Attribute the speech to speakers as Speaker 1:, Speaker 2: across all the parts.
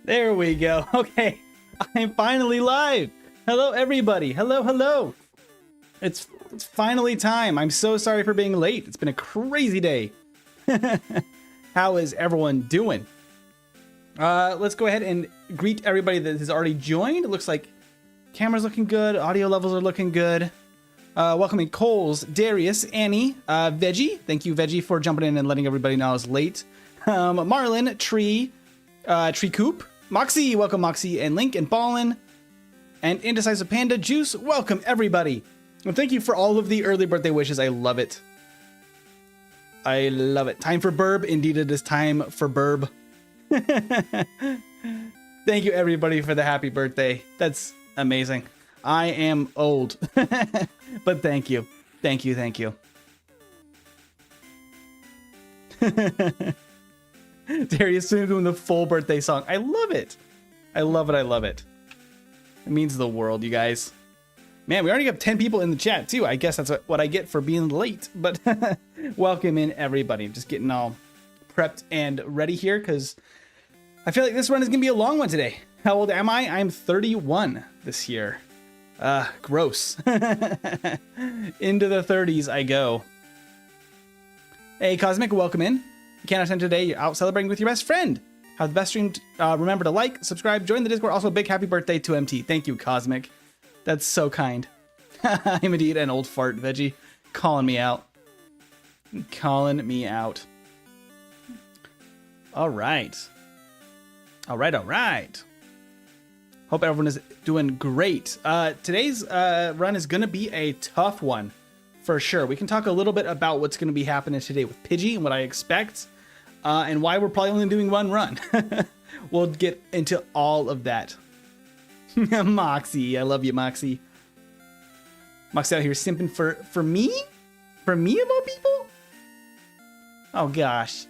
Speaker 1: There we go. Okay, I'm finally live. Hello, everybody. Hello, hello. It's finally time. I'm so sorry for being late. It's been a crazy day. How is everyone doing? Let's go ahead and greet everybody that has already joined. It looks like camera's looking good. Audio levels are looking good. Welcoming Coles, Darius, Annie, Veggie. Thank you, Veggie, for jumping in and letting everybody know I was late. Marlin, Tree, Tree Coop, Moxie, welcome Moxie, and Link and Ballin, and Indecisive Panda, Juice, welcome everybody. And thank you for all of the early birthday wishes. I love it. I love it. Time for Burb. Indeed, it is time for Burb. Thank you, everybody, for the happy birthday. That's amazing. I am old, but thank you. Thank you. Thank you. Darius soon doing the full birthday song. I love it. I love it. I love it. It means the world, you guys. Man, we already have 10 people in the chat, too. I guess that's what I get for being late. But welcome in, everybody. Just getting all prepped and ready here because I feel like this run is going to be a long one today. How old am I? I'm 31 this year. Gross. Into the 30s I go. Hey, Cosmic, welcome in. You can't attend today. You're out celebrating with your best friend. Have the best stream. Remember to like, subscribe, join the Discord. Also, a big happy birthday to MT. Thank you, Cosmic. That's so kind. I'm indeed an old fart, Veggie. Calling me out. Calling me out. All right. All right. Hope everyone is doing great. Today's run is going to be a tough one for sure. We can talk a little bit about what's going to be happening today with Pidgey and what I expect and why we're probably only doing one run. We'll get into all of that. Moxie, I love you, Moxie. Moxie out here simping for me? For me of all people? Oh gosh.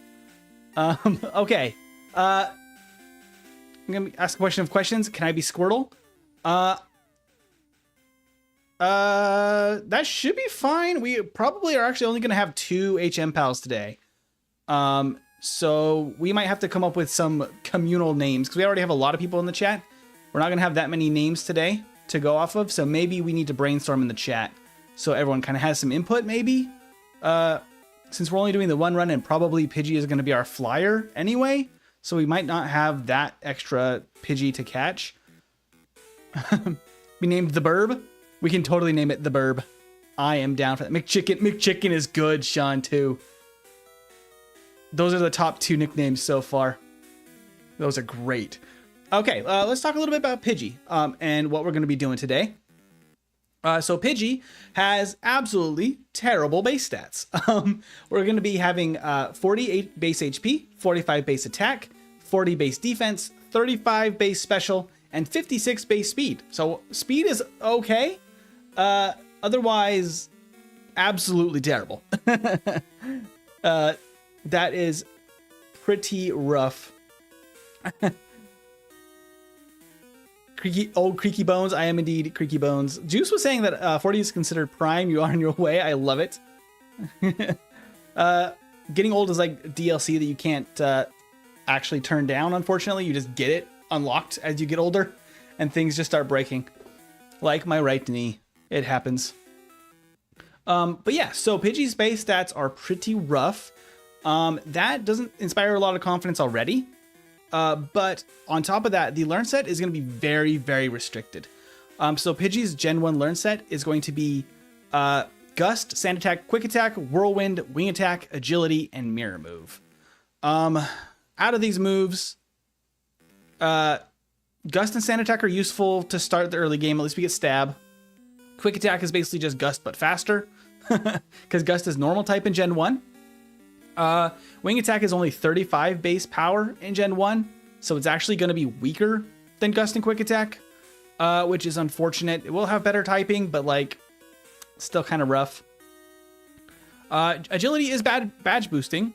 Speaker 1: Okay. I'm gonna ask a question of questions. Can I be Squirtle? That should be fine. We probably are actually only gonna have 2 HM pals today. So we might have to come up with some communal names because we already have a lot of people in the chat. We're not gonna have that many names today to go off of, so maybe we need to brainstorm in the chat so everyone kind of has some input. Maybe since we're only doing the one run and probably Pidgey is gonna be our flyer anyway. So we might not have that extra Pidgey to catch. Be named the Burb. We can totally name it the Burb. I am down for that. McChicken is good, Sean, too. Those are the top 2 nicknames so far. Those are great. Okay, let's talk a little bit about Pidgey and what we're going to be doing today. So Pidgey has absolutely terrible base stats. We're going to be having 48 base HP, 45 base attack, 40 base defense, 35 base special, and 56 base speed. So speed is okay. Otherwise, absolutely terrible. That is pretty rough. Creaky Bones. I am indeed Creaky Bones. Juice was saying that 40 is considered prime. You are on your way. I love it. Getting old is like DLC that you can't actually turn down, unfortunately. You just get it unlocked as you get older and things just start breaking. Like my right knee. It happens. But yeah, so Pidgey's base stats are pretty rough. That doesn't inspire a lot of confidence already. But on top of that, the learn set is going to be very, very restricted. So Pidgey's Gen 1 learn set is going to be Gust, Sand Attack, Quick Attack, Whirlwind, Wing Attack, Agility, and Mirror Move. Out of these moves, Gust and Sand Attack are useful to start the early game. At least we get Stab. Quick Attack is basically just Gust, but faster. Because Gust is normal type in Gen 1. Wing Attack is only 35 base power in Gen 1, so it's actually going to be weaker than Gust and Quick Attack, which is unfortunate. It will have better typing, but like, still kind of rough. Agility is badge boosting,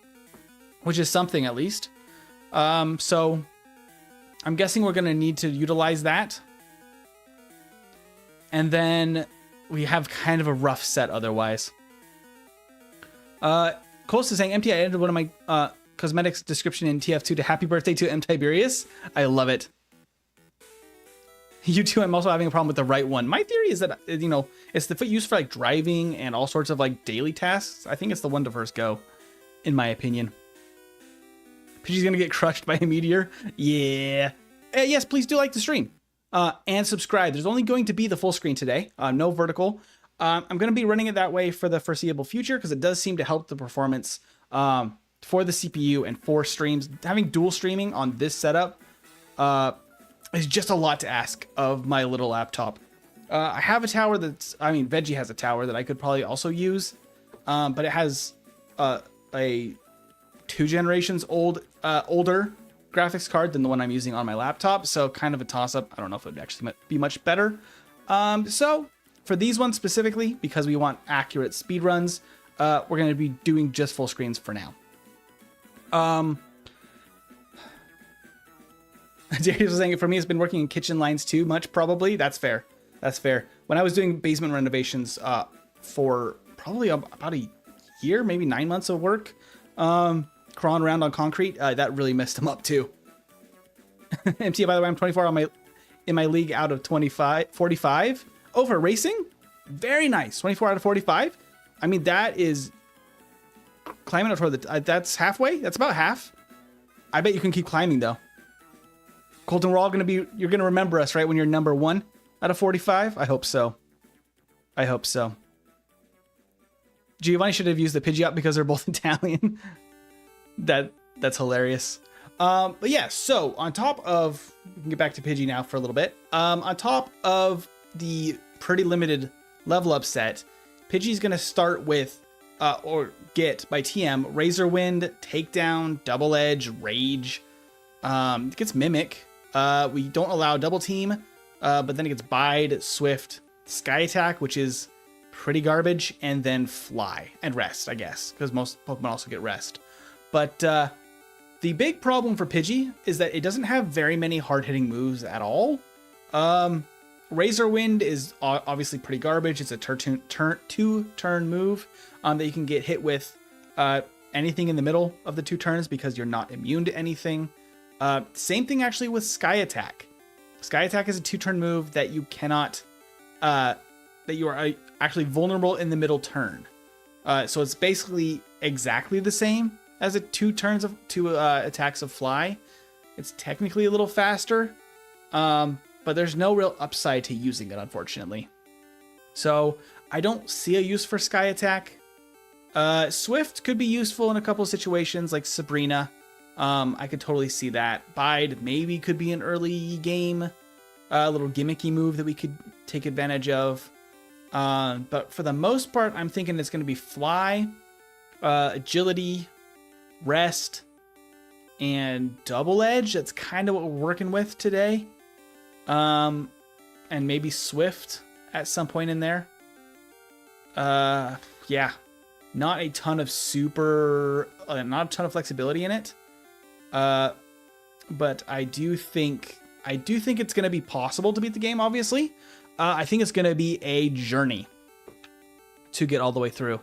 Speaker 1: which is something at least. So I'm guessing we're going to need to utilize that. And then we have kind of a rough set otherwise. Close to saying, MT, I ended one of my cosmetics description in TF2 to happy birthday to M. Tiberius. I love it. You too, I'm also having a problem with the right one. My theory is that, you know, it's the foot used for like driving and all sorts of like daily tasks. I think it's the one to first go, in my opinion. Pidgey's gonna get crushed by a meteor. Yeah. Yes, please do like the stream. And subscribe. There's only going to be the full screen today. No vertical. I'm going to be running it that way for the foreseeable future because it does seem to help the performance for the CPU and for streams. Having dual streaming on this setup is just a lot to ask of my little laptop. I have a tower that's, I mean, Veggie has a tower that I could probably also use, but it has a 2 generations older graphics card than the one I'm using on my laptop, so kind of a toss-up. I don't know if it would actually be much better. So for these ones specifically, because we want accurate speed runs, we're going to be doing just full screens for now. Darius was saying, for me, it's been working in kitchen lines too much, probably. That's fair. That's fair. When I was doing basement renovations for probably about a year, maybe 9 months of work, crawling around on concrete, that really messed them up too. MT, by the way, I'm 24 in my league out of 45. Oh, for racing? Very nice. 24 out of 45. I mean, that is climbing up toward the, that's halfway. That's about half. I bet you can keep climbing though. Colton, we're all going to be, you're going to remember us, right? When you're number 1 out of 45. I hope so. I hope so. Giovanni should have used the Pidgey up because they're both Italian. That's hilarious. But yeah, so on top of, we can get back to Pidgey now for a little bit. On top of the pretty limited level up set, Pidgey's going to start with, or get by TM, Razor Wind, Takedown, Double Edge, Rage. It gets Mimic. We don't allow Double Team, but then it gets Bide, Swift, Sky Attack, which is pretty garbage, and then Fly and Rest, I guess, because most Pokemon also get Rest. But the big problem for Pidgey is that it doesn't have very many hard-hitting moves at all. Razor Wind is obviously pretty garbage. It's a two-turn move that you can get hit with anything in the middle of the 2 turns because you're not immune to anything. Same thing actually with Sky Attack. Sky Attack is a 2-turn move that you cannot, that you are actually vulnerable in the middle turn. So it's basically exactly the same as a 2 attacks of Fly. It's technically a little faster, but there's no real upside to using it, unfortunately. So I don't see a use for Sky Attack. Swift could be useful in a couple of situations like Sabrina. I could totally see that. Bide maybe could be an early game, a little gimmicky move that we could take advantage of. But for the most part, I'm thinking it's going to be Fly, Agility, Rest, and Double Edge. That's kind of what we're working with today. And maybe Swift at some point in there. Yeah, not a ton of not a ton of flexibility in it. But I do think it's going to be possible to beat the game, obviously. I think it's going to be a journey to get all the way through.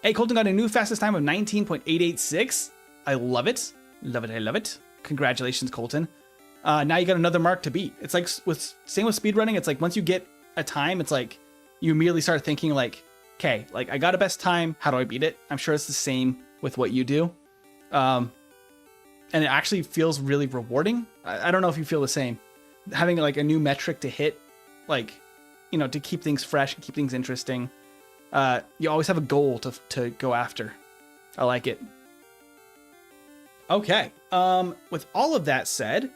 Speaker 1: Hey, Colton got a new fastest time of 19.886. I love it. Love it. I love it. Congratulations, Colton. Now you got another mark to beat. It's like same with speedrunning. It's like once you get a time, it's like you immediately start thinking like, okay, like I got a best time. How do I beat it? I'm sure it's the same with what you do. And it actually feels really rewarding. I don't know if you feel the same. Having like a new metric to hit, like, you know, to keep things fresh and keep things interesting. You always have a goal to go after. I like it. Okay. With all of that said,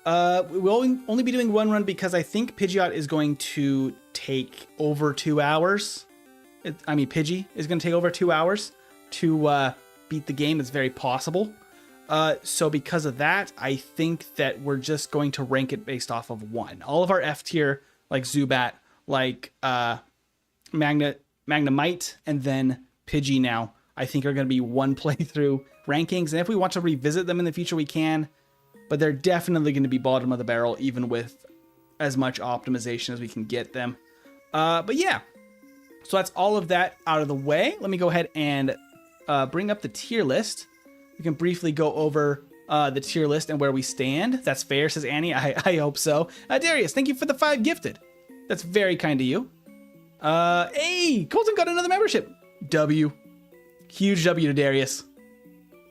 Speaker 1: we'll only be doing 1 run because I think Pidgeot is going to take over 2 hours. Pidgey is going to take over 2 hours to beat the game. It's very possible. So because of that, I think that we're just going to rank it based off of 1. All of our F tier, like Zubat, like Magnemite, and then Pidgey now, I think are going to be 1 playthrough rankings. And if we want to revisit them in the future, we can. But they're definitely going to be bottom of the barrel, even with as much optimization as we can get them. But yeah, so that's all of that out of the way. Let me go ahead and bring up the tier list. We can briefly go over the tier list and where we stand. That's fair, says Annie. I hope so. Darius, thank you for the 5 gifted. That's very kind of you. Hey, Colton got another membership. W. Huge W to Darius.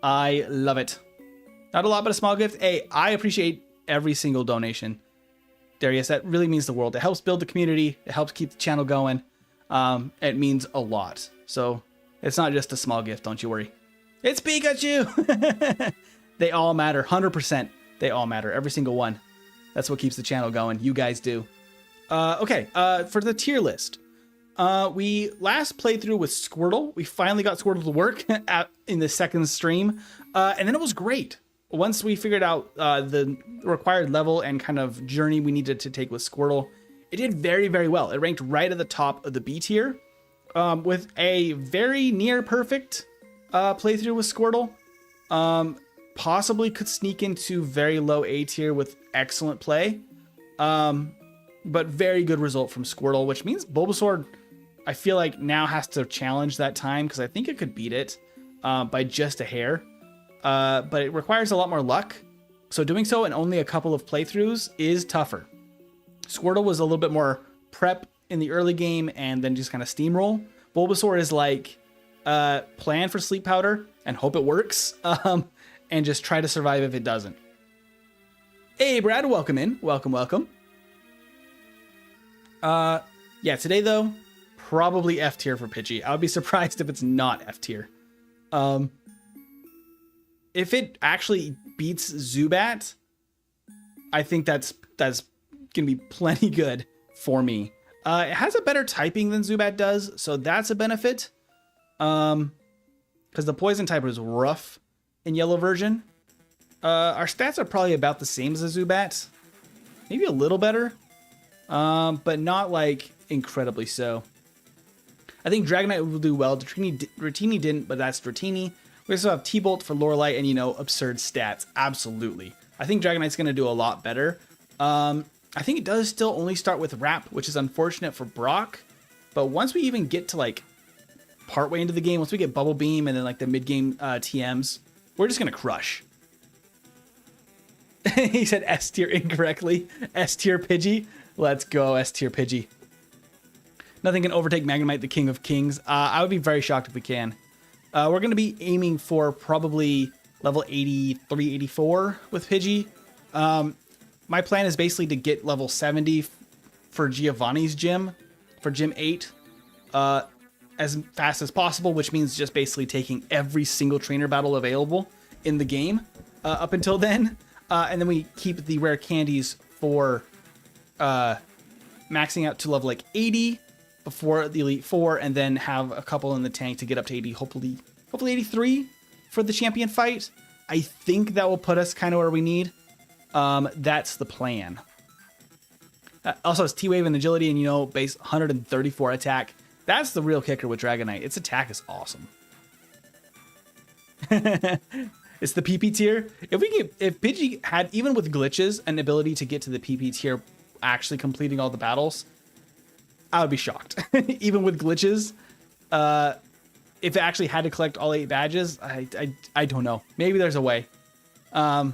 Speaker 1: I love it. Not a lot, but a small gift. Hey, I appreciate every single donation. Darius, that really means the world. It helps build the community. It helps keep the channel going. It means a lot. So it's not just a small gift, don't you worry. It's Pikachu! They all matter, 100%. They all matter, every single one. That's what keeps the channel going. You guys do. Okay, for the tier list. We last played through with Squirtle. We finally got Squirtle to work in the second stream. And then it was great. Once we figured out the required level and kind of journey we needed to take with Squirtle, it did very, very well. It ranked right at the top of the B tier with a very near perfect playthrough with Squirtle. Possibly could sneak into very low A tier with excellent play. But very good result from Squirtle, which means Bulbasaur, I feel like now has to challenge that time because I think it could beat it by just a hair. But it requires a lot more luck. So doing so in only a couple of playthroughs is tougher. Squirtle was a little bit more prep in the early game and then just kind of steamroll. Bulbasaur is like plan for Sleep Powder and hope it works and just try to survive if it doesn't. Hey, Brad, welcome in. Welcome, welcome. Yeah, today though, probably F tier for Pidgey. I would be surprised if it's not F tier. If it actually beats Zubat, I think that's gonna be plenty good for me. It has a better typing than Zubat does, so that's a benefit. Because the poison type was rough in yellow version. Our stats are probably about the same as a Zubat, maybe a little better. But not like incredibly so. I think Dragonite will do well. Dratini didn't, but that's Dratini. We also have T-Bolt for Lorelei and, you know, absurd stats. Absolutely. I think Dragonite's going to do a lot better. I think it does still only start with Wrap, which is unfortunate for Brock. But once we even get to like partway into the game, once we get Bubble Beam and then like the mid-game TMs, we're just going to crush. He said S tier incorrectly. S tier Pidgey. Let's go, S tier Pidgey. Nothing can overtake Magnemite, the King of Kings. I would be very shocked if we can. We're going to be aiming for probably level 83, 84 with Pidgey. My plan is basically to get level 70 for Giovanni's gym, for Gym 8, as fast as possible, which means just basically taking every single trainer battle available in the game up until then. And then we keep the rare candies for maxing out to level like 80 before the Elite Four, and then have a couple in the tank to get up to 80, hopefully 83 for the champion fight. I think that will put us kind of where we need. That's the plan. Also has T-Wave and agility and, you know, base 134 attack. That's the real kicker with Dragonite. Its attack is awesome. It's the PP tier. If Pidgey had, even with glitches, an ability to get to the PP tier actually completing all the battles, I would be shocked. Even with glitches, if it actually had to collect all 8 badges, I don't know. Maybe there's a way. I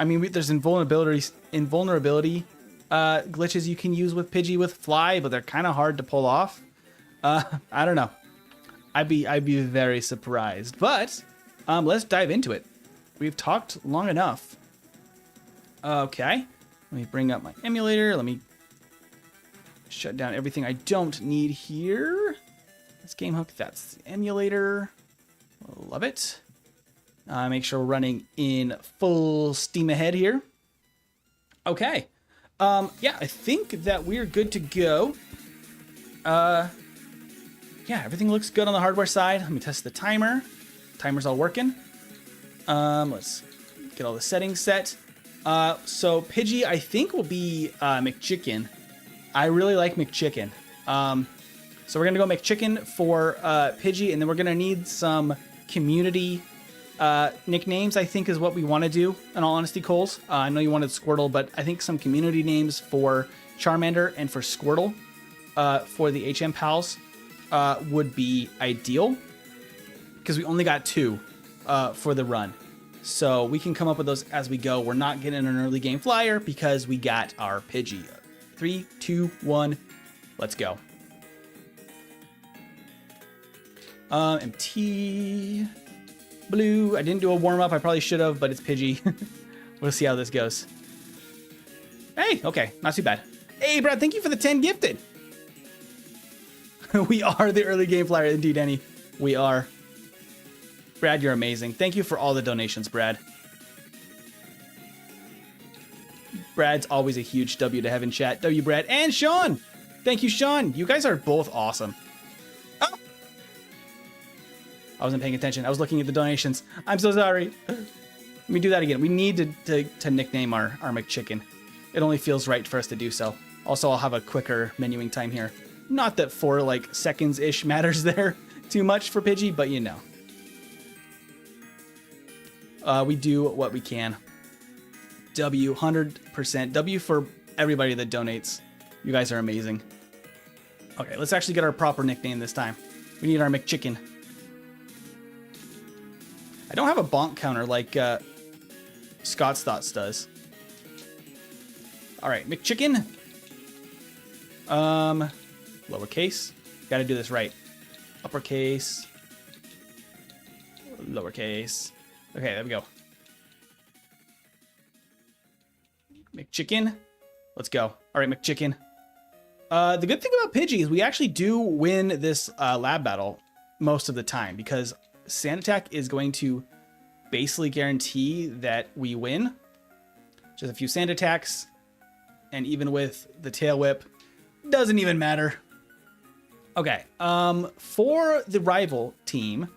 Speaker 1: mean, there's invulnerability glitches you can use with Pidgey with Fly, but they're kind of hard to pull off. I don't know. I'd be very surprised. But let's dive into it. We've talked long enough. Okay. Let me bring up my emulator. Let me shut down everything I don't need here. This game hook, that's the emulator. Love it. Make sure we're running in full steam ahead here. Okay. Yeah, I think that we're good to go. Yeah, everything looks good on the hardware side. Let me test the timer. Timer's all working. Let's get all the settings set. So Pidgey, I think, will be McChicken. I really like McChicken. So we're going to go McChicken for Pidgey, and then we're going to need some community nicknames, I think, is what we want to do, in all honesty, Coles. I know you wanted Squirtle, but I think some community names for Charmander and for Squirtle for the HM Pals would be ideal. because we only got 2 for the run. So we can come up with those as we go. We're not getting an early game flyer because we got our Pidgey. 3, 2, 1, let's go. MT blue. I didn't do a warm-up. I probably should have, but it's Pidgey. We'll see how this goes. Hey, okay, not too bad. Hey, Brad, thank you for the 10 gifted. We are the early game flyer, indeed, Annie. We are. Brad, you're amazing. Thank you for all the donations, Brad. Brad's always a huge W to heaven chat. W, Brad, and Sean. Thank you, Sean. You guys are both awesome. Oh. I wasn't paying attention. I was looking at the donations. I'm so sorry. Let me do that again. We need to nickname our McChicken. It only feels right for us to do so. Also, I'll have a quicker menuing time here. Not that 4 like seconds-ish matters there too much for Pidgey, but you know. We do what we can. W, 100%. W for everybody that donates. You guys are amazing. Okay, let's actually get our proper nickname this time. We need our McChicken. I don't have a bonk counter like Scott's Thoughts does. All right, McChicken. Lowercase. Got to do this right. Uppercase. Lowercase. Okay, there we go. McChicken. Let's go. All right, McChicken. The good thing about Pidgey is we actually do win this lab battle most of the time because Sand Attack is going to basically guarantee that we win. Just a few Sand Attacks, and even with the Tail Whip, doesn't even matter. Okay, for the rival team,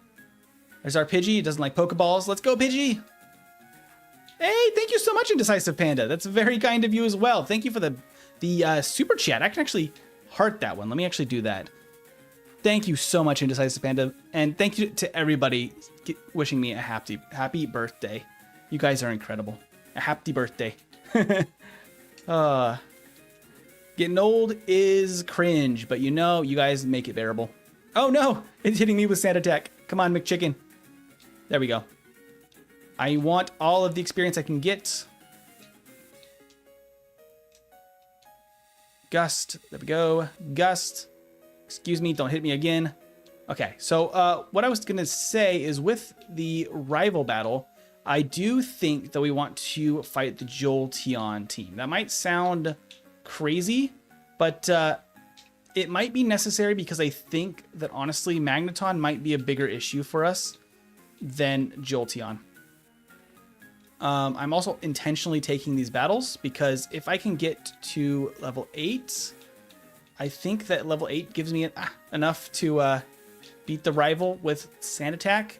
Speaker 1: there's our Pidgey. He doesn't like Pokeballs. Let's go, Pidgey. Hey, thank you so much, Indecisive Panda. That's very kind of you as well. Thank you for the super chat. I can actually heart that one. Let me actually do that. Thank you so much, Indecisive Panda. And thank you to everybody wishing me a happy birthday. You guys are incredible. A happy birthday. Getting old is cringe, but you know, you guys make it bearable. Oh no, it's hitting me with Sand Attack. Come on, McChicken. There we go. I want all of the experience I can get. Gust. There we go. Gust. Excuse me, don't hit me again. Okay, so what I was going to say is with the rival battle, I do think that we want to fight the Jolteon team. That might sound crazy, but it might be necessary because I think that honestly, Magneton might be a bigger issue for us than Jolteon. I'm also intentionally taking these battles because if I can get to level 8, I think that level 8 gives me enough to beat the rival with Sand Attack.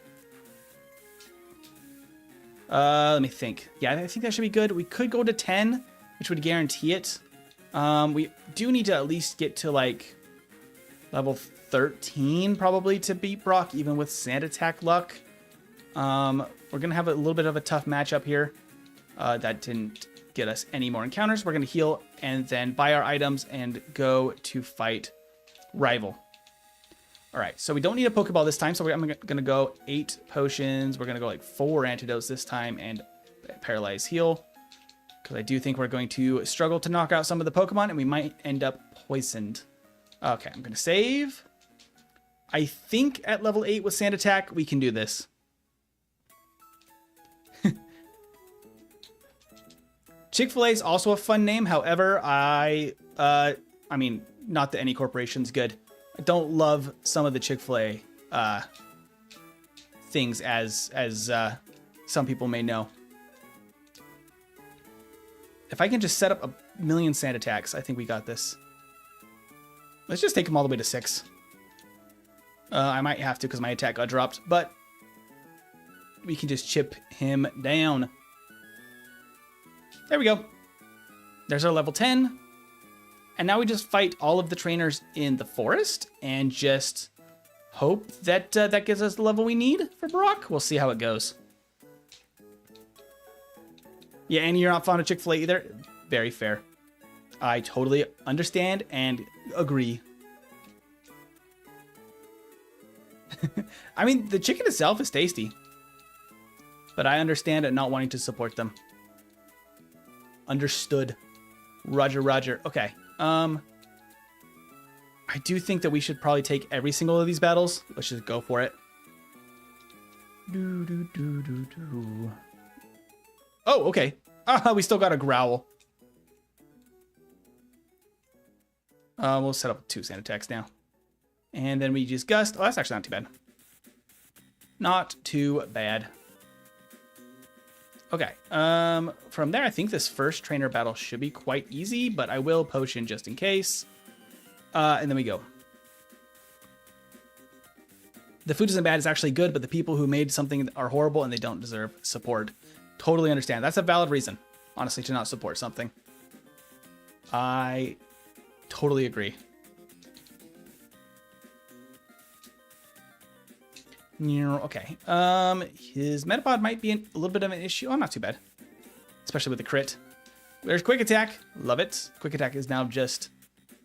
Speaker 1: Let me think. Yeah, I think that should be good. We could go to 10, which would guarantee it. We do need to at least get to like level 13 probably to beat Brock, even with Sand Attack luck. We're going to have a little bit of a tough matchup here. That didn't get us any more encounters. We're going to heal and then buy our items and go to fight rival. All right, so we don't need a Pokeball this time, so I'm going to go 8 potions. We're going to go like 4 antidotes this time and paralyze heal. Because I do think we're going to struggle to knock out some of the Pokemon and we might end up poisoned. Okay, I'm going to save. I think at level 8 with Sand Attack, we can do this. Chick-fil-A is also a fun name. However, I mean, not that any corporation's good. I don't love some of the Chick-fil-A things as some people may know. If I can just set up a million Sand Attacks, I think we got this. Let's just take him all the way to 6. I might have to because my attack got dropped, but we can just chip him down. There we go. There's our level 10. And now we just fight all of the trainers in the forest and just hope that that gives us the level we need for Brock. We'll see how it goes. Yeah, and you're not fond of Chick-fil-A either? Very fair. I totally understand and agree. I mean, the chicken itself is tasty, but I understand it not wanting to support them. Understood. Roger, roger. Okay. I do think that we should probably take every single of these battles. Let's just go for it. Oh, okay. We still got a growl. We'll set up 2 sand attacks now. And then we just gust. Oh, that's actually not too bad. Not too bad. Okay. From there, I think this first trainer battle should be quite easy, but I will potion just in case. And then we go. The food isn't bad, it's actually good, but the people who made something are horrible and they don't deserve support. Totally understand. That's a valid reason, honestly, to not support something. I totally agree. Okay. His Metapod might be a little bit of an issue. Oh, not too bad. Especially with the crit. There's Quick Attack. Love it. Quick Attack is now just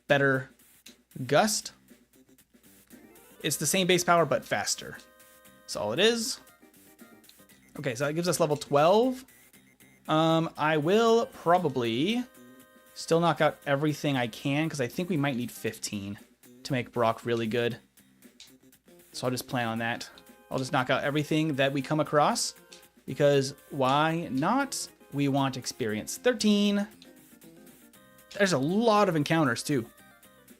Speaker 1: better Gust. It's the same base power, but faster. That's all it is. Okay, so that gives us level 12. I will probably still knock out everything I can, because I think we might need 15 to make Brock really good. So I'll just plan on that. I'll just knock out everything that we come across, because why not? We want experience. 13. There's a lot of encounters, too.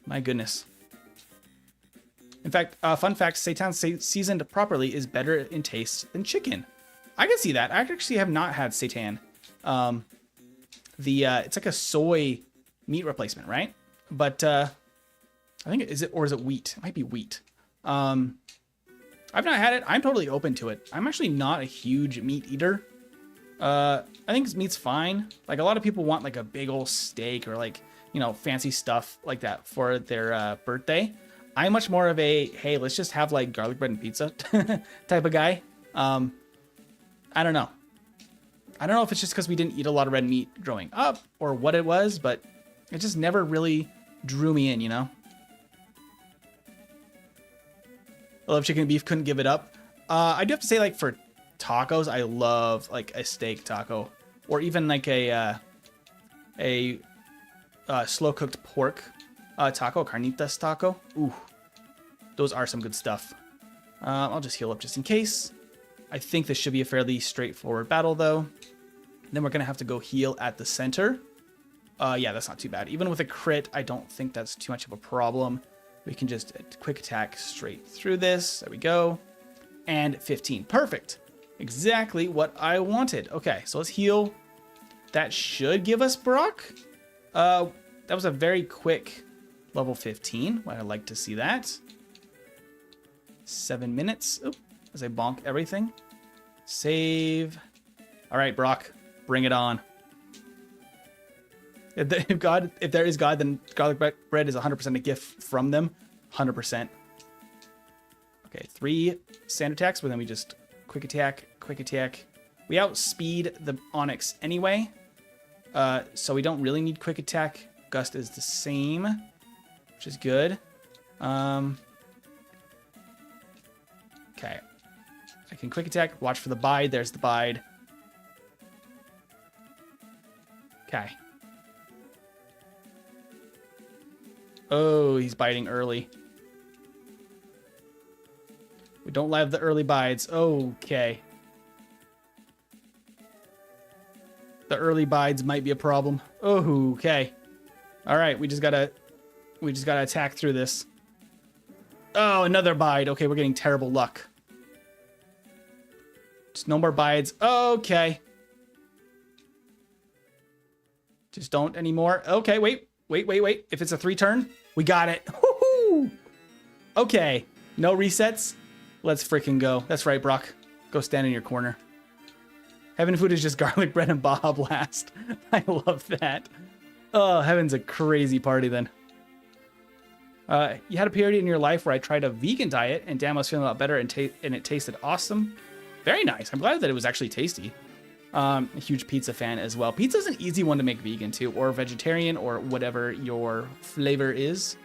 Speaker 1: My goodness. In fact, fun fact, seitan seasoned properly is better in taste than chicken. I can see that. I actually have not had seitan. It's like a soy meat replacement, right? But I think is it wheat? It might be wheat. I've not had it. I'm totally open to it. I'm actually not a huge meat eater. I think meat's fine. Like a lot of people want like a big old steak or like, you know, fancy stuff like that for their birthday. I'm much more of a, hey, let's just have like garlic bread and pizza type of guy. I don't know. I don't know if it's just because we didn't eat a lot of red meat growing up or what it was, but it just never really drew me in, you know? I love chicken and beef, couldn't give it up. I do have to say, like, for tacos, I love, like, a steak taco. Or even, like, a slow-cooked pork taco, carnitas taco. Ooh, those are some good stuff. I'll just heal up just in case. I think this should be a fairly straightforward battle, though. Then we're going to have to go heal at the center. Yeah, that's not too bad. Even with a crit, I don't think that's too much of a problem. We can just quick attack straight through this. There we go. And 15. Perfect. Exactly what I wanted. Okay, so let's heal. That should give us Brock. That was a very quick level 15. I'd like to see that. 7 minutes. Oop, as I bonk everything. Save. All right, Brock, bring it on. If there is God, then garlic bread is 100% a gift from them. 100%. Okay, 3 sand attacks, but then we just quick attack, quick attack. We outspeed the Onyx anyway, so we don't really need quick attack. Gust is the same, which is good. Okay. I can quick attack, watch for the bide. There's the bide. Okay. Oh, he's biting early. We don't have the early bites. Okay. The early bites might be a problem. Oh, okay. All right, we just gotta attack through this. Oh, another bide. Okay, we're getting terrible luck. Just no more bides. Okay. Just don't anymore. Okay, wait. If it's a 3-turn, we got it. Woohoo! Okay, no resets. Let's freaking go. That's right, Brock. Go stand in your corner. Heaven food is just garlic bread and Baja Blast. I love that. Oh, heaven's a crazy party then. You had a period in your life where I tried a vegan diet and damn, I was feeling a lot better and it tasted awesome. Very nice. I'm glad that it was actually tasty. A huge pizza fan as well. Pizza's an easy one to make vegan too, or vegetarian, or whatever your flavor is.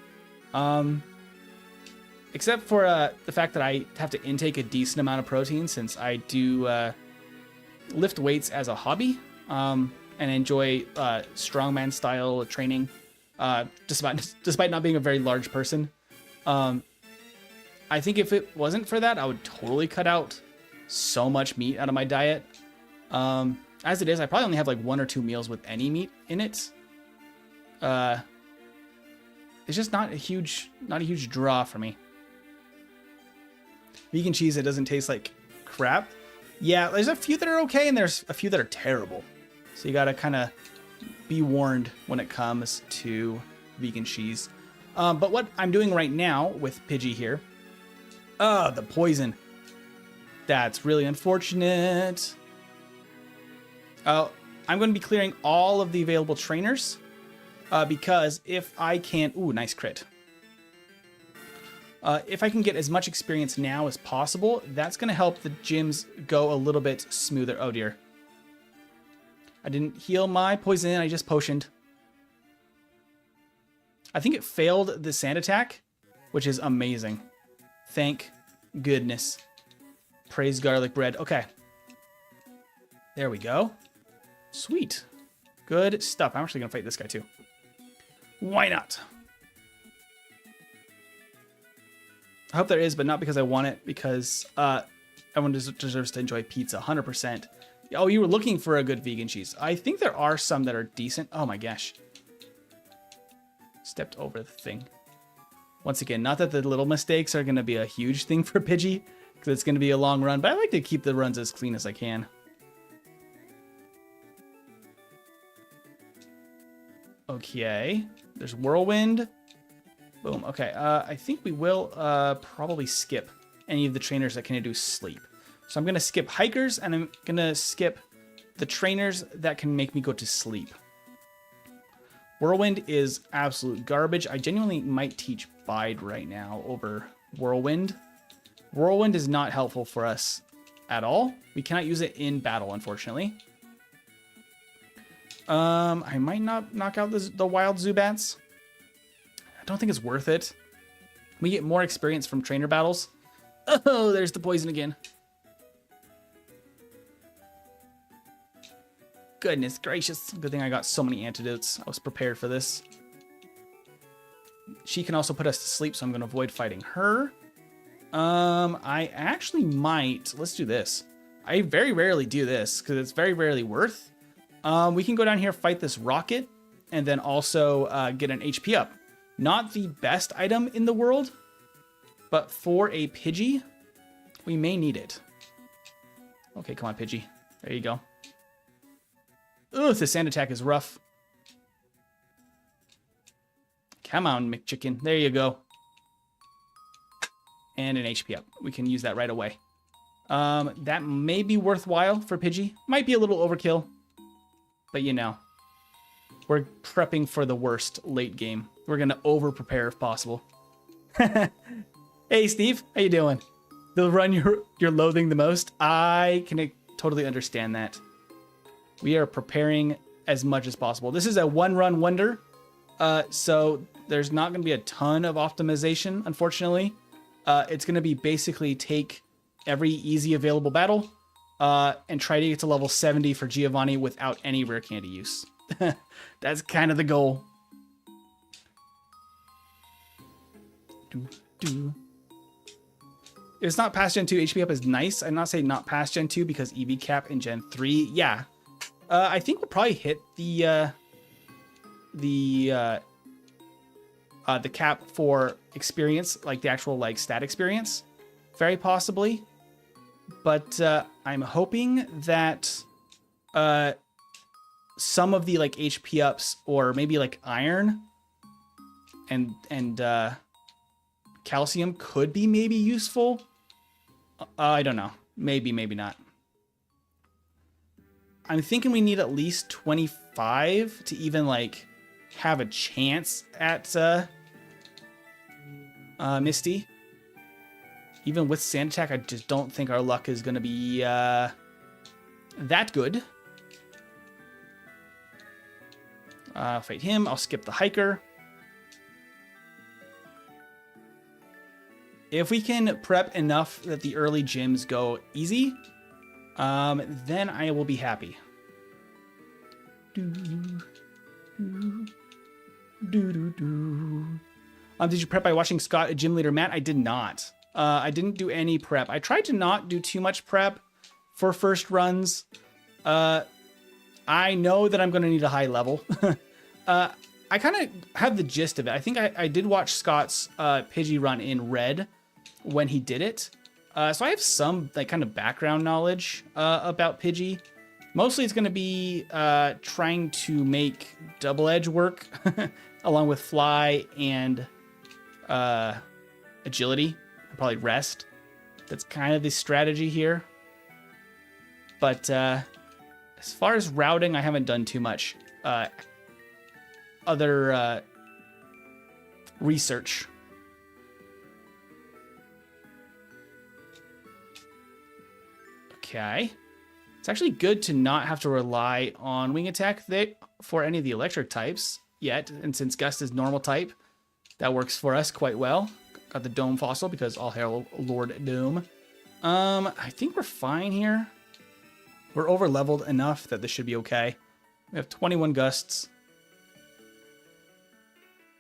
Speaker 1: Except for the fact that I have to intake a decent amount of protein since I do lift weights as a hobby and enjoy strongman style training, despite not being a very large person. I think if it wasn't for that, I would totally cut out so much meat out of my diet. As it is, I probably only have like 1 or 2 meals with any meat in it. It's just not a huge draw for me. Vegan cheese, it doesn't taste like crap. Yeah, there's a few that are okay, and there's a few that are terrible. So you gotta kind of be warned when it comes to vegan cheese. But what I'm doing right now with Pidgey here, the poison. That's really unfortunate. I'm going to be clearing all of the available trainers because if I can... Ooh, nice crit. If I can get as much experience now as possible, that's going to help the gyms go a little bit smoother. Oh, dear. I didn't heal my poison. I just potioned. I think it failed the sand attack, which is amazing. Thank goodness. Praise garlic bread. Okay. There we go. Sweet. Good stuff. I'm actually going to fight this guy too. Why not? I hope there is, but not because I want it, because everyone deserves to enjoy pizza, 100%. Oh, you were looking for a good vegan cheese. I think there are some that are decent. Oh my gosh. Stepped over the thing. Once again, not that the little mistakes are going to be a huge thing for Pidgey, because it's going to be a long run, but I like to keep the runs as clean as I can. Okay, there's Whirlwind. Boom. Okay, I think we will probably skip any of the trainers that can do sleep. So I'm going to skip hikers, and I'm going to skip the trainers that can make me go to sleep. Whirlwind is absolute garbage. I genuinely might teach Bide right now over Whirlwind. Whirlwind is not helpful for us at all. We cannot use it in battle, unfortunately. I might not knock out the wild Zubats. I don't think it's worth it. We get more experience from trainer battles. Oh, there's the poison again. Goodness gracious. Good thing I got so many antidotes. I was prepared for this. She can also put us to sleep, so I'm going to avoid fighting her. I actually might... Let's do this. I very rarely do this, because it's very rarely worth. We can go down here, fight this rocket, and then also get an HP up. Not the best item in the world, but for a Pidgey, we may need it. Okay, come on, Pidgey. There you go. Ugh, the sand attack is rough. Come on, McChicken. There you go. And an HP up. We can use that right away. That may be worthwhile for Pidgey. Might be a little overkill. But you know, we're prepping for the worst late game. We're going to over-prepare if possible. Hey, Steve. How you doing? The run you're loathing the most? I can totally understand that. We are preparing as much as possible. This is a one-run wonder. So there's not going to be a ton of optimization, unfortunately. It's going to be basically take every easy available battle and try to get to level 70 for Giovanni without any rare candy use. That's kind of the goal. If it's not past Gen 2, HP up is nice. I'm not saying not past Gen 2 because EV cap in Gen 3. Yeah. I think we'll probably hit the cap for experience, like the actual like stat experience, very possibly. But I'm hoping that some of the like HP ups or maybe like iron and calcium could be maybe useful. I don't know. Maybe, maybe not. I'm thinking we need at least 25 to even like have a chance at Misty. Even with Sand Attack, I just don't think our luck is going to be that good. Fight him. I'll skip the Hiker. If we can prep enough that the early gyms go easy, then I will be happy. Did you prep by watching Scott, a gym leader? Matt, I did not. I didn't do any prep. I tried to not do too much prep for first runs. I know that I'm going to need a high level. I kind of have the gist of it. I think I did watch Scott's Pidgey run in red when he did it. So I have some like kind of background knowledge about Pidgey. Mostly it's going to be trying to make double edge work along with fly and agility, and probably rest. That's kind of the strategy here. But as far as routing, I haven't done too much other research. Okay. It's actually good to not have to rely on wing attack for any of the electric types yet. And since Gust is normal type, that works for us quite well. Got the Dome Fossil because all hail Lord Doom. I think we're fine here. We're over leveled enough that this should be okay. We have 21 gusts.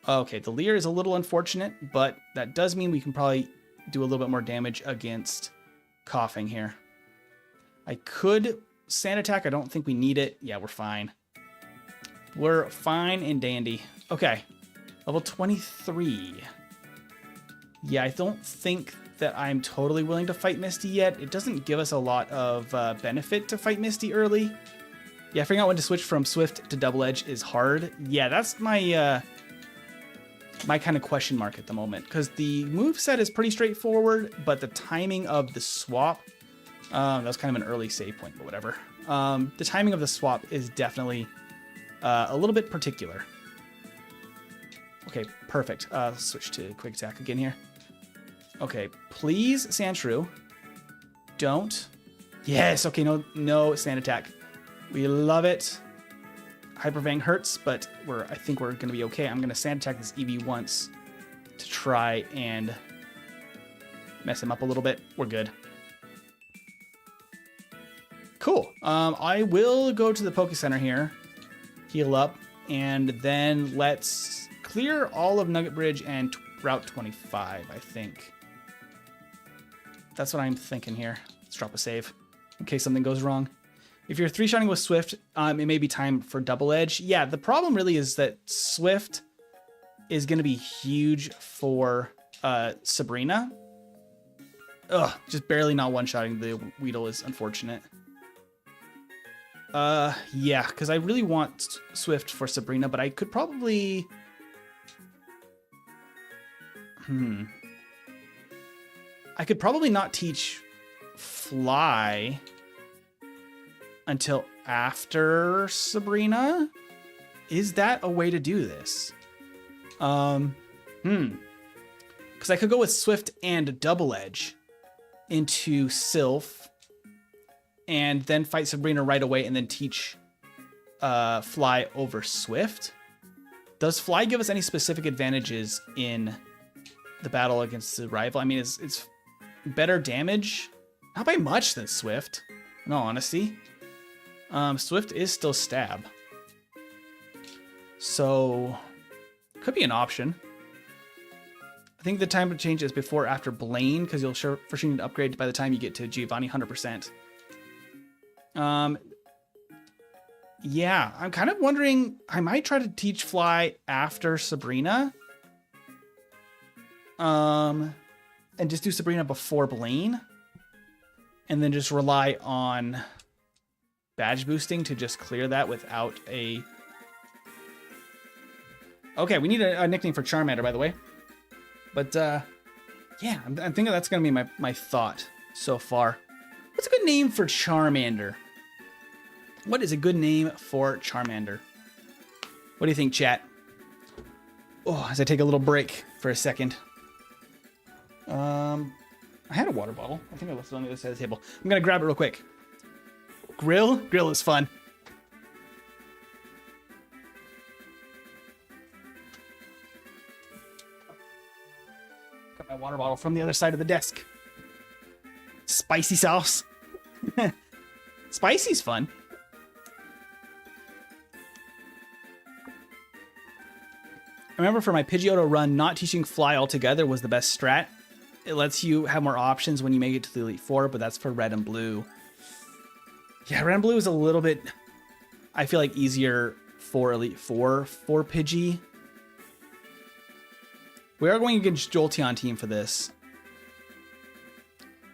Speaker 1: Okay, the Leer is a little unfortunate, but that does mean we can probably do a little bit more damage against coughing here. I could sand attack. I don't think we need it. Yeah, we're fine. We're fine and dandy. Okay, level 23. Yeah, I don't think that I'm totally willing to fight Misty yet. It doesn't give us a lot of benefit to fight Misty early. Yeah, figuring out when to switch from Swift to Double Edge is hard. Yeah, that's my my kind of question mark at the moment, because the moveset is pretty straightforward, but the timing of the swap, that was kind of an early save point, but whatever. The timing of the swap is definitely a little bit particular. Okay, perfect. Switch to quick attack again here. Okay, please, Sandshrew. Don't. Yes, okay, no sand attack. We love it. Hyperfang hurts, but I think we're going to be okay. I'm going to sand attack this EV once to try and mess him up a little bit. We're good. Cool. I will go to the Poke Center here, heal up, and then let's clear all of Nugget Bridge and Route 25, I think. That's what I'm thinking here. Let's drop a save in case something goes wrong. If you're three-shotting with Swift, it may be time for Double Edge. Yeah, the problem really is that Swift is going to be huge for Sabrina. Ugh, just barely not one-shotting the Weedle is unfortunate. Yeah, because I really want Swift for Sabrina, but I could probably... I could probably not teach Fly until after Sabrina. Is that a way to do this? Because I could go with Swift and Double Edge into Sylph and then fight Sabrina right away and then teach Fly over Swift. Does Fly give us any specific advantages in the battle against the rival? I mean, it's better damage, not by much, than Swift, in all honesty. Swift is still stab, so could be an option. I think the time to change is before or after Blaine, because you'll for sure need to upgrade by the time you get to Giovanni 100%. Yeah, I'm kind of wondering, I might try to teach Fly after Sabrina. And just do Sabrina before Blaine. And then just rely on badge boosting to just clear that without a... Okay, we need a nickname for Charmander, by the way. But, yeah, I'm thinking that's going to be my thought so far. What's a good name for Charmander? What is a good name for Charmander? What do you think, chat? Oh, as I take a little break for a second. I had a water bottle. I think I left it on the other side of the table. I'm going to grab it real quick. Grill? Grill is fun. my water bottle from the other side of the desk. Spicy sauce. Spicy's fun. I remember for my Pidgeotto run, not teaching Fly altogether was the best strat. It lets you have more options when you make it to the Elite Four, but that's for Red and Blue. Yeah, Red and Blue is a little bit, I feel like, easier for Elite Four for Pidgey. We are going against Jolteon team for this.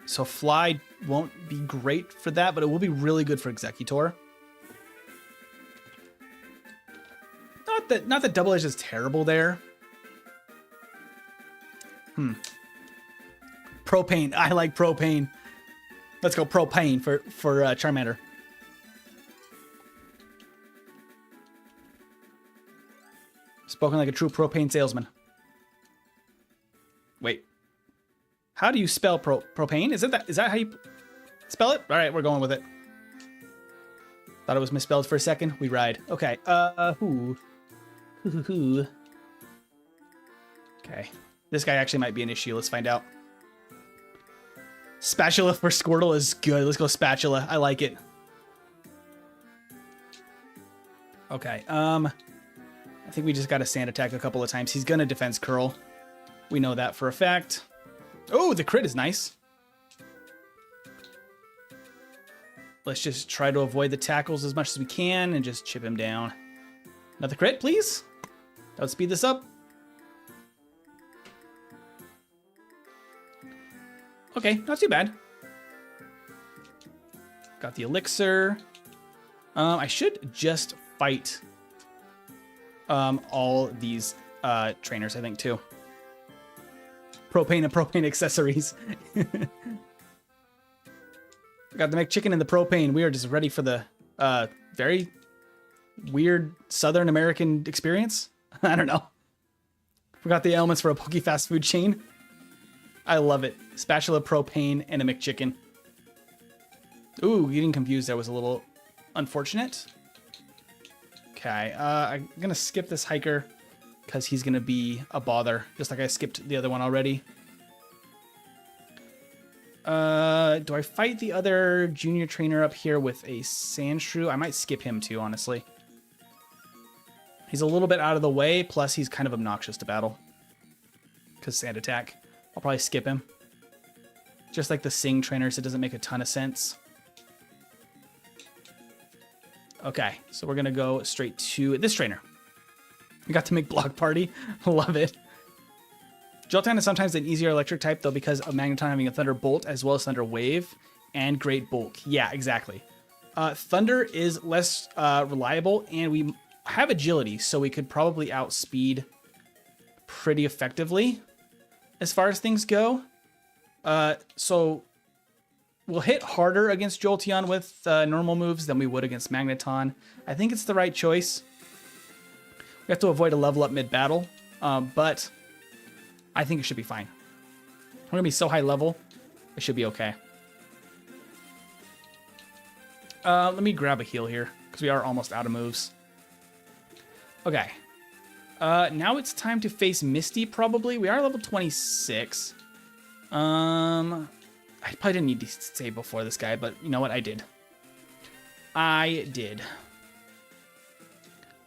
Speaker 1: So Fly won't be great for that, but it will be really good for Executor. Not that Double Edge is terrible there. Propane. I like Propane. Let's go Propane for Charmander. Spoken like a true propane salesman. Wait. How do you spell propane? Is that how you spell it? All right, we're going with it. Thought it was misspelled for a second. We ride. Okay. Who? Okay. This guy actually might be an issue. Let's find out. Spatula for Squirtle is good. Let's go Spatula. I like it. Okay. I think we just got to sand attack a couple of times. He's gonna defense curl. We know that for a fact. Oh, the crit is nice. Let's just try to avoid the tackles as much as we can and just chip him down. Another crit, please. That would speed this up. Okay, not too bad. Got the elixir. I should just fight all these trainers, I think, too. Propane and propane accessories. Got the McChicken and the propane. We are just ready for the very weird Southern American experience. I don't know. Forgot the elements for a Poke fast food chain. I love it. Spatula, propane, and a McChicken. Ooh, getting confused there was a little unfortunate. Okay, I'm gonna skip this hiker because he's gonna be a bother, just like I skipped the other one already. Do I fight the other junior trainer up here with a Sandshrew? I might skip him too, honestly. He's a little bit out of the way, plus he's kind of obnoxious to battle. Because Sand Attack. I'll probably skip him. Just like the Sing trainers, it doesn't make a ton of sense. Okay, so we're going to go straight to this trainer. We got to make Block Party. Love it. Jolteon is sometimes an easier electric type, though, because of Magneton having a Thunder Bolt as well as Thunder Wave and Great Bulk. Yeah, exactly. Thunder is less reliable, and we have agility, so we could probably outspeed pretty effectively as far as things go. So we'll hit harder against Jolteon with normal moves than we would against Magneton. I think it's the right choice. We have to avoid a level up mid-battle, but I think it should be fine. We're going to be so high level, it should be okay. Let me grab a heal here, because we are almost out of moves. Okay. Now it's time to face Misty, probably. We are level 26. I probably didn't need to save before this guy, but you know what? I did.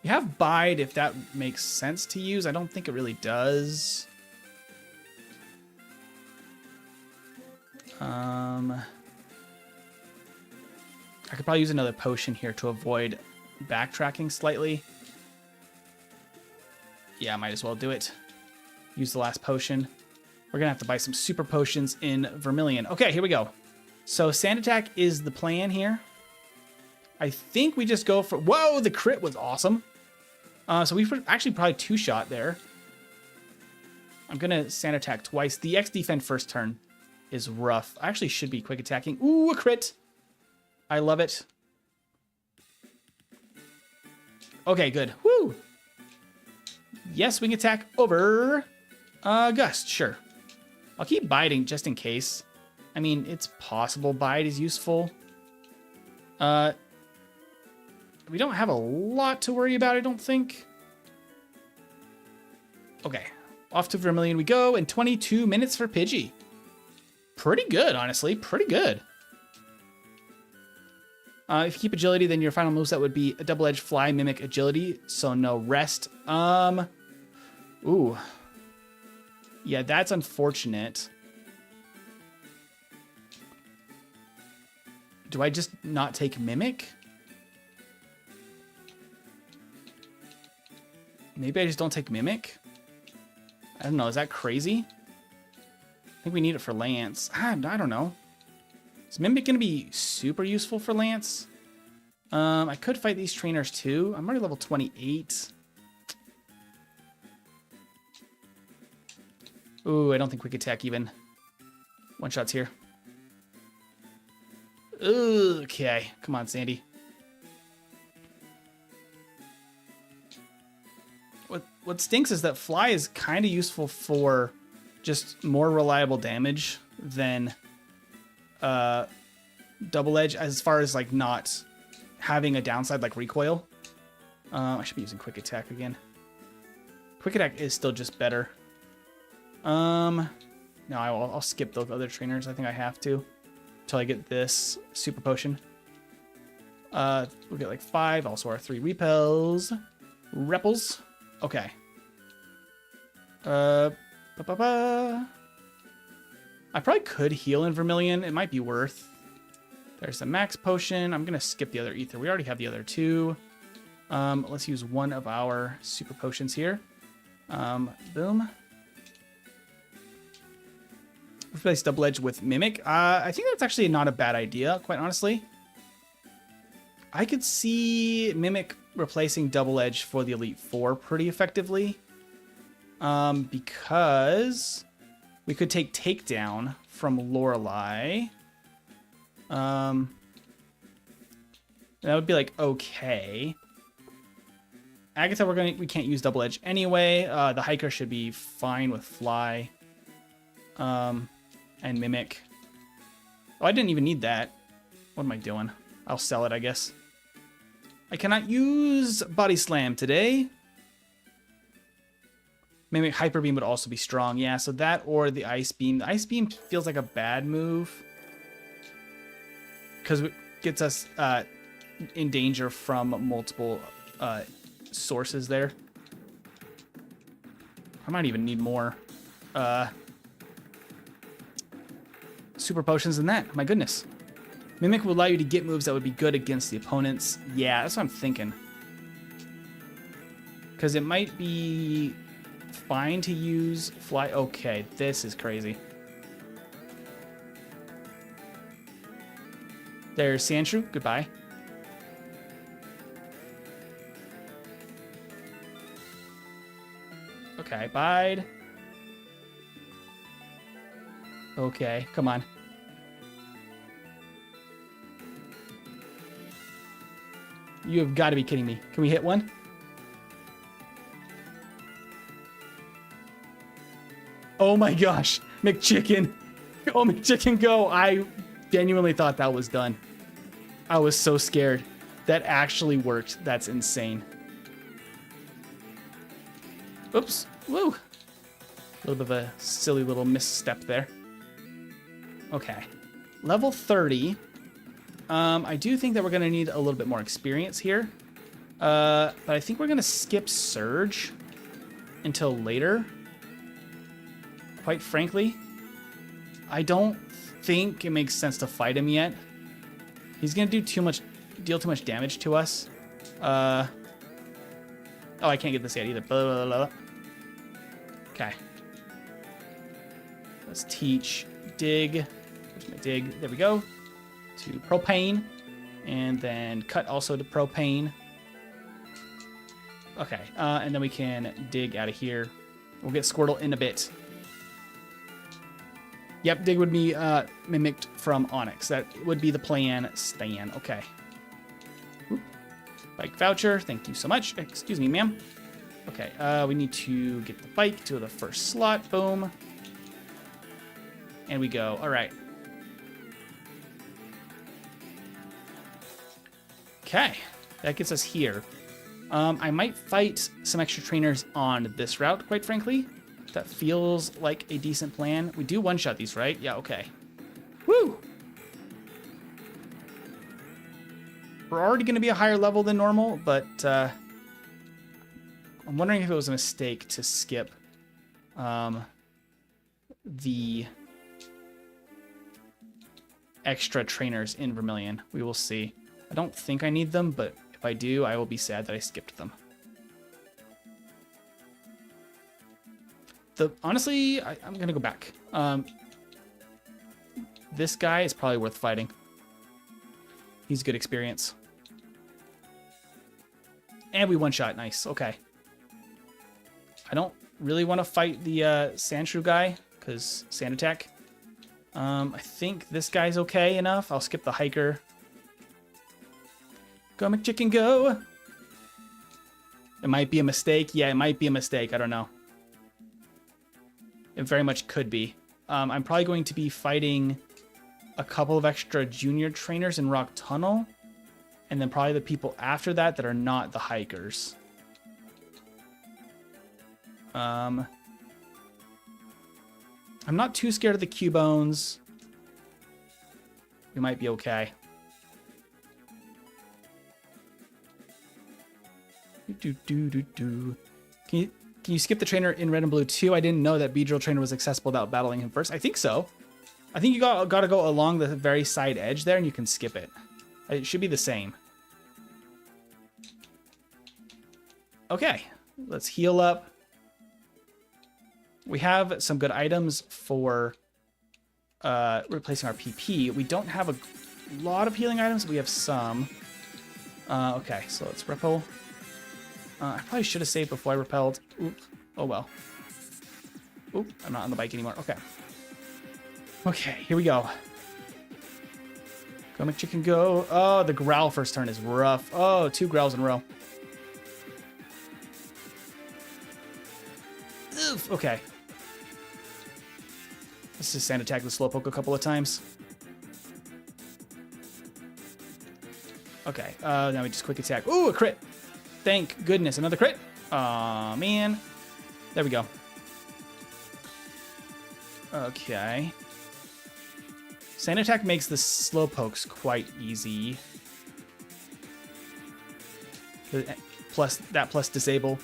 Speaker 1: We have Bide, if that makes sense to use. I don't think it really does. I could probably use another potion here to avoid backtracking slightly. Yeah, I might as well do it. Use the last potion. We're going to have to buy some super potions in Vermilion. Okay, here we go. So Sand Attack is the plan here. I think we just go for... Whoa, the crit was awesome. So we actually probably two-shot there. I'm going to Sand Attack twice. The X defend first turn is rough. I actually should be quick attacking. Ooh, a crit. I love it. Okay, good. Woo! Yes, we can attack over Gust, sure. I'll keep Biding just in case. I mean, it's possible Bide is useful. We don't have a lot to worry about, I don't think. Okay, Off to Vermilion we go, and 22 minutes for Pidgey. Pretty good, honestly. Pretty good. If you keep agility, then your final moveset would be a double-edged fly, mimic, agility, so no rest. Ooh. Yeah, that's unfortunate. Do I just not take mimic? Maybe I just don't take mimic? I don't know, is that crazy? I think we need it for Lance. I don't know. Is Mimic going to be super useful for Lance? I could fight these trainers too. I'm already level 28. Ooh, I don't think Quick Attack even. One shots here. Okay, come on, Sandy. What stinks is that Fly is kind of useful for just more reliable damage than Double Edge, as far as like not having a downside like recoil. I should be using Quick Attack again. Quick Attack is still just better. No, I'll skip those other trainers. I think I have to until I get this Super Potion. We'll get like 5. Also our 3 repels. Repels. Okay. I probably could heal in Vermilion. It might be worth. There's the max potion. I'm gonna skip the other ether. We already have the other 2. Let's use one of our super potions here. Boom. Replace double edge with mimic. I think that's actually not a bad idea, quite honestly. I could see mimic replacing double edge for the Elite Four pretty effectively. Because we could take takedown from Lorelei. That would be like okay. Agatha, we can't use double edge anyway. The hiker should be fine with fly. And mimic. Oh, I didn't even need that. What am I doing? I'll sell it, I guess. I cannot use body slam today. Mimic hyper beam would also be strong. Yeah, so that or the ice beam. The ice beam feels like a bad move because it gets us in danger from multiple sources there. I might even need more super potions than that. My goodness. Mimic will allow you to get moves that would be good against the opponents. Yeah, that's what I'm thinking. Because it might be fine to use fly. Okay, this is crazy. There's Sandshrew. Goodbye. Okay, bide. Okay, come on. You have got to be kidding me. Can we hit one? Oh my gosh, McChicken. Oh, McChicken, go. I genuinely thought that was done. I was so scared. That actually worked. That's insane. Oops. Woo. A little bit of a silly little misstep there. Okay. Level 30. I do think that we're going to need a little bit more experience here. But I think we're going to skip Surge until later. Quite frankly, I don't think it makes sense to fight him yet. He's going to deal too much damage to us. Oh, I can't get this yet either. Blah, blah, blah, blah. Okay. Let's teach dig. Where's my dig? There we go. To propane. And then cut also to propane. Okay. And then we can dig out of here. We'll get Squirtle in a bit. Yep, dig would be mimicked from Onyx. That would be the plan, Stan. Okay. Oop. Bike voucher. Thank you so much. Excuse me, ma'am. Okay, we need to get the bike to the first slot. Boom. And we go. All right. Okay, that gets us here. I might fight some extra trainers on this route, quite frankly. That feels like a decent plan. We do one-shot these, right? Yeah, okay. Woo! We're already going to be a higher level than normal, but I'm wondering if it was a mistake to skip the extra trainers in Vermilion. We will see. I don't think I need them, but if I do, I will be sad that I skipped them. Honestly, I'm going to go back. This guy is probably worth fighting. He's good experience. And we one-shot. Nice. Okay. I don't really want to fight the Sandshrew guy, because sand attack. I think this guy's okay enough. I'll skip the hiker. Go McChicken, go! It might be a mistake. Yeah, it might be a mistake. I don't know. It very much could be. I'm probably going to be fighting a couple of extra junior trainers in Rock Tunnel, and then probably the people after that that are not the hikers. I'm not too scared of the Cubones. We might be okay. Can you skip the trainer in red and blue too? I didn't know that Beedrill trainer was accessible without battling him first. I think so. I think you got to go along the very side edge there, and you can skip it. It should be the same. Okay, let's heal up. We have some good items for replacing our PP. We don't have a lot of healing items. We have some. Okay, so let's repel. I probably should have saved before I repelled. Oop. Oh well. Oop, I'm not on the bike anymore. Okay. Okay, here we go. Go McChicken, go. Oh, the growl first turn is rough. Oh, 2 growls in a row. Oof, okay. Let's just sand attack the Slowpoke a couple of times. Okay, now we just quick attack. Ooh, a crit. Thank goodness, another crit. Aw, man. There we go. Okay. Sand attack makes the Slowpokes quite easy. Plus disable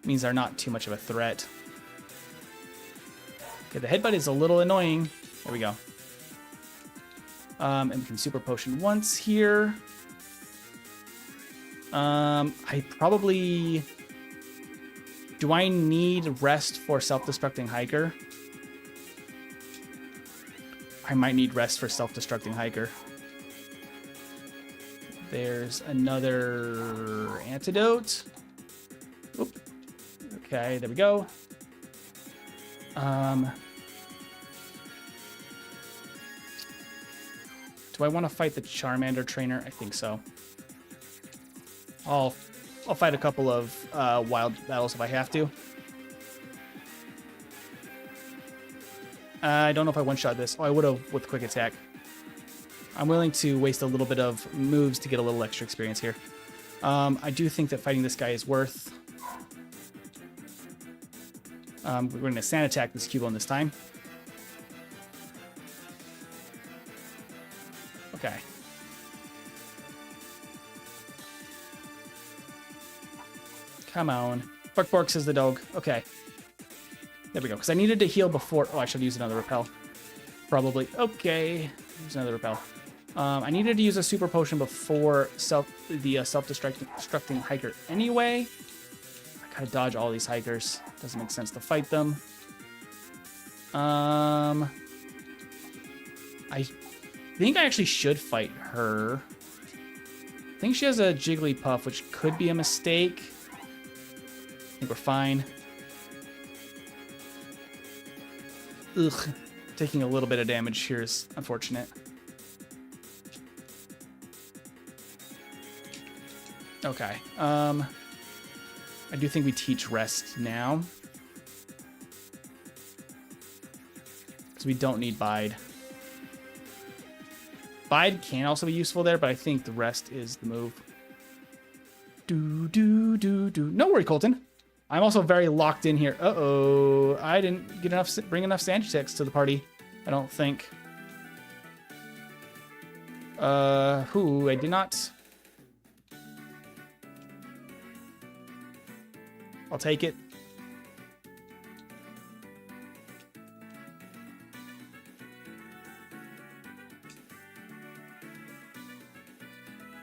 Speaker 1: means they're not too much of a threat. Okay, the headbutt is a little annoying. There we go. And we can super potion once here. I probably... Do I need rest for self-destructing hiker? I might need rest for self-destructing hiker. There's another antidote. Oop. Okay, there we go. Do I want to fight the Charmander trainer? I think so. I'll fight a couple of wild battles if I have to. I don't know if I one-shot this. Oh, I would have with quick attack. I'm willing to waste a little bit of moves to get a little extra experience here. I do think that fighting this guy is worth. We're going to sand attack this Cubone this time. Okay. Come on. Bark Bark, says the dog. Okay. There we go. Because I needed to heal before... Oh, I should use another repel. Probably. Okay. Use another repel. I needed to use a super potion before self-destructing hiker anyway. I gotta dodge all these hikers. Doesn't make sense to fight them. I think I actually should fight her. I think she has a Jigglypuff, which could be a mistake. I think we're fine. Ugh. Taking a little bit of damage here is unfortunate. Okay. I do think we teach rest now. Because we don't need Bide. Bide can also be useful there, but I think the rest is the move. No worry, Colton. I'm also very locked in here. Uh-oh. I didn't get bring enough Sandtex to the party, I don't think. I did not. I'll take it.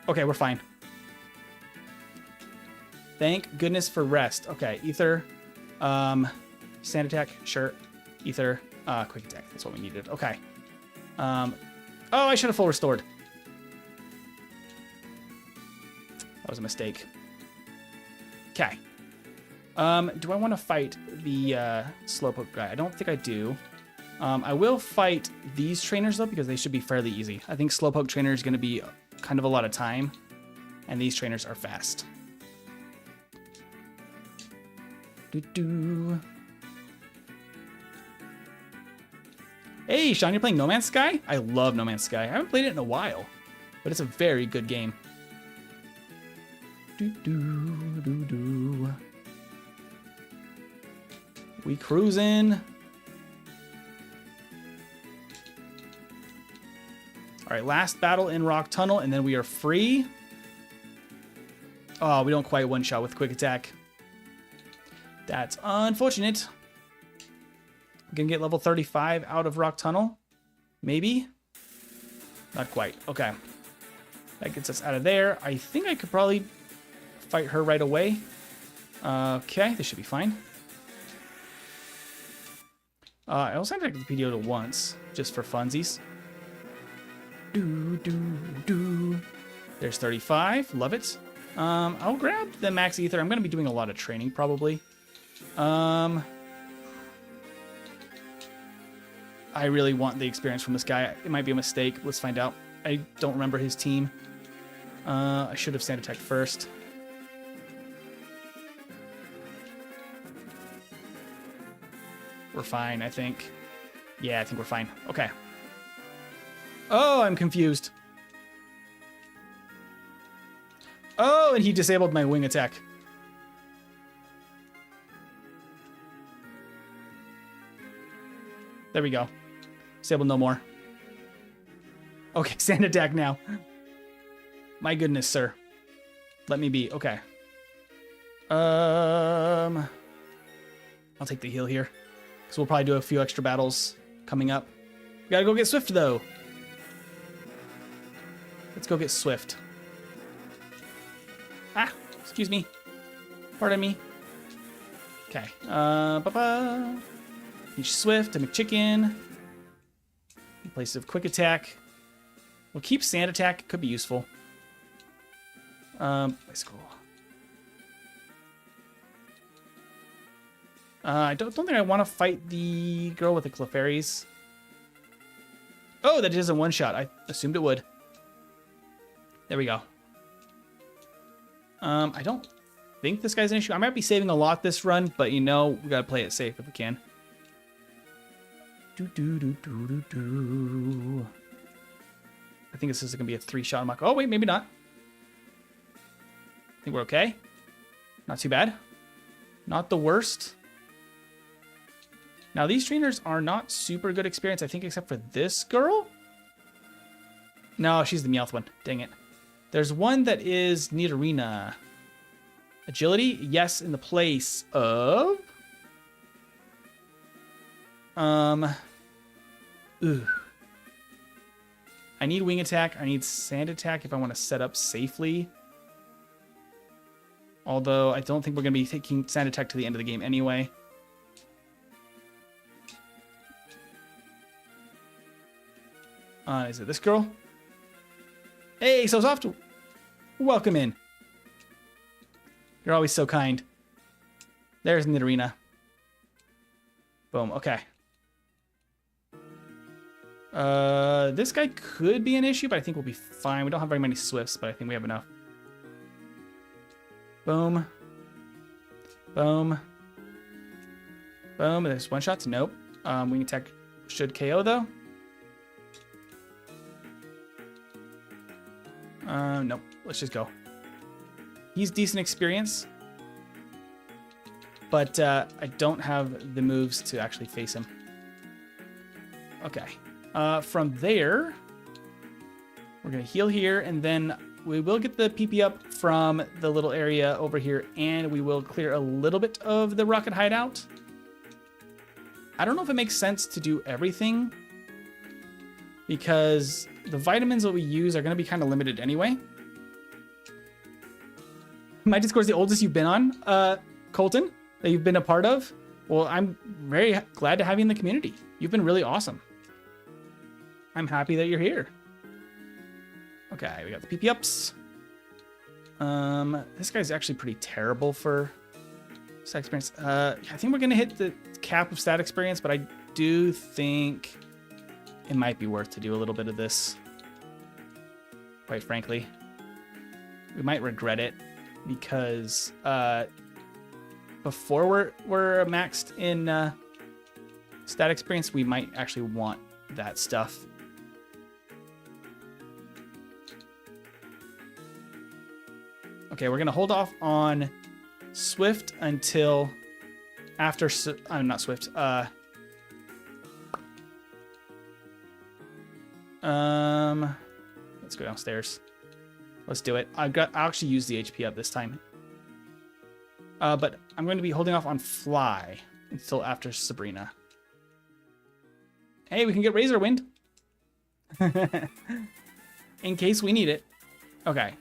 Speaker 1: Okay, we're fine. Thank goodness for rest. Okay, ether, sand attack, sure. Ether, quick attack. That's what we needed. Okay. Oh, I should have full restored. That was a mistake. Okay. Do I want to fight the Slowpoke guy? I don't think I do. I will fight these trainers though because they should be fairly easy. I think Slowpoke trainer is going to be kind of a lot of time, and these trainers are fast. Hey, Sean, you're playing No Man's Sky? I love No Man's Sky. I haven't played it in a while, but it's a very good game. We cruising. All right, last battle in Rock Tunnel, and then we are free. Oh, we don't quite one-shot with Quick Attack. That's unfortunate. We can get level 35 out of Rock Tunnel. Maybe. Not quite. Okay. That gets us out of there. I think I could probably fight her right away. Okay, this should be fine. I also have to take the Pidgey once, just for funsies. There's 35. Love it. I'll grab the max ether. I'm going to be doing a lot of training, probably. I really want the experience from this guy. It might be a mistake. Let's find out. I don't remember his team. I should have sand attacked first. We're fine, I think. Yeah, I think we're fine. Okay. Oh, I'm confused. Oh, and he disabled my wing attack. There we go. Disable no more. Okay, sand attack now. My goodness, sir. Let me be. Okay. I'll take the heal here. Because we'll probably do a few extra battles coming up. We gotta go get Swift, though. Let's go get Swift. Ah, excuse me. Pardon me. Okay. Each Swift, a McChicken. In place of Quick Attack. We'll keep Sand Attack. Could be useful. Bicycle. I don't think I want to fight the girl with the Clefairies. Oh, that is a one-shot. I assumed it would. There we go. I don't think this guy's an issue. I might be saving a lot this run, but you know, we gotta play it safe if we can. I think this is gonna be a 3-shot unlock. Oh wait, maybe not. I think we're okay. Not too bad. Not the worst. Now these trainers are not super good experience, I think, except for this girl. No, she's the Meowth one. Dang it. There's one that is Nidorina. Agility, yes, in the place of... Ooh. I need Wing Attack. I need Sand Attack if I want to set up safely. Although I don't think we're going to be taking Sand Attack to the end of the game anyway. Is it this girl? Hey, so soft. Welcome in. You're always so kind. There's Nidorina. Boom. Okay. This guy could be an issue, but I think we'll be fine. We don't have very many Swifts, but I think we have enough. Boom. Boom. Boom. There's one-shots. Nope. Wing Attack should KO, though. Nope. Let's just go. He's decent experience. but I don't have the moves to actually face him. Okay. From there, we're going to heal here, and then we will get the PP up from the little area over here, and we will clear a little bit of the rocket hideout. I don't know if it makes sense to do everything, because the vitamins that we use are going to be kind of limited anyway. My Discord's the oldest you've been on, Colton, that you've been a part of. Well, I'm very glad to have you in the community. You've been really awesome. I'm happy that you're here. Okay, we got the PP ups. This guy's actually pretty terrible for stat experience. I think we're gonna hit the cap of stat experience, but I do think it might be worth to do a little bit of this. Quite frankly, we might regret it because before we're maxed in stat experience, we might actually want that stuff. Okay, we're gonna hold off on Swift until after. I'm not Swift. Let's go downstairs. Let's do it. I'll actually use the HP up this time. But I'm going to be holding off on Fly until after Sabrina. Hey, we can get Razor Wind. In case we need it. Okay.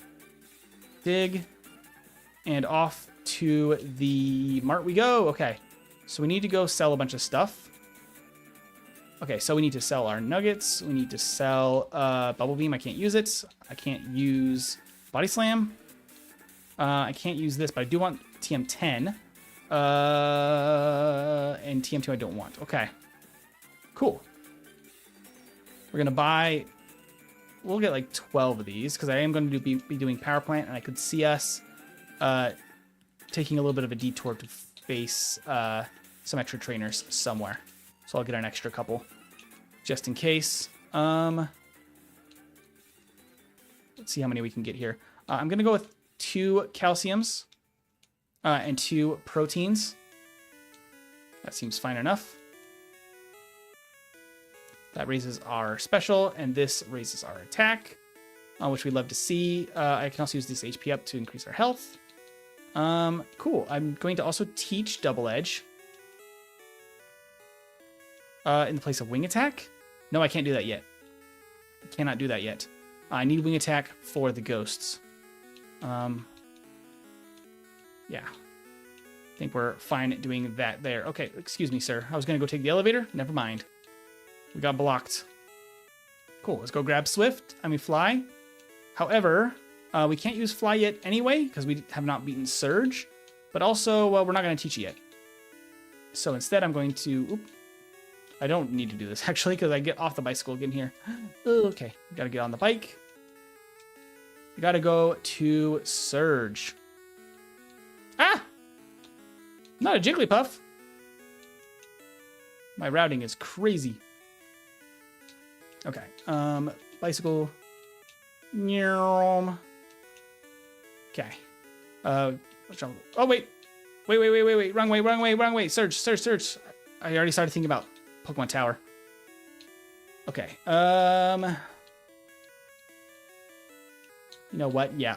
Speaker 1: Dig. And off to the mart we go. Okay. So we need to go sell a bunch of stuff. Okay, so we need to sell our nuggets. We need to sell Bubble Beam. I can't use it. I can't use Body Slam. I can't use this, but I do want TM10. And TM2 I don't want. Okay. Cool. We're going to buy... We'll get like 12 of these, because I am going to be doing Power Plant, and I could see us taking a little bit of a detour to face some extra trainers somewhere. So I'll get an extra couple, just in case. Let's see how many we can get here. I'm going to go with 2 calciums and 2 proteins. That seems fine enough. That raises our special, and this raises our attack, which we'd love to see. I can also use this HP up to increase our health. Cool. I'm going to also teach Double Edge. In the place of Wing Attack? No, I can't do that yet. I cannot do that yet. I need Wing Attack for the ghosts. Yeah. I think we're fine doing that there. Okay, excuse me, sir. I was going to go take the elevator. Never mind. We got blocked. Cool, let's go grab Fly. However, we can't use Fly yet anyway, because we have not beaten Surge. But also, well, we're not going to teach it yet. So instead, I'm going to... Oop, I don't need to do this, actually, because I get off the bicycle again here. Okay, got to get on the bike. We got to go to Surge. Ah! Not a Jigglypuff. My routing is crazy. Okay, bicycle. Okay. Oh, wait. Wait. Wrong way. Surge. I already started thinking about Pokemon Tower. Okay. You know what? Yeah.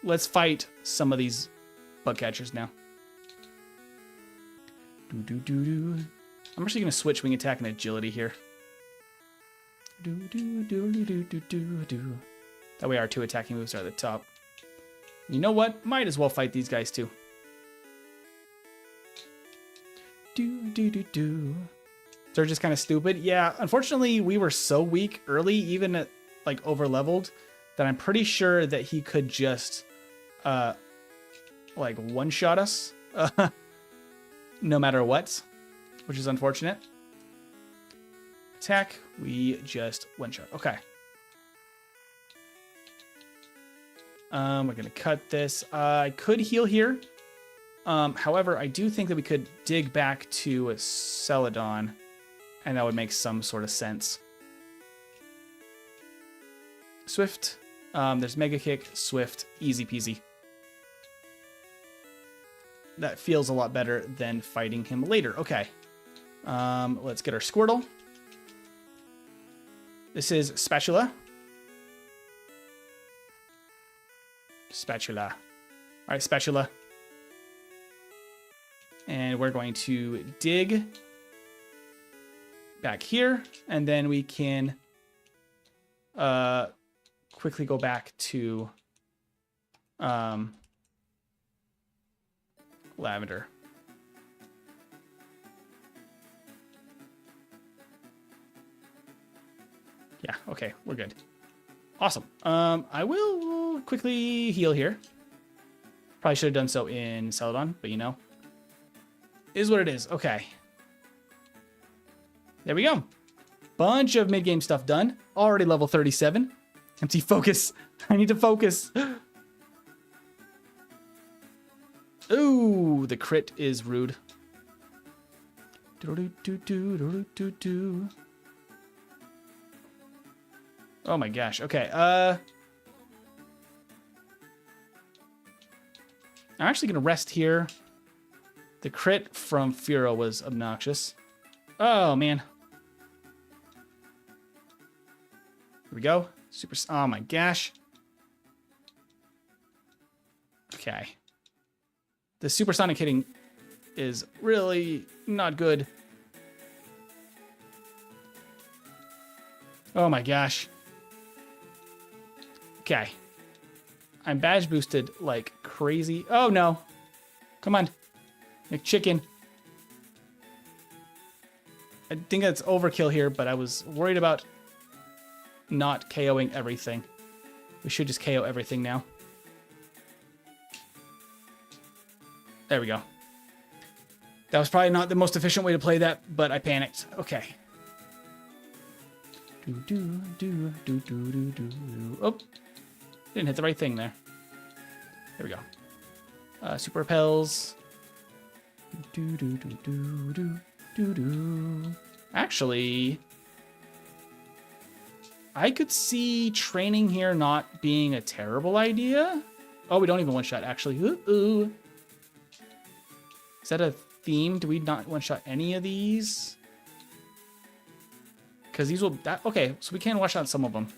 Speaker 1: Let's fight some of these bug catchers now. I'm actually going to switch Wing Attack and Agility here. That way our 2 attacking moves are at the top. You know what? Might as well fight these guys too. They're just kind of stupid. Yeah, unfortunately, we were so weak early, even at like over leveled, that I'm pretty sure that he could just like one-shot us no matter what, which is unfortunate. Attack, we just one-shot. Okay. We're gonna cut this. I could heal here. However, I do think that we could dig back to Celadon, and that would make some sort of sense. Swift. There's Mega Kick, Swift, easy peasy. that feels a lot better than fighting him later. Okay. Let's get our Squirtle. This is Spatula. Spatula. All right, Spatula. And we're going to dig back here, and then we can quickly go back to Lavender. Yeah, okay, we're good. Awesome. I will quickly heal here. Probably should have done so in Celadon, but you know. Is what it is. Okay. There we go. Bunch of mid-game stuff done. Already level 37. Empty focus. I need to focus. Ooh, the crit is rude. Oh my gosh. Okay. I'm actually going to rest here. The crit from Furo was obnoxious. Oh, man. Here we go. Super. Oh my gosh. Okay. The supersonic hitting is really not good. Oh my gosh. Okay. I'm badge boosted like crazy. Oh no. Come on. McChicken. I think that's overkill here, but I was worried about not KOing everything. We should just KO everything now. There we go. That was probably not the most efficient way to play that, but I panicked. Okay. Oh, didn't hit the right thing there. There we go. Super repels. Actually, I could see training here not being a terrible idea. Oh, we don't even one-shot, actually. Ooh. Is that a theme? Do we not one-shot any of these? Because these will... okay, so we can one-shot some of them.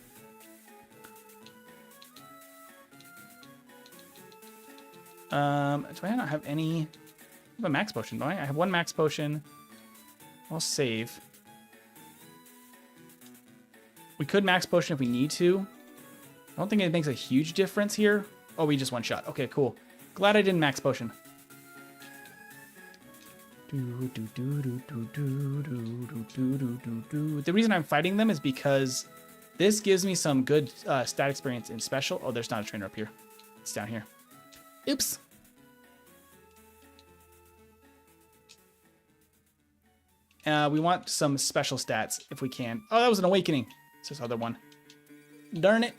Speaker 1: Do I not have any... I have a max potion, don't I? I have one max potion. I'll save. We could max potion if we need to. I don't think it makes a huge difference here. Oh, we just one shot. Okay, cool. Glad I didn't max potion. The reason I'm fighting them is because this gives me some good stat experience in special. Oh, there's not a trainer up here. It's down here. Oops. We want some special stats if we can. Oh, that was an awakening. It's this other one. Darn it.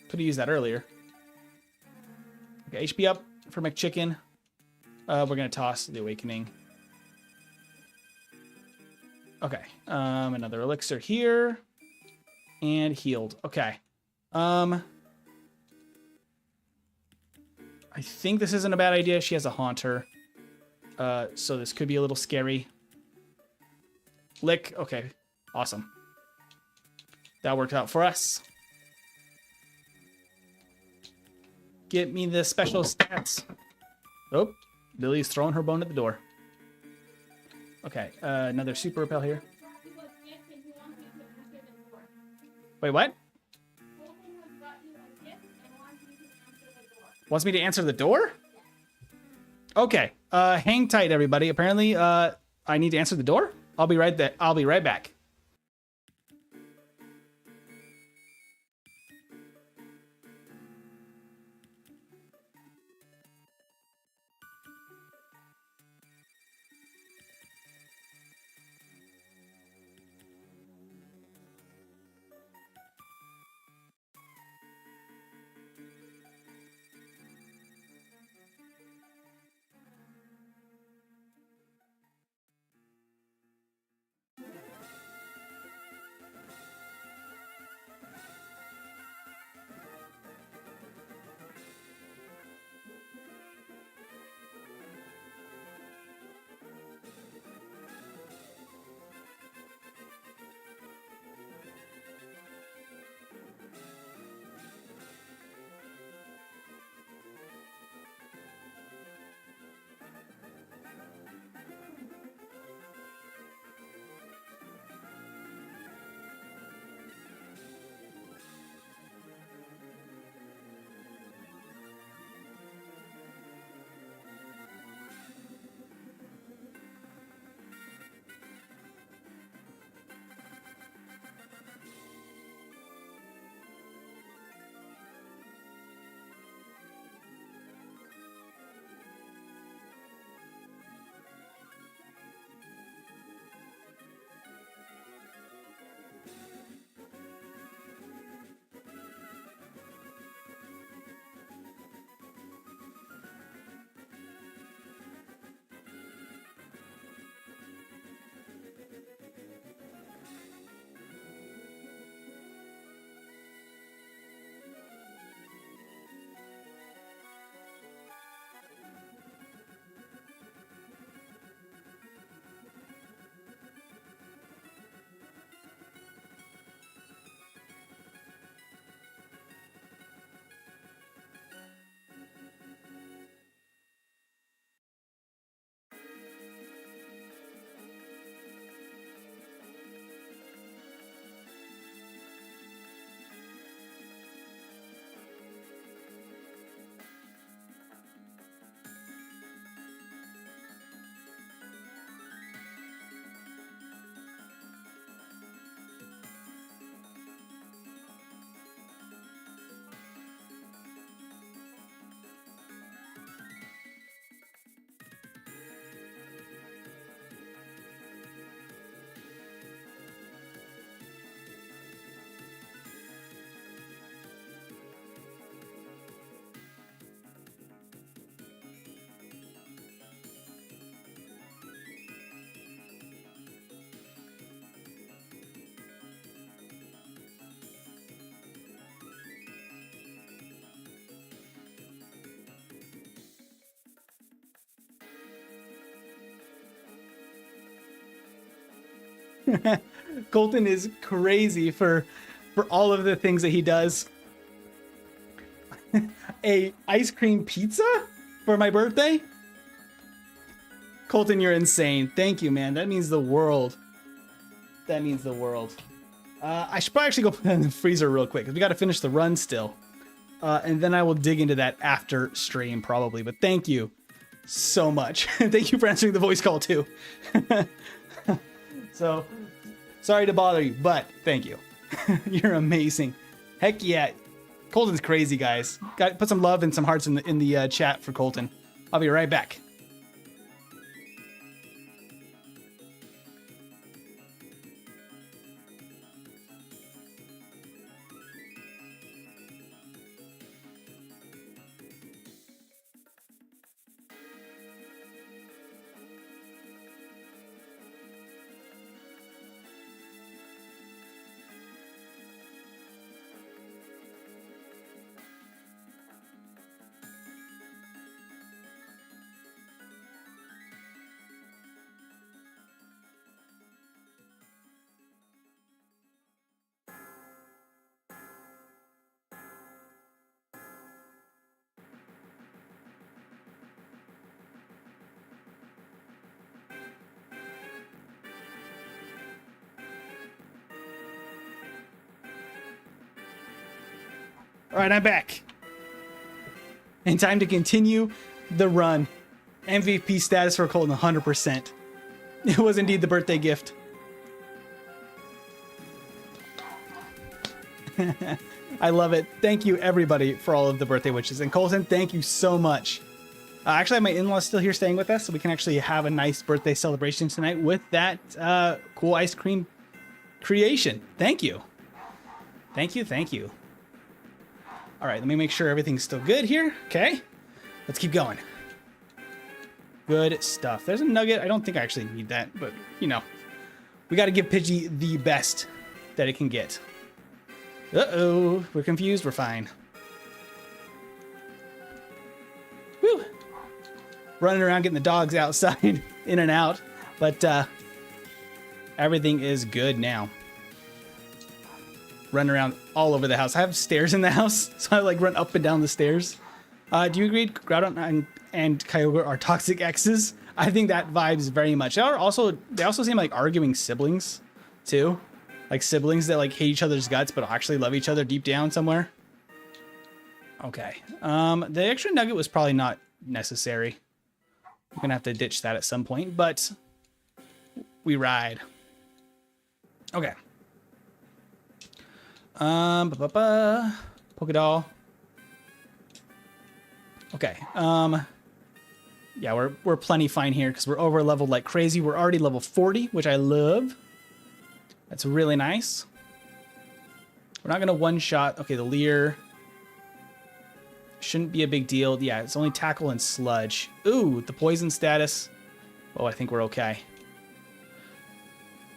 Speaker 1: Could have used that earlier. Okay, HP up for McChicken. We're going to toss the awakening. Okay. Another elixir here. And healed. Okay. I think this isn't a bad idea. She has a Haunter. So this could be a little scary. Lick. Okay. Awesome. That worked out for us. Get me the special stats. Oh, Lily's throwing her bone at the door. Okay. Another super repel here. Wait, what? Wants me to answer the door? Okay. Hang tight, everybody. Apparently, I need to answer the door. I'll be right there. I'll be right back. Colton is crazy for all of the things that he does. A ice cream pizza for my birthday? Colton, you're insane. Thank you, man. That means the world. That means the world. I should probably actually go put that in the freezer real quick because we got to finish the run still. And then I will dig into that after stream probably. But thank you so much. Thank you for answering the voice call too. So sorry to bother you, but thank you. You're amazing. Heck yeah. Colton's crazy, guys. Got put some love and some hearts in the chat for Colton. I'll be right back. All right, I'm back. And time to continue the run. MVP status for Colton, 100%. It was indeed the birthday gift. I love it. Thank you, everybody, for all of the birthday wishes. And Colton, thank you so much. Actually, I have my in-laws still here staying with us, so we can actually have a nice birthday celebration tonight with that cool ice cream creation. Thank you. Thank you, thank you. All right, let me make sure everything's still good here. Okay, let's keep going. Good stuff. There's a nugget. I don't think I actually need that, but you know, we got to give Pidgey the best that it can get. Uh-oh, we're confused. We're fine. Woo! Running around getting the dogs outside, in and out, but everything is good now. Run around all over the house. I have stairs in the house, so I like run up and down the stairs. Do you agree Groudon and Kyogre are toxic exes? I think that vibes very much. They also seem like arguing siblings too. Like siblings that like hate each other's guts but actually love each other deep down somewhere. Okay. The extra nugget was probably not necessary. I'm gonna have to ditch that at some point, but we ride. Okay. Pokédoll. Okay. Yeah, we're plenty fine here because we're over leveled like crazy. We're already level 40, which I love. That's really nice. We're not gonna one shot. Okay, the Leer shouldn't be a big deal. Yeah, it's only tackle and sludge. Ooh, the poison status. Oh, I think we're okay.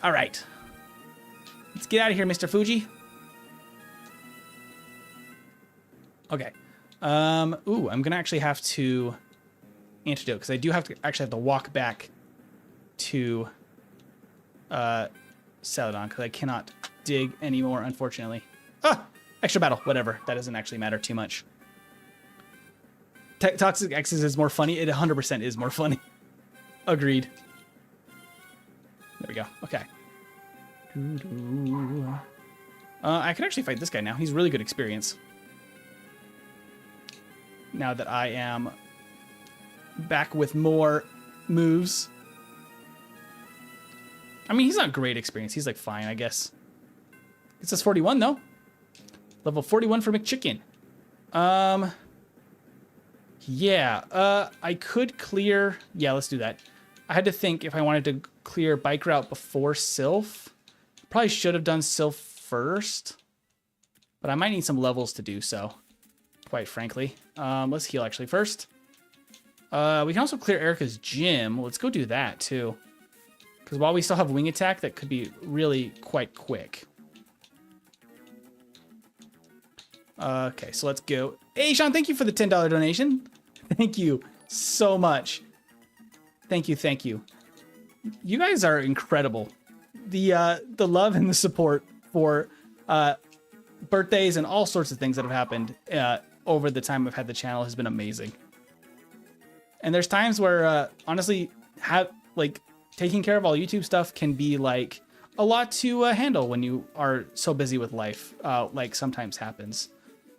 Speaker 1: All right. Let's get out of here, Mr. Fuji. Okay. Ooh, I'm gonna actually have to antidote because I do have to actually have to walk back to Celadon because I cannot dig anymore, unfortunately. Ah, extra battle, whatever. That doesn't actually matter too much. Toxic X's is more funny. It 100% is more funny. Agreed. There we go. Okay. I can actually fight this guy now. He's really good experience. Now that I am back with more moves. I mean, he's not great experience. He's like fine, I guess. It says 41 though. Level 41 for McChicken. Yeah, I could clear. Yeah, let's do that. I had to think if I wanted to clear bike route before Sylph. Probably should have done Sylph first, but I might need some levels to do so. Quite frankly. Let's heal actually first. We can also clear Erica's gym. Let's go do that too. Because while we still have wing attack, that could be really quite quick. Okay, so let's go. Hey, Sean, thank you for the $10 donation. Thank you so much. Thank you, thank you. You guys are incredible. the love and the support for birthdays and all sorts of things that have happened over the time I've had the channel has been amazing. And there's times where honestly, taking care of all YouTube stuff can be like a lot to handle when you are so busy with life, like sometimes happens.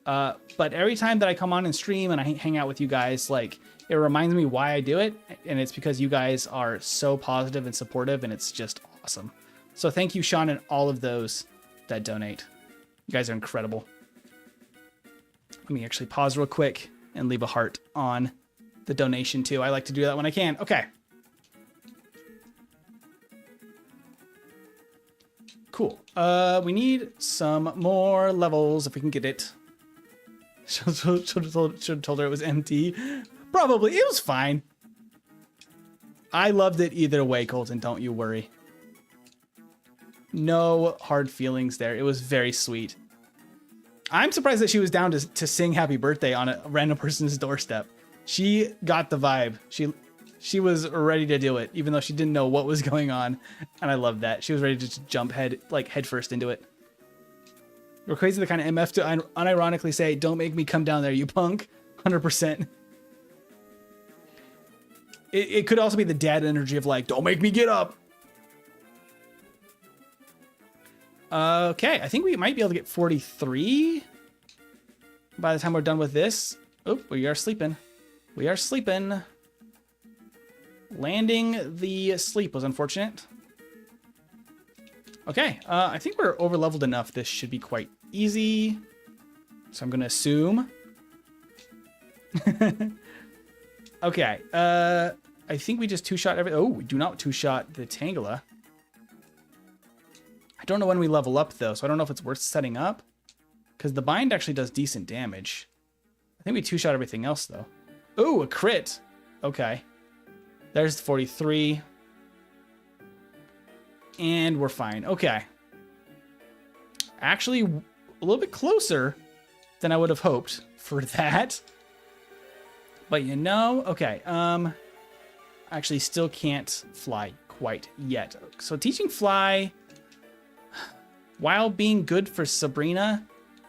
Speaker 1: But every time that I come on and stream and I hang out with you guys, like it reminds me why I do it. And it's because you guys are so positive and supportive, and it's just awesome. So thank you, Sean, and all of those that donate. You guys are incredible. Let me actually pause real quick and leave a heart on the donation too. I like to do that when I can. Okay. Cool. We need some more levels if we can get it. Should have told her it was empty. Probably. It was fine. I loved it either way, Colton. Don't you worry. No hard feelings there. It was very sweet. I'm surprised that she was down to sing happy birthday on a random person's doorstep. She got the vibe. She was ready to do it, even though she didn't know what was going on. And I love that. She was ready to just jump head first into it. We're crazy the kind of MF to unironically say, don't make me come down there, you punk. 100%. It could also be the dad energy of like, don't make me get up. Okay, I think we might be able to get 43 by the time we're done with this. Oh, we are sleeping. We are sleeping. Landing the sleep was unfortunate. Okay, I think we're over leveled enough. This should be quite easy. So I'm gonna assume. Okay, I think we just two-shot every. Oh, we do not two-shot the Tangela. I don't know when we level up though, so I don't know if it's worth setting up. Because the bind actually does decent damage. I think we two-shot everything else though. Oh, a crit. Okay. There's 43. And we're fine. Okay. Actually, a little bit closer than I would have hoped for that. But you know, okay. Actually still can't fly quite yet. So teaching fly, while being good for Sabrina,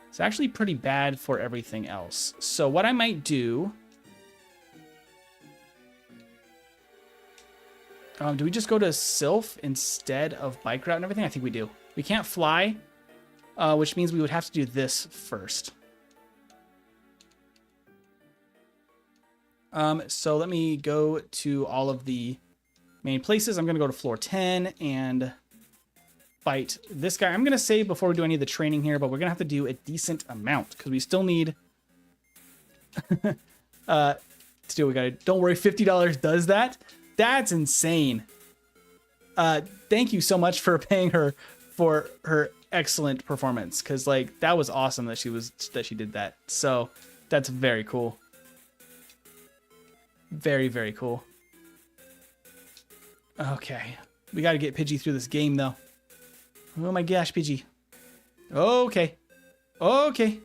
Speaker 1: it's actually pretty bad for everything else. So what I might do... do we just go to Sylph instead of Bike Route and everything? I think we do. We can't fly, which means we would have to do this first. So let me go to all of the main places. I'm going to go to floor 10 and fight this guy. I'm going to save before we do any of the training here, but we're going to have to do a decent amount because we still need to do what we got to. Don't worry, $50 does that. That's insane. Thank you so much for paying her for her excellent performance, because like that was awesome that she did that. So that's very cool. Very, very cool. Okay, we got to get Pidgey through this game though. Oh my gosh, Pidgey. Okay. Okay.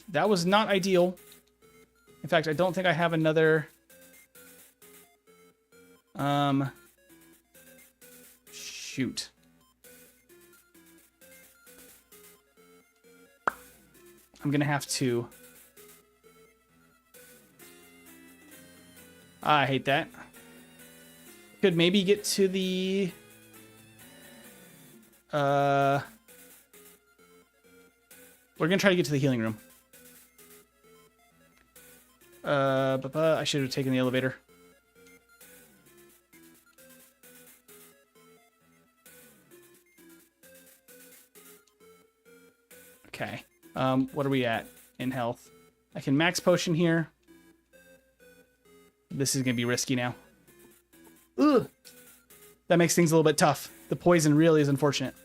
Speaker 1: That was not ideal. In fact, I don't think I have another... Shoot. I'm gonna have to... I hate that. Could maybe get to the... We're gonna try to get to the healing room. I should have taken the elevator. Okay. What are we at in health? I can max potion here. This is gonna be risky now. Ugh. That makes things a little bit tough. The poison really is unfortunate.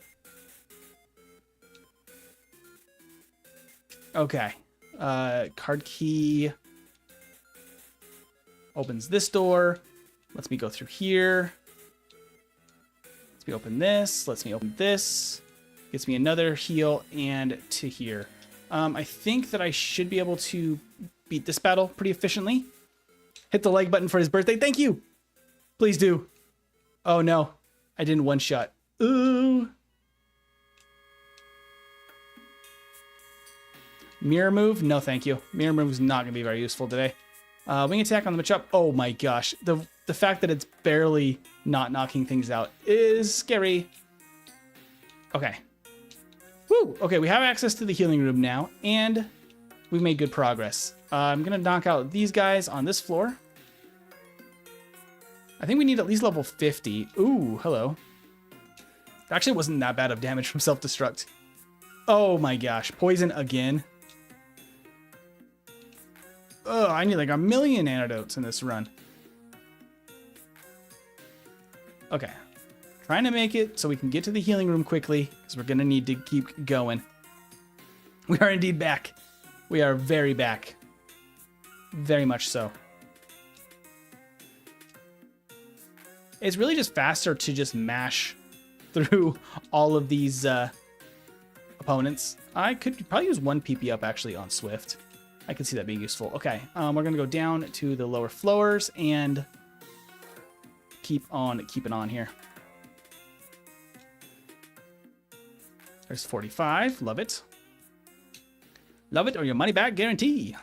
Speaker 1: Okay. Card key opens this door. Lets me go through here. Lets me open this. Lets me open this. Gets me another heal and to here. I think that I should be able to beat this battle pretty efficiently. Hit the like button for his birthday. Thank you. Please do. Oh no. I didn't one shot. Ooh. Mirror move? No, thank you. Mirror move is not going to be very useful today. Wing attack on the Machop. Oh my gosh. The fact that it's barely not knocking things out is scary. Okay. Woo! Okay, we have access to the healing room now, and we've made good progress. I'm going to knock out these guys on this floor. I think we need at least level 50. Ooh, hello. Actually, it wasn't that bad of damage from self-destruct. Oh my gosh. Poison again. Oh, I need like 1,000,000 antidotes in this run. Okay. Trying to make it so we can get to the healing room quickly, because we're going to need to keep going. We are indeed back. We are very back. Very much so. It's really just faster to just mash through all of these opponents. I could probably use one PP up actually on Swift. I could see that being useful. Okay, we're going to go down to the lower floors and keep on keeping on here. There's 45. Love it. Love it or your money back guarantee.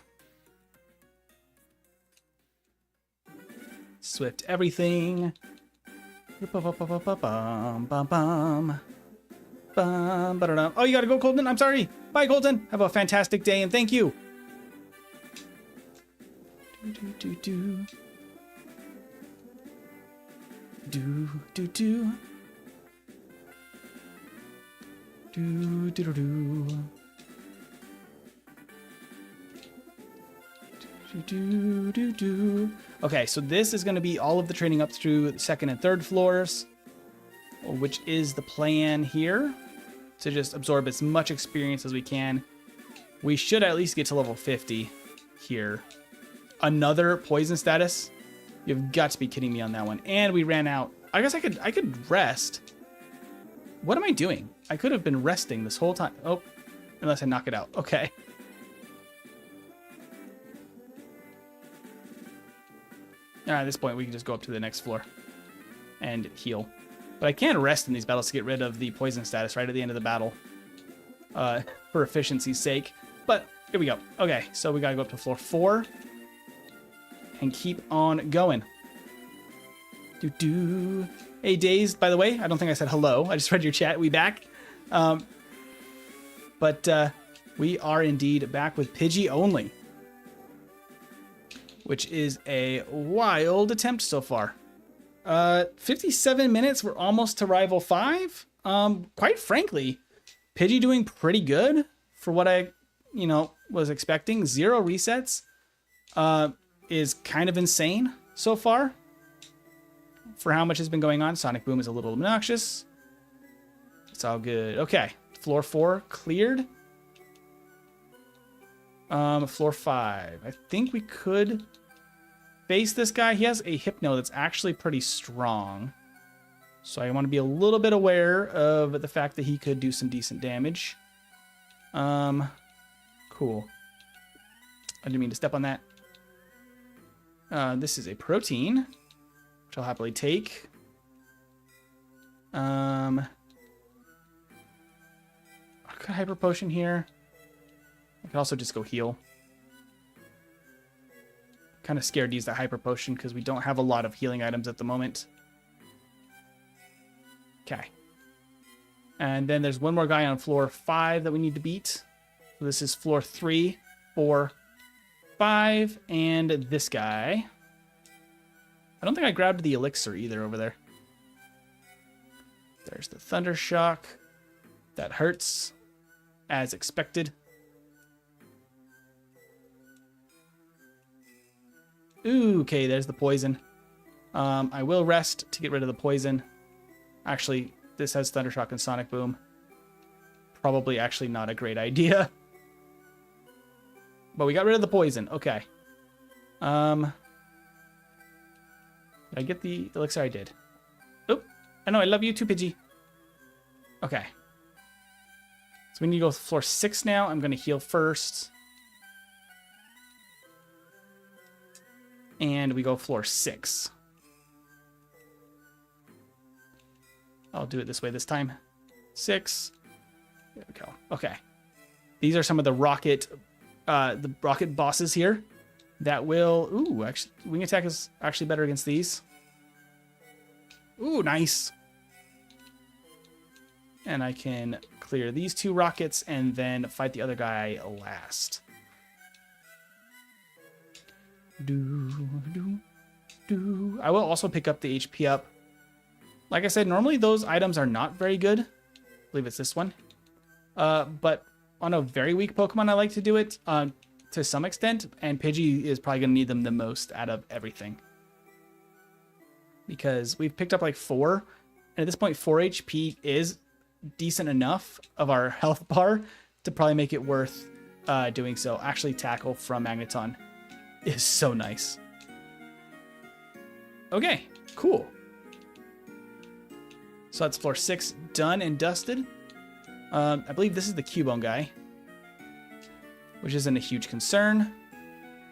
Speaker 1: Swift everything. Oh, you gotta go, Colton. I'm sorry. Bye, Colton. Have a fantastic day and thank you. Okay, so this is going to be all of the training up through the second and third floors, which is the plan here, to just absorb as much experience as we can. We should at least get to level 50 here. Another poison status? You've got to be kidding me on that one. And we ran out. I guess I could rest. What am I doing? I could have been resting this whole time. Oh, unless I knock it out. Okay. At this point, we can just go up to the next floor and heal. But I can rest in these battles to get rid of the poison status right at the end of the battle for efficiency's sake. But here we go. Okay, so we got to go up to floor 4 and keep on going. Hey, Dazed, by the way, I don't think I said hello. I just read your chat. We back. But we are indeed back with Pidgey only, which is a wild attempt so far. 57 minutes, we're almost to Rival 5. Quite frankly, Pidgey doing pretty good for what I, was expecting. 0 resets is kind of insane so far for how much has been going on. Sonic Boom is a little obnoxious. It's all good. Okay, floor 4 cleared. Floor 5. I think we could face this guy. He has a Hypno that's actually pretty strong, so I want to be a little bit aware of the fact that he could do some decent damage. Cool. I didn't mean to step on that. This is a protein, which I'll happily take. I could Hyper Potion here. I could also just go heal. Kind of scared to use that Hyper Potion because we don't have a lot of healing items at the moment. Okay. And then there's one more guy on floor 5 that we need to beat. So this is floor 3, 4, 5, and this guy. I don't think I grabbed the elixir either over there. There's the Thunder Shock. That hurts, as expected. Ooh, okay, there's the poison. I will rest to get rid of the poison. Actually, this has Thunder Shock and Sonic Boom. Probably actually not a great idea. But we got rid of the poison. Okay. Did I get the elixir? I did. Oop. I know, I love you too, Pidgey. Okay. So we need to go to floor 6 now. I'm going to heal first. And we go floor 6. I'll do it this way this time. 6. There we go. Okay. These are some of the rocket bosses here that will... Ooh, actually, wing attack is actually better against these. Ooh, nice. And I can clear these 2 rockets and then fight the other guy last. I will also pick up the HP up. Like I said, normally those items are not very good. I believe it's this one. But on a very weak Pokemon, I like to do it to some extent. And Pidgey is probably going to need them the most out of everything. Because we've picked up like 4. And at this point, 4 HP is decent enough of our health bar to probably make it worth doing so. Actually, Tackle from Magneton is so nice. Okay, cool. So that's floor 6 done and dusted. I believe this is the Cubone guy, which isn't a huge concern.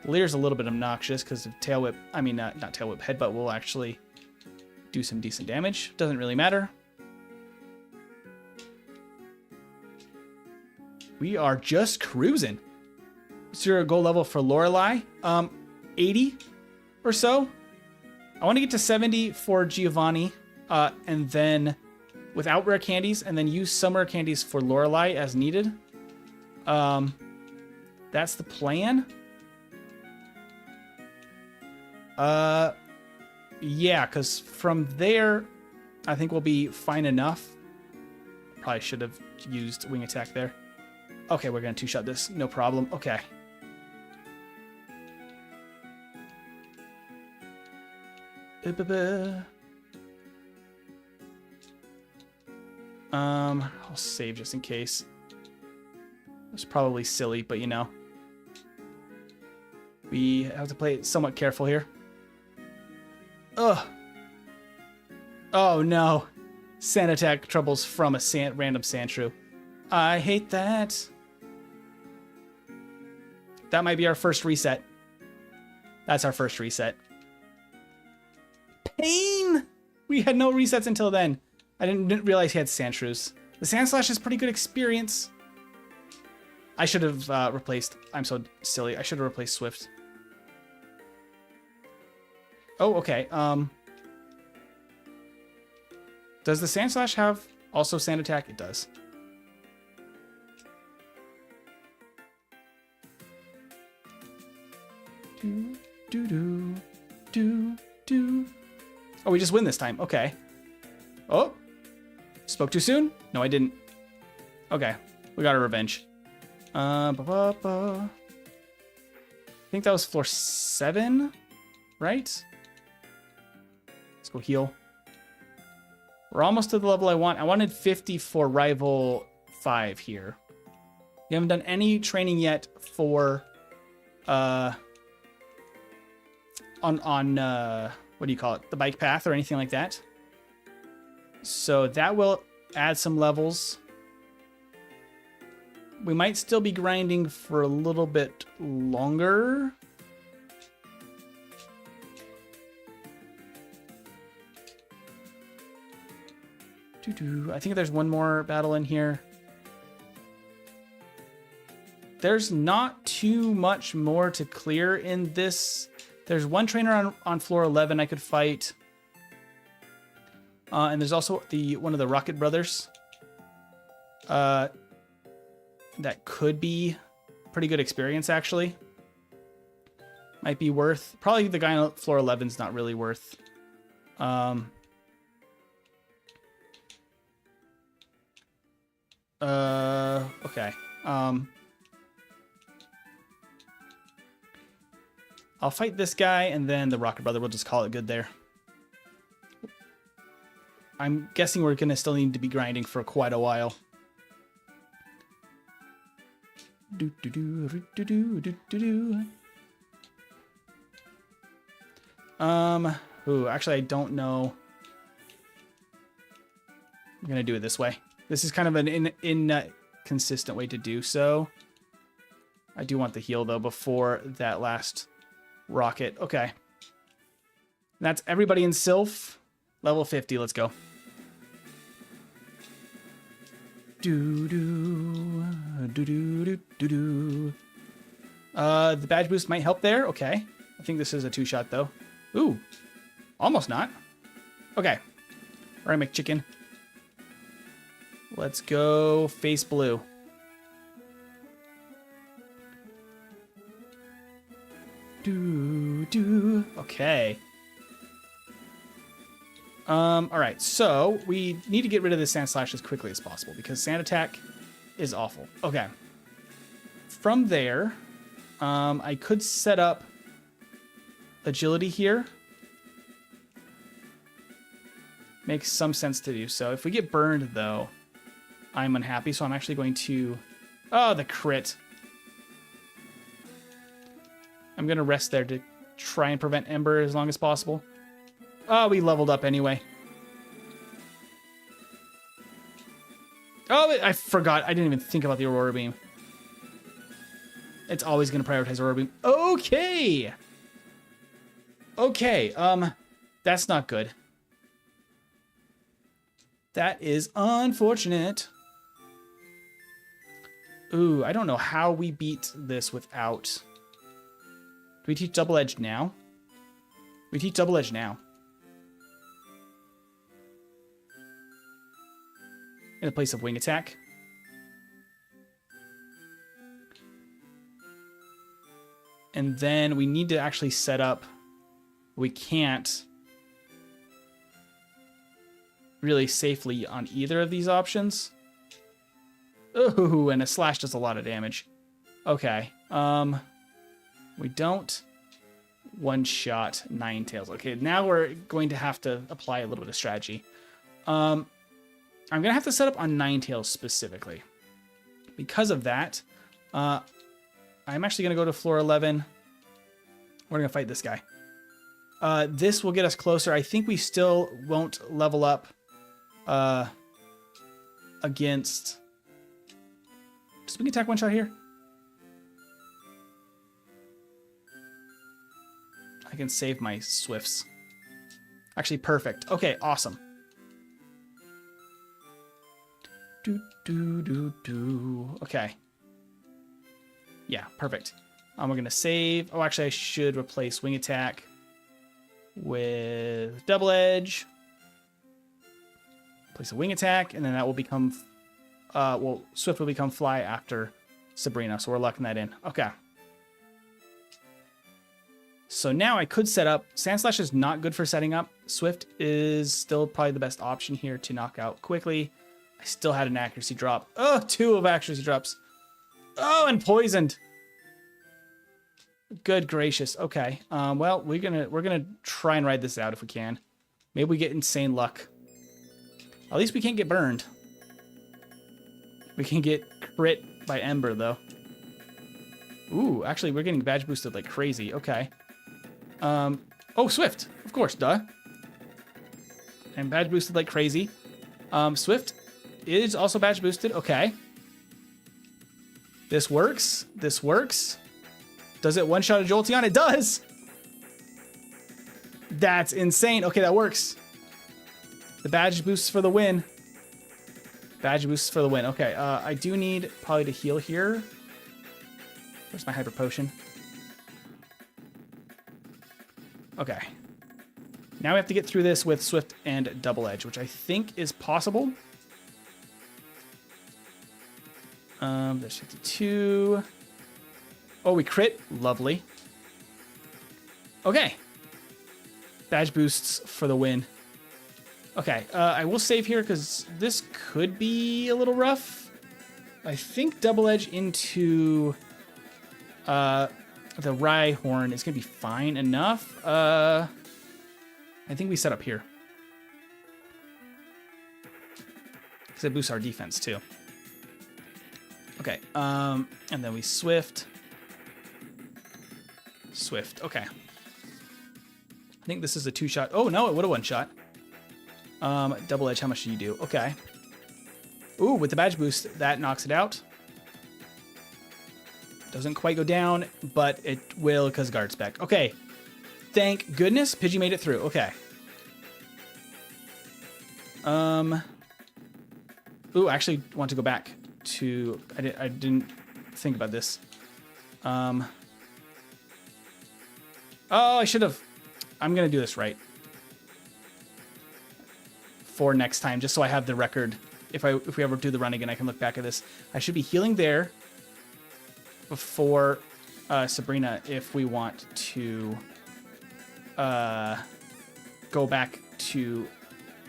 Speaker 1: The leader's a little bit obnoxious because of Tail Whip. I mean, not Tail Whip, Headbutt will actually do some decent damage. Doesn't really matter. We are just cruising. What's your goal level for Lorelei? 80 or so. I want to get to 70 for Giovanni, and then without rare candies, and then use some rare candies for Lorelei as needed. That's the plan. Yeah, because from there, I think we'll be fine enough. Probably should have used wing attack there. Okay, we're going to 2-shot this. No problem. Okay. I'll save just in case. It's probably silly, but you know. We have to play it somewhat careful here. Ugh. Oh no. Sand attack troubles from a random Sandshrew. I hate that. That might be our first reset. That's our first reset. Pain! We had no resets until then. I didn't realize he had Sandshrews. The Sand Slash is pretty good experience. I should have replaced... I'm so silly. I should have replaced Swift. Oh, okay. Does the Sand Slash have also Sand Attack? It does. Oh, we just win this time. Okay. Oh. Spoke too soon? No, I didn't. Okay. We got our revenge. I think that was floor 7, right? Let's go heal. We're almost to the level I want. I wanted 50 for Rival 5 here. We haven't done any training yet for... on what do you call it? The bike path or anything like that. So that will add some levels. We might still be grinding for a little bit longer. I think there's one more battle in here. There's not too much more to clear in this. There's one trainer on floor 11 I could fight. And there's also one of the Rocket Brothers. That could be pretty good experience, actually. Might be worth... Probably the guy on floor 11 is not really worth... okay. I'll fight this guy, and then the Rocket Brother. We'll just call it good there. I'm guessing we're going to still need to be grinding for quite a while. Ooh, actually, I don't know. I'm going to do it this way. This is kind of an inconsistent way to do so. I do want the heal, though, before that last rocket. Okay. That's everybody in Sylph. Level 50. Let's go. Do do do do do do do. The badge boost might help there. Okay. I think this is a 2-shot though. Ooh. Almost not. Okay. All right, McChicken. Let's go face blue. Do do. Okay. All right, so we need to get rid of this Sand Slash as quickly as possible because Sand Attack is awful. Okay. From there, I could set up agility here. Makes some sense to do so. If we get burned, though, I'm unhappy, so I'm actually going to... Oh, the crit. I'm going to rest there to try and prevent Ember as long as possible. Oh, we leveled up anyway. Oh, I forgot. I didn't even think about the Aurora Beam. It's always going to prioritize Aurora Beam. Okay. Okay, that's not good. That is unfortunate. Ooh, I don't know how we beat this without... Do we teach Double Edge now? We teach Double Edge now. In the place of Wing Attack. And then we need to actually set up... We can't really safely on either of these options. Ooh, and a slash does a lot of damage. Okay. We don't one-shot Ninetales. Okay, now we're going to have to apply a little bit of strategy. I'm going to have to set up on Ninetales specifically. Because of that, I'm actually going to go to floor 11. We're going to fight this guy. This will get us closer. I think we still won't level up against... Does Wing Attack one-shot here? I can save my Swifts. Actually, perfect. Okay, awesome. Do, do, do, do. Okay. Yeah, perfect. We're going to save. Oh, actually, I should replace Wing Attack with Double Edge. Place a Wing Attack, and then that will become... well, Swift will become Fly after Sabrina, so we're locking that in. Okay. So now I could set up... Sandslash is not good for setting up. Swift is still probably the best option here to knock out quickly. I still had an accuracy drop. Oh, 2 of accuracy drops. Oh, and poisoned. Good gracious. Okay. Well, we're gonna try and ride this out if we can. Maybe we get insane luck. At least we can't get burned. We can get crit by Ember, though. Ooh, actually, we're getting badge boosted like crazy. Okay. Oh, Swift. Of course, duh. And badge boosted like crazy. Swift is also badge boosted. Okay. This works. This works. Does it one-shot a Jolteon? It does! That's insane. Okay, that works. The badge boosts for the win. Badge boosts for the win. Okay, I do need probably to heal here. Where's my Hyper Potion? Okay. Now we have to get through this with Swift and Double Edge, which I think is possible. There's 52. Oh, we crit. Lovely. Okay. Badge boosts for the win. Okay, I will save here because this could be a little rough. I think Double Edge into the Rhyhorn is going to be fine enough. I think we set up here. Because it boosts our defense too. Okay, and then we Swift. Swift, okay. I think this is a 2-shot. Oh, no, it would have 1-shot. Double Edge, how much do you do? Okay. Ooh, with the badge boost, that knocks it out. Doesn't quite go down, but it will because guard spec. Okay. Thank goodness Pidgey made it through. Okay. Ooh, I actually want to go back to... I didn't think about this. Oh, I should have... I'm going to do this right. For next time, just so I have the record. If we ever do the run again, I can look back at this. I should be healing there before Sabrina if we want to go back to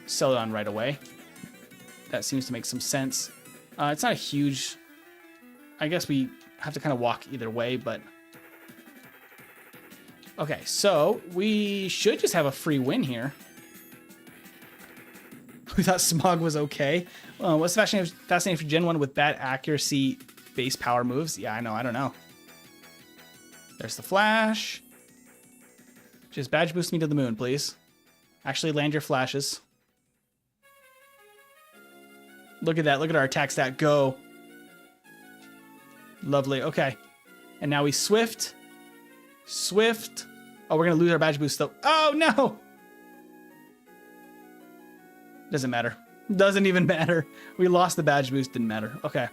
Speaker 1: Celadon right away. That seems to make some sense. It's not a huge... I guess we have to kind of walk either way, but... Okay, so we should just have a free win here. We thought Smog was okay. What's fascinating for Gen 1 with bad accuracy base power moves? Yeah, I know, I don't know. There's the flash. Just badge boost me to the moon, please. Actually land your flashes. Look at that, look at our attack stat, go. Lovely, okay. And now we Swift. Swift. Oh, we're gonna lose our badge boost though. Oh no! Doesn't matter. Doesn't even matter. We lost the badge boost, didn't matter. Okay.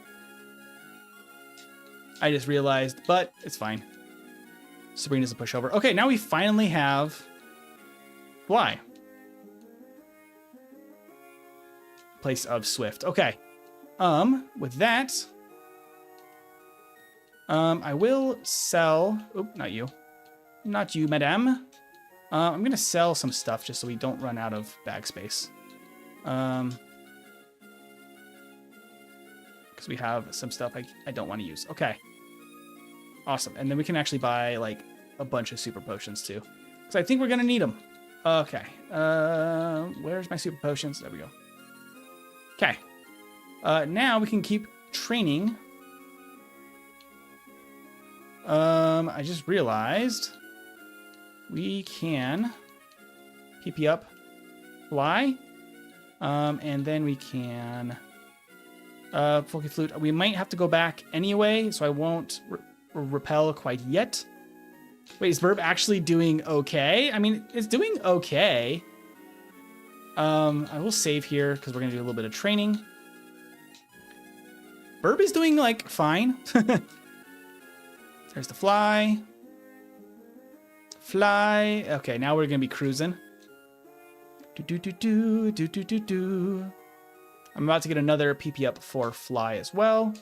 Speaker 1: I just realized, but it's fine. Sabrina's a pushover. Okay, now we finally have Fly. Place of Swift. Okay. With that, I will sell... Oop, not you. Not you, madame. I'm going to sell some stuff just so we don't run out of bag space. Because we have some stuff I don't want to use. Okay. Awesome. And then we can actually buy, like, a bunch of super potions, too. Because I think we're going to need them. Okay. Where's my super potions? There we go. Okay. Now we can keep training. I just realized we can PP up, fly, and then we can Poke Flute. We might have to go back anyway, so I won't repel quite yet. Wait, is Burb actually doing okay? I mean, it's doing okay. I will save here because we're gonna do a little bit of training. Burb is doing like fine. There's the fly. Fly. Okay, now we're gonna be cruising. I'm about to get another PP up for fly as well.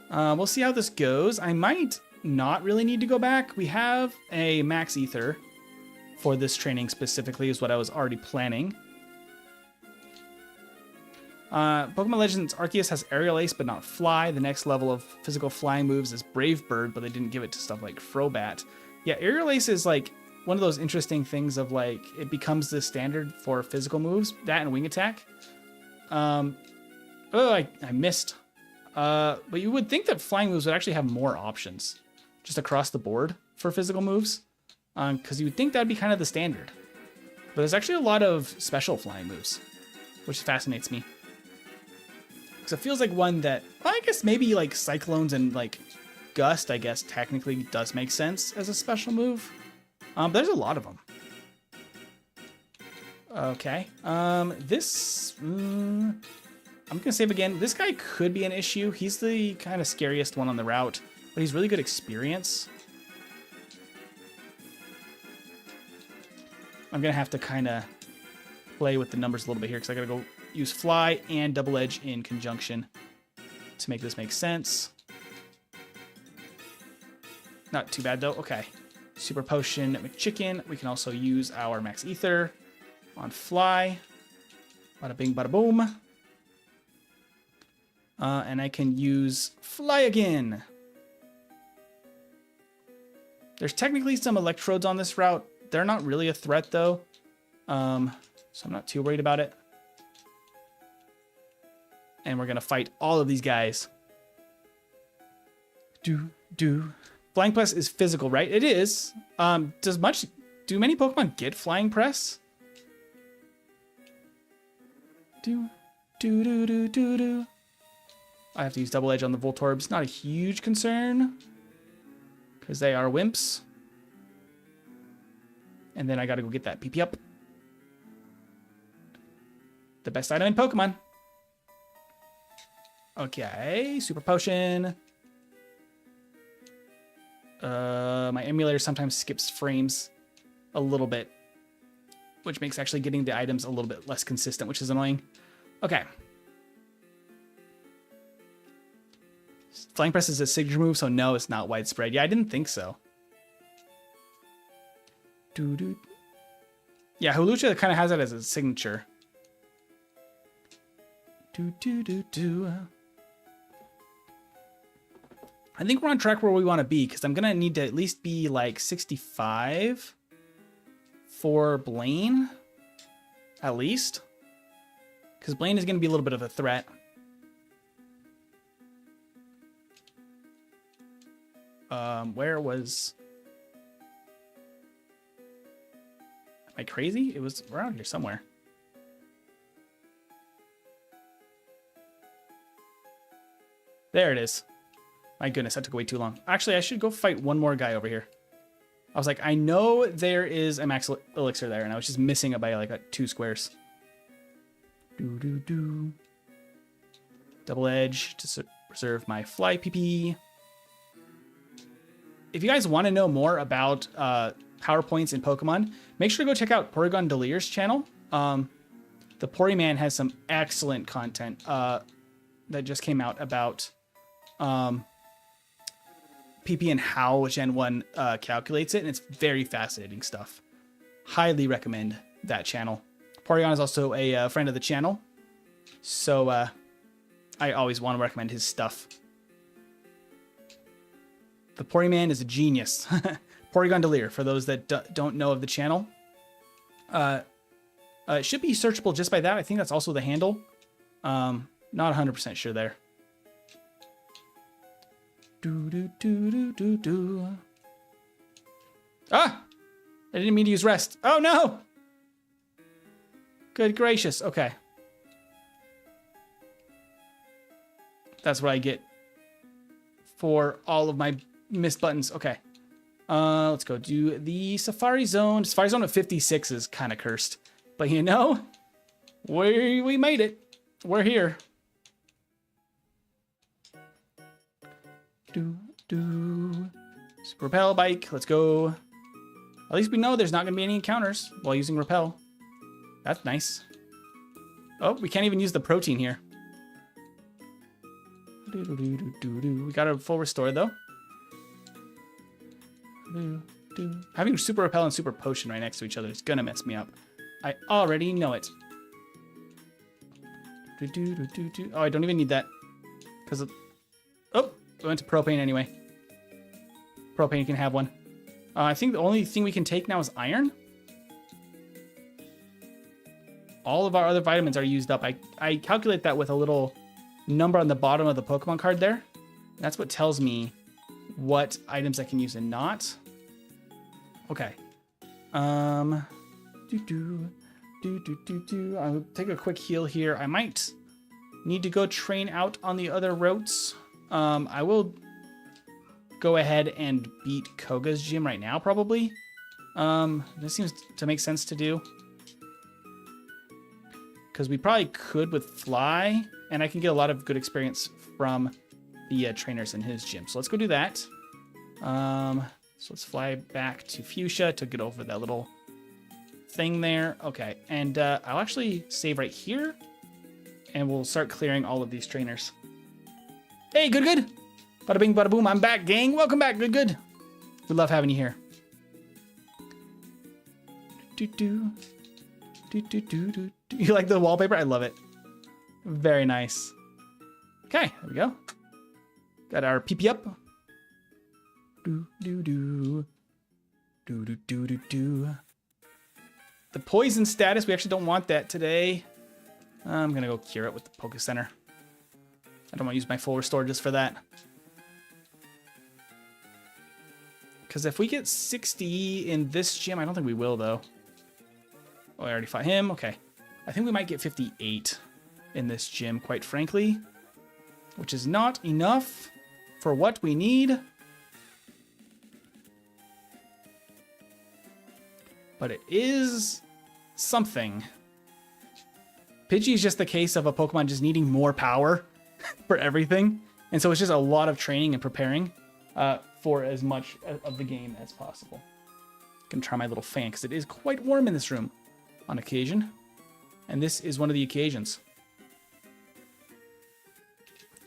Speaker 1: We'll see how this goes. I might not really need to go back. We have a max ether for this training specifically, is what I was already planning. Pokemon Legends Arceus has Aerial Ace, but not Fly. The next level of physical flying moves is Brave Bird, but they didn't give it to stuff like Frobat. Yeah, Aerial Ace is like one of those interesting things of like, it becomes the standard for physical moves, that and Wing Attack. Oh, I missed. But you would think that flying moves would actually have more options just across the board for physical moves. Because you would think that'd be kind of the standard. But there's actually a lot of special flying moves, which fascinates me. Because it feels like one that, well, I guess maybe like Cyclones and like Gust, I guess technically does make sense as a special move. But there's a lot of them. Okay. This... I'm gonna save again. This guy could be an issue. He's the kind of scariest one on the route, but he's really good experience. I'm gonna have to kind of play with the numbers a little bit here because I gotta go use Fly and Double Edge in conjunction to make this make sense. Not too bad though. Okay. Super Potion McChicken. We can also use our Max Ether on Fly. Bada bing, bada boom. And I can use Fly again. There's technically some electrodes on this route. They're not really a threat though. So I'm not too worried about it. And we're gonna fight all of these guys. Flying Press is physical, right? It is. Do many Pokemon get Flying Press? I have to use Double Edge on the Voltorbs. Not a huge concern, because they are wimps. And then I gotta go get that PP up. The best item in Pokemon. Okay, super potion. My emulator sometimes skips frames a little bit, which makes actually getting the items a little bit less consistent, which is annoying. Okay. Flying Press is a signature move, so no, it's not widespread. Yeah, I didn't think so. Yeah, Hulucha kind of has that as a signature. I think we're on track where we want to be, because I'm going to need to at least be like 65 for Blaine, at least. Because Blaine is going to be a little bit of a threat. Where was... Am I crazy? It was around here somewhere. There it is. My goodness, that took way too long. Actually, I should go fight one more guy over here. I was like, I know there is a max elixir there, and I was just missing it by like 2 squares. Double edge to preserve my fly PP. If you guys want to know more about PowerPoints in Pokemon, make sure to go check out Porygon Delir's channel. The Poryman has some excellent content that just came out about PP and how Gen 1 calculates it, and it's very fascinating stuff. Highly recommend that channel. Porygon is also a friend of the channel, so I always want to recommend his stuff. The Poryman is a genius. Porygon Delir, for those that don't know of the channel. It should be searchable just by that. I think that's also the handle. Not 100% sure there. Ah! I didn't mean to use rest. Oh no! Good gracious. Okay. That's what I get for all of my missed buttons. Okay. Let's go do the Safari Zone. Safari Zone at 56 is kind of cursed. But you know, we made it. We're here. Super Repel Bike. Let's go. At least we know there's not going to be any encounters while using Repel. That's nice. Oh, we can't even use the protein here. We got a full restore though. Having Super Repel and Super Potion right next to each other is gonna mess me up. I already know it. Oh, I don't even need that. Because of... Oh, I went to Propane anyway. Propane can have one. I think the only thing we can take now is Iron. All of our other vitamins are used up. I calculate that with a little number on the bottom of the Pokemon card there. That's what tells me what items I can use and not. Okay. I'll take a quick heal here. I might need to go train out on the other routes. I will go ahead and beat Koga's gym right now, probably. This seems to make sense to do. Because we probably could with Fly, and I can get a lot of good experience from the trainers in his gym. So let's go do that. So let's fly back to Fuchsia to get over that little thing there. Okay, and I'll actually save right here, and we'll start clearing all of these trainers. Hey, good. Bada bing, bada boom. I'm back, gang. Welcome back, good. We love having you here. You like the wallpaper? I love it. Very nice. Okay, there we go. Got our PP up. The poison status, we actually don't want that today. I'm gonna go cure it with the Poke Center. I don't want to use my full restore just for that. Because if we get 60 in this gym, I don't think we will though. Oh, I already fought him. Okay. I think we might get 58 in this gym, quite frankly. Which is not enough for what we need. but it is something. Pidgey is just the case of a Pokemon just needing more power for everything. And so it's just a lot of training and preparing for as much of the game as possible. I'm going to try my little fan because it is quite warm in this room on occasion. And this is one of the occasions.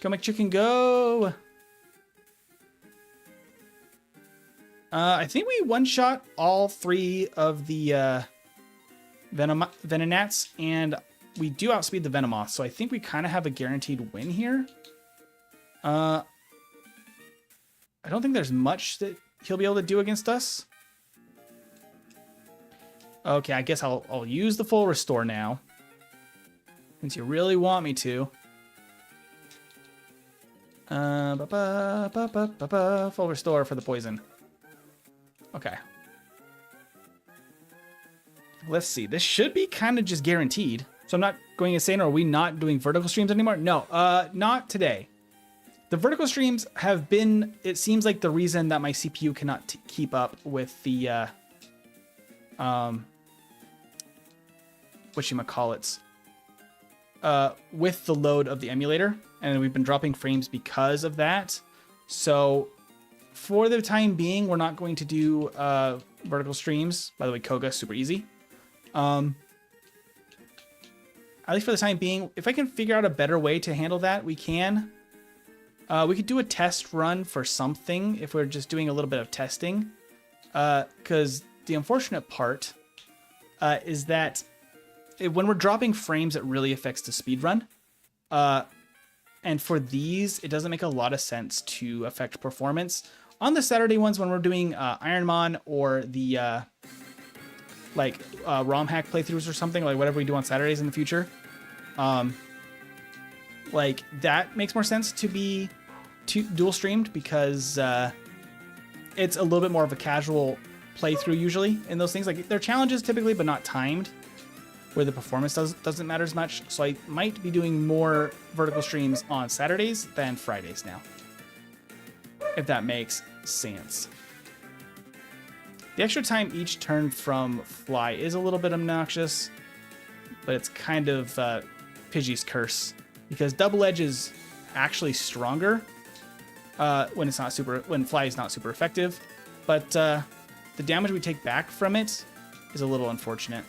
Speaker 1: Go McChicken, go! I think we one-shot all 3 of the Venonats, and we do outspeed the Venomoth, so I think we kind of have a guaranteed win here. I don't think there's much that he'll be able to do against us. Okay, I guess I'll use the full restore now, since you really want me to. Full restore for the poison. Okay. Let's see. This should be kind of just guaranteed. So I'm not going insane. Or are we not doing vertical streams anymore? No, not today. The vertical streams have been, it seems like, the reason that my CPU cannot keep up with the, whatchamacallits, with the load of the emulator. And we've been dropping frames because of that. So for the time being, we're not going to do vertical streams. By the way, Koga, super easy. At least for the time being, if I can figure out a better way to handle that, we can. We could do a test run for something if we're just doing a little bit of testing. Because the unfortunate part is that when we're dropping frames, it really affects the speedrun. And for these, it doesn't make a lot of sense to affect performance. On the Saturday ones, when we're doing Ironmon or the ROM hack playthroughs or something, like whatever we do on Saturdays in the future, like that makes more sense to be dual streamed because it's a little bit more of a casual playthrough usually in those things. Like they're challenges typically, but not timed, where the performance doesn't matter as much. So I might be doing more vertical streams on Saturdays than Fridays now, if that makes sense. The extra time each turn from Fly is a little bit obnoxious, but it's kind of Pidgey's curse, because Double Edge is actually stronger when Fly is not super effective, but the damage we take back from it is a little unfortunate.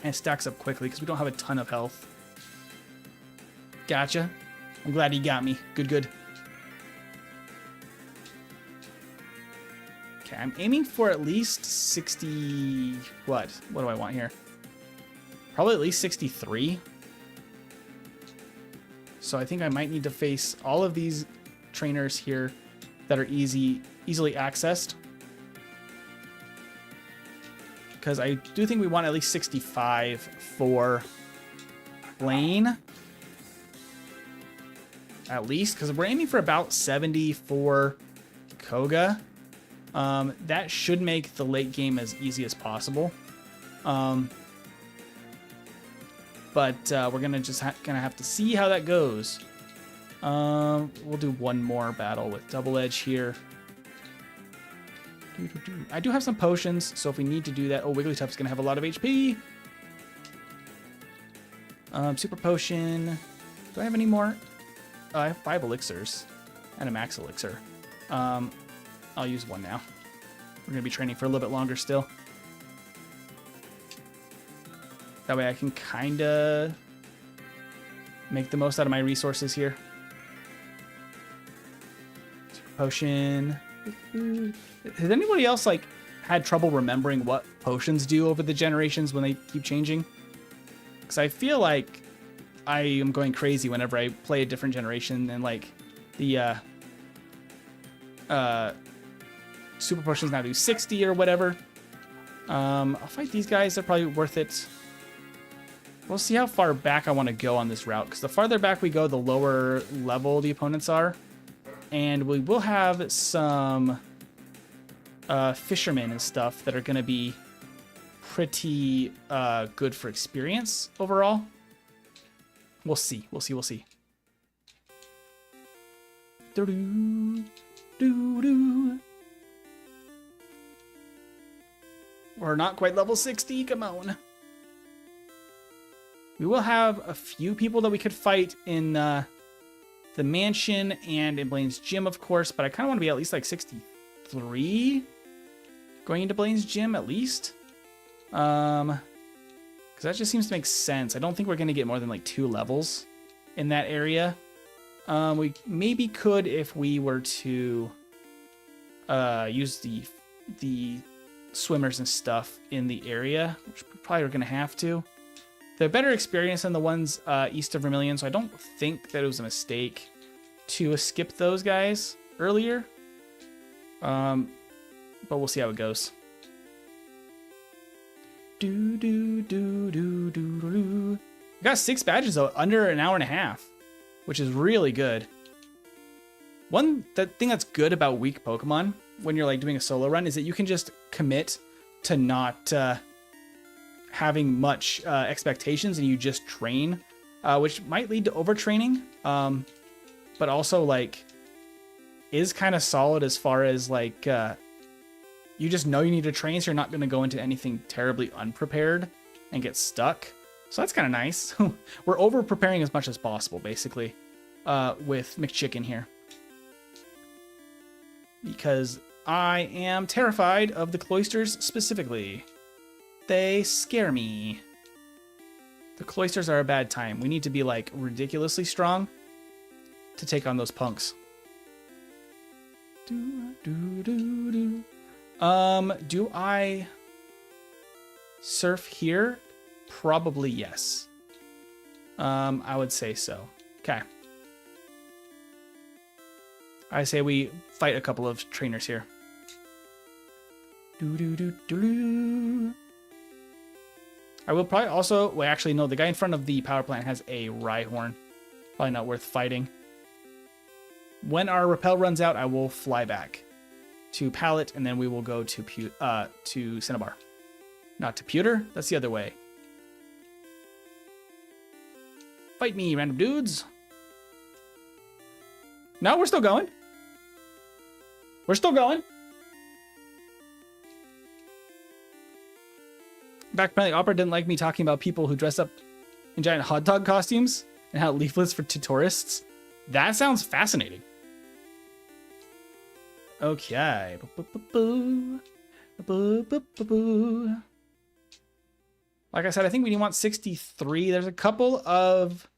Speaker 1: And it stacks up quickly because we don't have a ton of health. Gotcha. I'm glad he got me. Good. Okay, I'm aiming for at least 60... What do I want here? Probably at least 63. So I think I might need to face all of these trainers here that are easily accessed. Because I do think we want at least 65 for Lane. At least, because we're aiming for about 70 for Koga. That should make the late game as easy as possible. But we're gonna just gonna have to see how that goes. We'll do one more battle with Double Edge here. I do have some potions, so if we need to do that... Oh, Wigglytuff's going to have a lot of HP. Super Potion. Do I have any more? I have 5 elixirs and a max elixir. I'll use one now. We're going to be training for a little bit longer still. That way I can kind of make the most out of my resources here. Super Potion... Has anybody else had trouble remembering what potions do over the generations when they keep changing? Because I feel like I am going crazy whenever I play a different generation and the super potions now do 60 or whatever. I'll fight these guys. They're probably worth it. We'll see how far back I want to go on this route, because the farther back we go, the lower level the opponents are. And we will have some fishermen and stuff that are going to be pretty good for experience overall. We'll see. We're We're not quite level 60. Come on. We will have a few people that we could fight in the mansion and in Blaine's gym, of course, but I kind of want to be at least like 63 going into Blaine's gym at least. Because that just seems to make sense. I don't think we're going to get more than like 2 levels in that area. We maybe could if we were to use the swimmers and stuff in the area, which we probably are going to have to. They're better experience than the ones east of Vermilion, so I don't think that it was a mistake to skip those guys earlier. But we'll see how it goes. We got 6 badges though, under an hour and a half, which is really good. Thing that's good about weak Pokemon when you're like doing a solo run is that you can just commit to not having much expectations and you just train, which might lead to overtraining, but also like is kind of solid as far as like you just know you need to train, so you're not going to go into anything terribly unprepared and get stuck. So that's kind of nice. We're over preparing as much as possible, basically, with McChicken here. Because I am terrified of the cloisters specifically. They scare me. The cloisters are a bad time. We need to be like ridiculously strong to take on those punks. Do I surf here? Probably yes. I would say so. Okay. I say we fight a couple of trainers here. I will probably also... Well, actually, no. The guy in front of the power plant has a Rhyhorn. Probably not worth fighting. When our repel runs out, I will fly back to Pallet, and then we will go to Cinnabar. Not to Pewter. That's the other way. Fight me, random dudes. No, we're still going. We're still going. Back apparently Opera didn't like me talking about people who dress up in giant hot dog costumes and how leaflets for tourists. That sounds fascinating. Okay. Like I said, I think we want 63. There's a couple of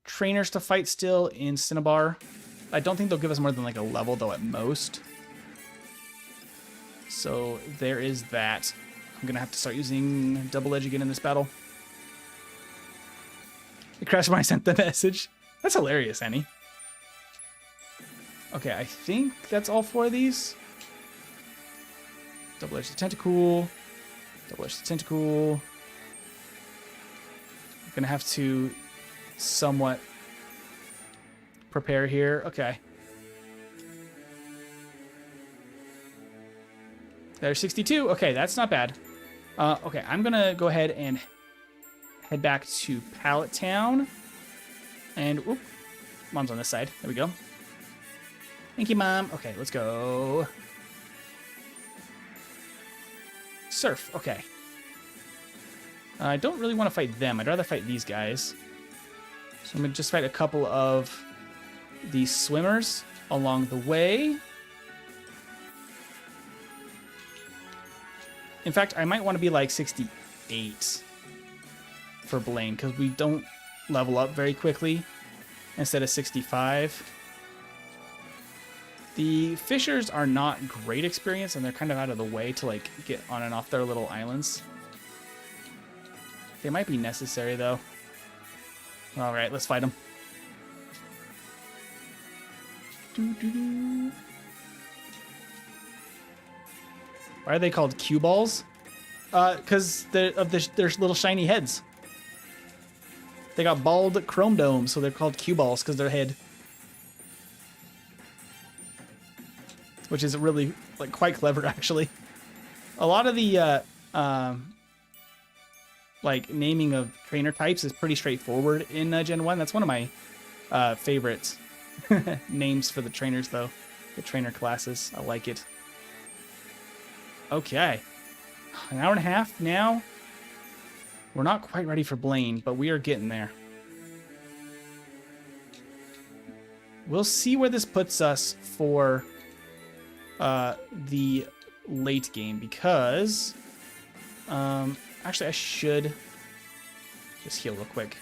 Speaker 1: trainers to fight still in Cinnabar. I don't think they'll give us more than like a level though at most. So there is that. I'm gonna have to start using Double Edge again in this battle. It crashed when I sent the message. That's hilarious, Annie. Okay, I think that's all 4 of these. Double Edge the Tentacool. Double Edge the Tentacool. I'm gonna have to somewhat prepare here. Okay. There's 62. Okay, that's not bad. Okay, I'm gonna go ahead and head back to Pallet Town. And, whoop, Mom's on this side. There we go. Thank you, Mom. Okay, let's go. Surf. Okay. I don't really want to fight them. I'd rather fight these guys. So I'm going to just fight a couple of these swimmers along the way. In fact, I might want to be like 68 for Blaine because we don't level up very quickly instead of 65. The fishers are not great experience, and they're kind of out of the way to like get on and off their little islands. They might be necessary though. All right, let's fight them. Why are they called cue balls? Because of their little shiny heads. They got bald chrome domes, so they're called cue balls because their head. Which is really like quite clever, actually. A lot of the like naming of trainer types is pretty straightforward in Gen 1. That's one of my favorite names for the trainers, though. The trainer classes. I like it. Okay. an hour and a half now. We're not quite ready for Blaine, but we are getting there. We'll see where this puts us for the late game, because actually I should just heal real quick,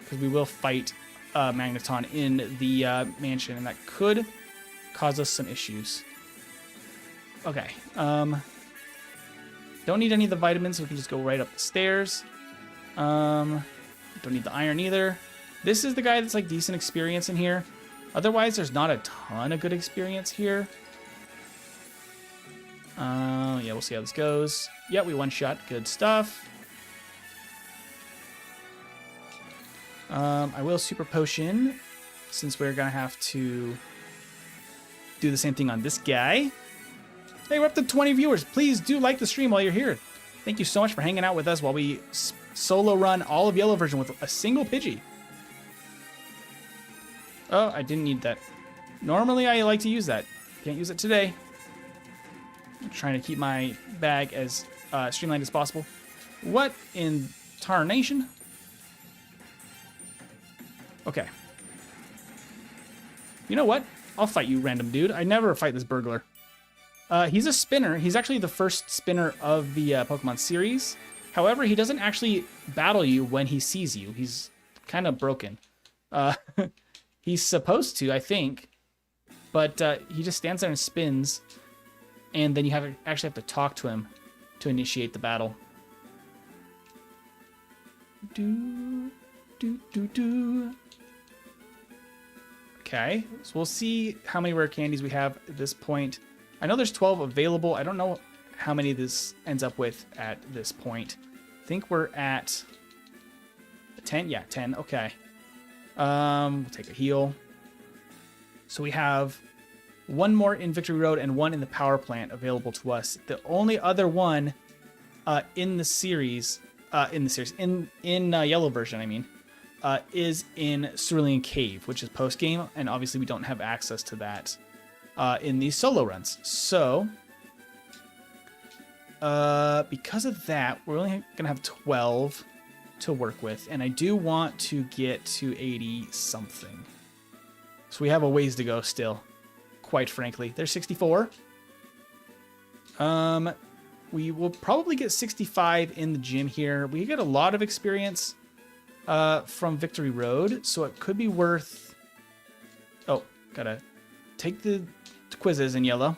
Speaker 1: because we will fight Magneton in the mansion, and that could cause us some issues. Okay. Don't need any of the vitamins, so we can just go right up the stairs. Don't need the iron either. This is the guy that's like decent experience in here. Otherwise, there's not a ton of good experience here. Yeah, we'll see how this goes. Yeah, we one-shot. Good stuff. I will super potion, since we're gonna have to do the same thing on this guy. Hey, we're up to 20 viewers. Please do like the stream while you're here. Thank you so much for hanging out with us while we solo run all of Yellow version with a single Pidgey. Oh, I didn't need that. Normally, I like to use that. Can't use it today. I'm trying to keep my bag as streamlined as possible. What in tarnation? Okay. You know what? I'll fight you, random dude. I never fight this burglar. He's a spinner. He's actually the first spinner of the Pokemon series. However, he doesn't actually battle you when he sees you. He's kind of broken. He's supposed to, I think. But he just stands there and spins. And then you actually have to talk to him to initiate the battle. Okay, so we'll see how many rare candies we have at this point. I know there's 12 available. I don't know how many this ends up with at this point. I think we're at 10. Yeah, 10. Okay. We'll take a heal. So we have one more in Victory Road and one in the power plant available to us. The only other one in the series, in Yellow version, I mean, is in Cerulean Cave, which is post game, and obviously we don't have access to that in these solo runs. So because of that, we're only gonna have 12 to work with, and I do want to get to 80 something. So we have a ways to go still, quite frankly. There's 64. We will probably get 65 in the gym here. We get a lot of experience from Victory Road, so it could be worth... Oh, gotta take the quizzes in Yellow.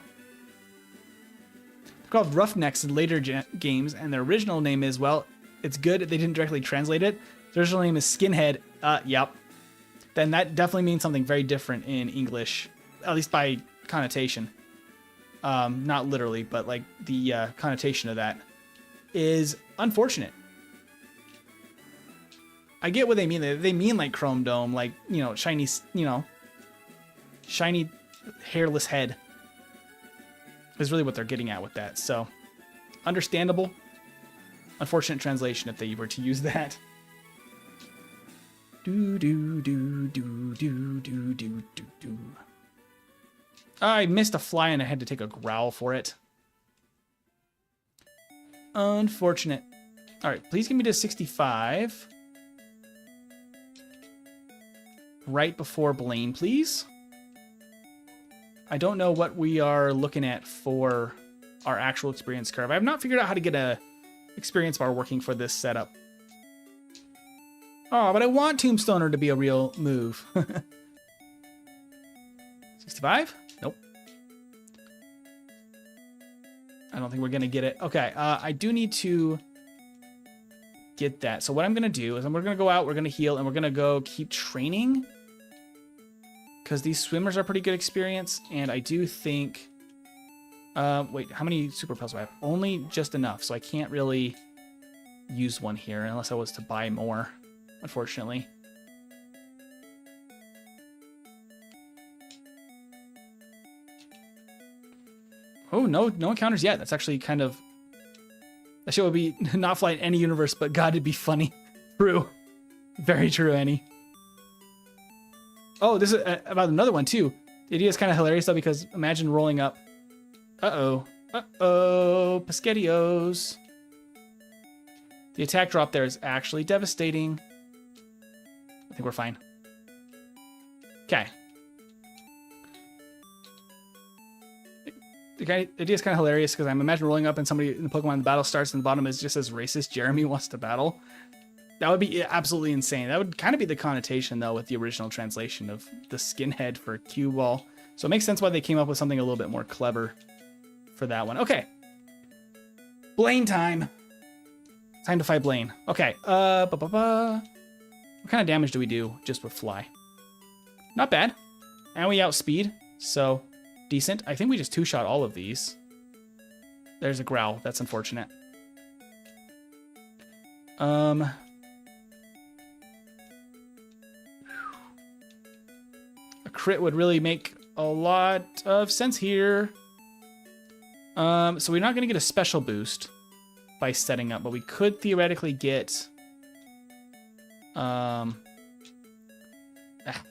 Speaker 1: They're called Roughnecks in later games, and their original name is, well, it's good they didn't directly translate it. Their original name is Skinhead. Yep. Then that definitely means something very different in English, at least by connotation. Not literally, but like the connotation of that is unfortunate. I get what they mean. They mean like Chrome Dome, like, you know, shiny, shiny hairless head is really what they're getting at with that. So understandable. Unfortunate translation if they were to use that. I missed a fly and I had to take a growl for it. Unfortunate. All right, please give me to 65. Right before Blaine, please. I don't know what we are looking at for our actual experience curve. I have not figured out how to get a experience bar working for this setup. Oh, but I want Tombstoner to be a real move. 65? Nope. I don't think we're going to get it. Okay, I do need to get that. So what I'm going to do is we're going to go out, we're going to heal, and we're going to go keep training. Because these swimmers are pretty good experience, and I do think... wait, how many super pelts do I have? Only just enough, so I can't really use one here unless I was to buy more, unfortunately. Oh, no encounters yet. That's actually kind of... That shit would be not fly in any universe, but God, it'd be funny. True. Very true, Annie. Oh, this is about another one, too. The idea is kind of hilarious, though, because imagine rolling up... Uh-oh. Uh-oh, Pesquetios. The attack drop there is actually devastating. I think we're fine. Okay. The idea is kind of hilarious because I'm imagining rolling up and somebody in the Pokemon the battle starts and the bottom is just as racist. Jeremy wants to battle. That would be absolutely insane. That would kind of be the connotation though with the original translation of the skinhead for cue ball. So it makes sense why they came up with something a little bit more clever for that one. Okay. Blaine time. Time to fight Blaine. Okay. What kind of damage do we do just with fly? Not bad. And we outspeed, so decent. I think we just two-shot all of these. There's a growl. That's unfortunate. A crit would really make a lot of sense here. So we're not going to get a special boost by setting up, but we could theoretically get...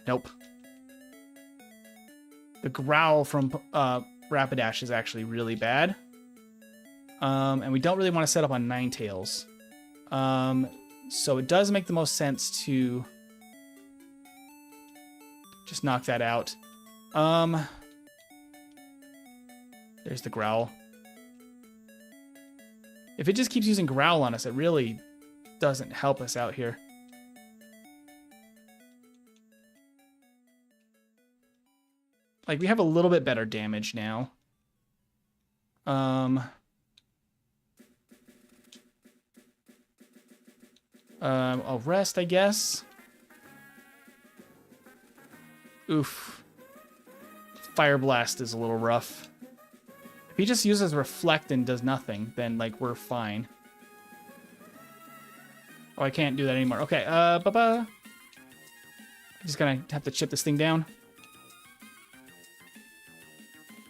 Speaker 1: nope. The growl from Rapidash is actually really bad. And we don't really want to set up on Ninetales. So it does make the most sense to just knock that out. There's the growl. If it just keeps using growl on us, it really doesn't help us out here. Like, we have a little bit better damage now. I'll rest, I guess. Oof. Fire Blast is a little rough. If he just uses Reflect and does nothing, then, like, we're fine. Oh, I can't do that anymore. Okay, I'm just gonna have to chip this thing down.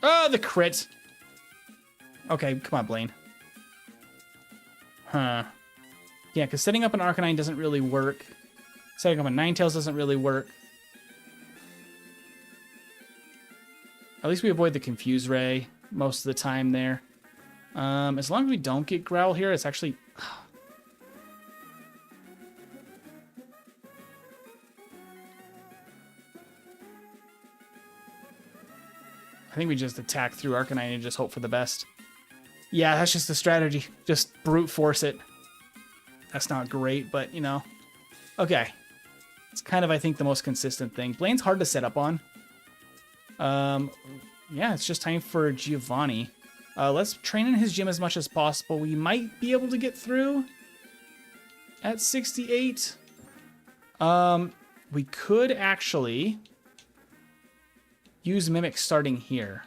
Speaker 1: Oh, the crit. Okay, come on, Blaine. Huh. Yeah, because setting up an Arcanine doesn't really work. Setting up a Ninetales doesn't really work. At least we avoid the Confuse Ray most of the time there. As long as we don't get Growl here, it's actually... I think we just attack through Arcanine and just hope for the best. Yeah, that's just the strategy. Just brute force it. That's not great, but, you know. Okay. It's kind of, I think, the most consistent thing. Blaine's hard to set up on. Yeah, it's just time for Giovanni. Let's train in his gym as much as possible. We might be able to get through at 68. We could actually use Mimic starting here.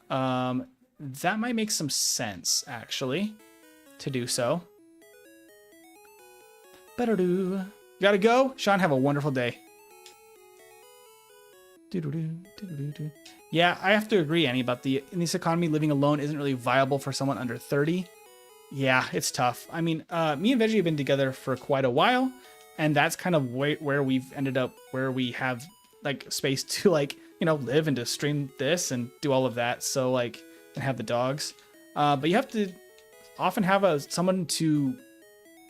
Speaker 1: That might make some sense, actually, to do so. Better-do. Gotta go? Sean, have a wonderful day. Yeah, I have to agree, Annie, about in this economy, living alone isn't really viable for someone under 30. Yeah, it's tough. I mean, me and Veggie have been together for quite a while, and that's kind of where we've ended up, where we have, like, space to, like, you know, live and to stream this and do all of that. So, like, and have the dogs. But you have to often have someone to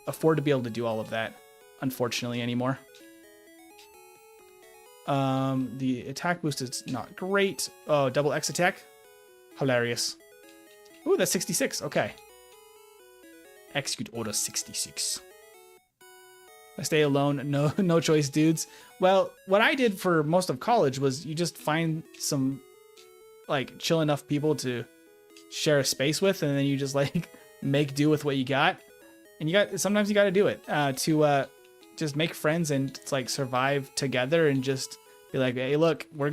Speaker 1: afford to be able to do all of that, unfortunately, anymore. The attack boost is not great. Oh, double X attack. Hilarious. Ooh, that's 66. Okay. Execute order 66. I stay alone. No choice, dudes. Well, what I did for most of college was you just find some, like, chill enough people to share a space with, and then you just, like, make do with what you got. And sometimes you got to do it to just make friends and, like, survive together and just be like, hey, look, I'm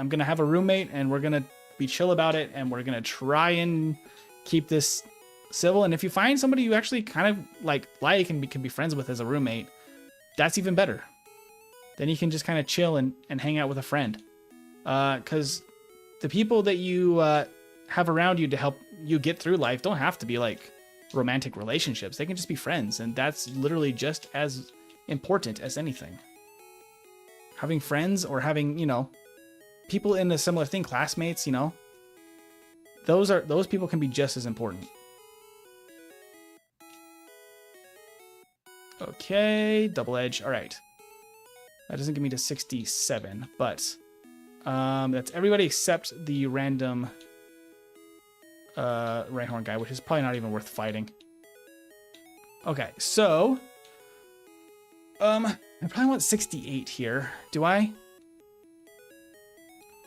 Speaker 1: gonna have a roommate and we're gonna be chill about it and we're gonna try and keep this civil. And if you find somebody you actually kind of like and can be friends with as a roommate, that's even better. Then you can just kind of chill and hang out with a friend. Because the people that you have around you to help you get through life don't have to be like romantic relationships. They can just be friends, and that's literally just as important as anything. Having friends or having, you know, people in a similar thing, classmates, you know, those people can be just as important. Okay, double edge. All right. That doesn't get me to 67, but that's everybody except the random Rhyhorn guy, which is probably not even worth fighting. Okay, so I probably want 68 here. Do I?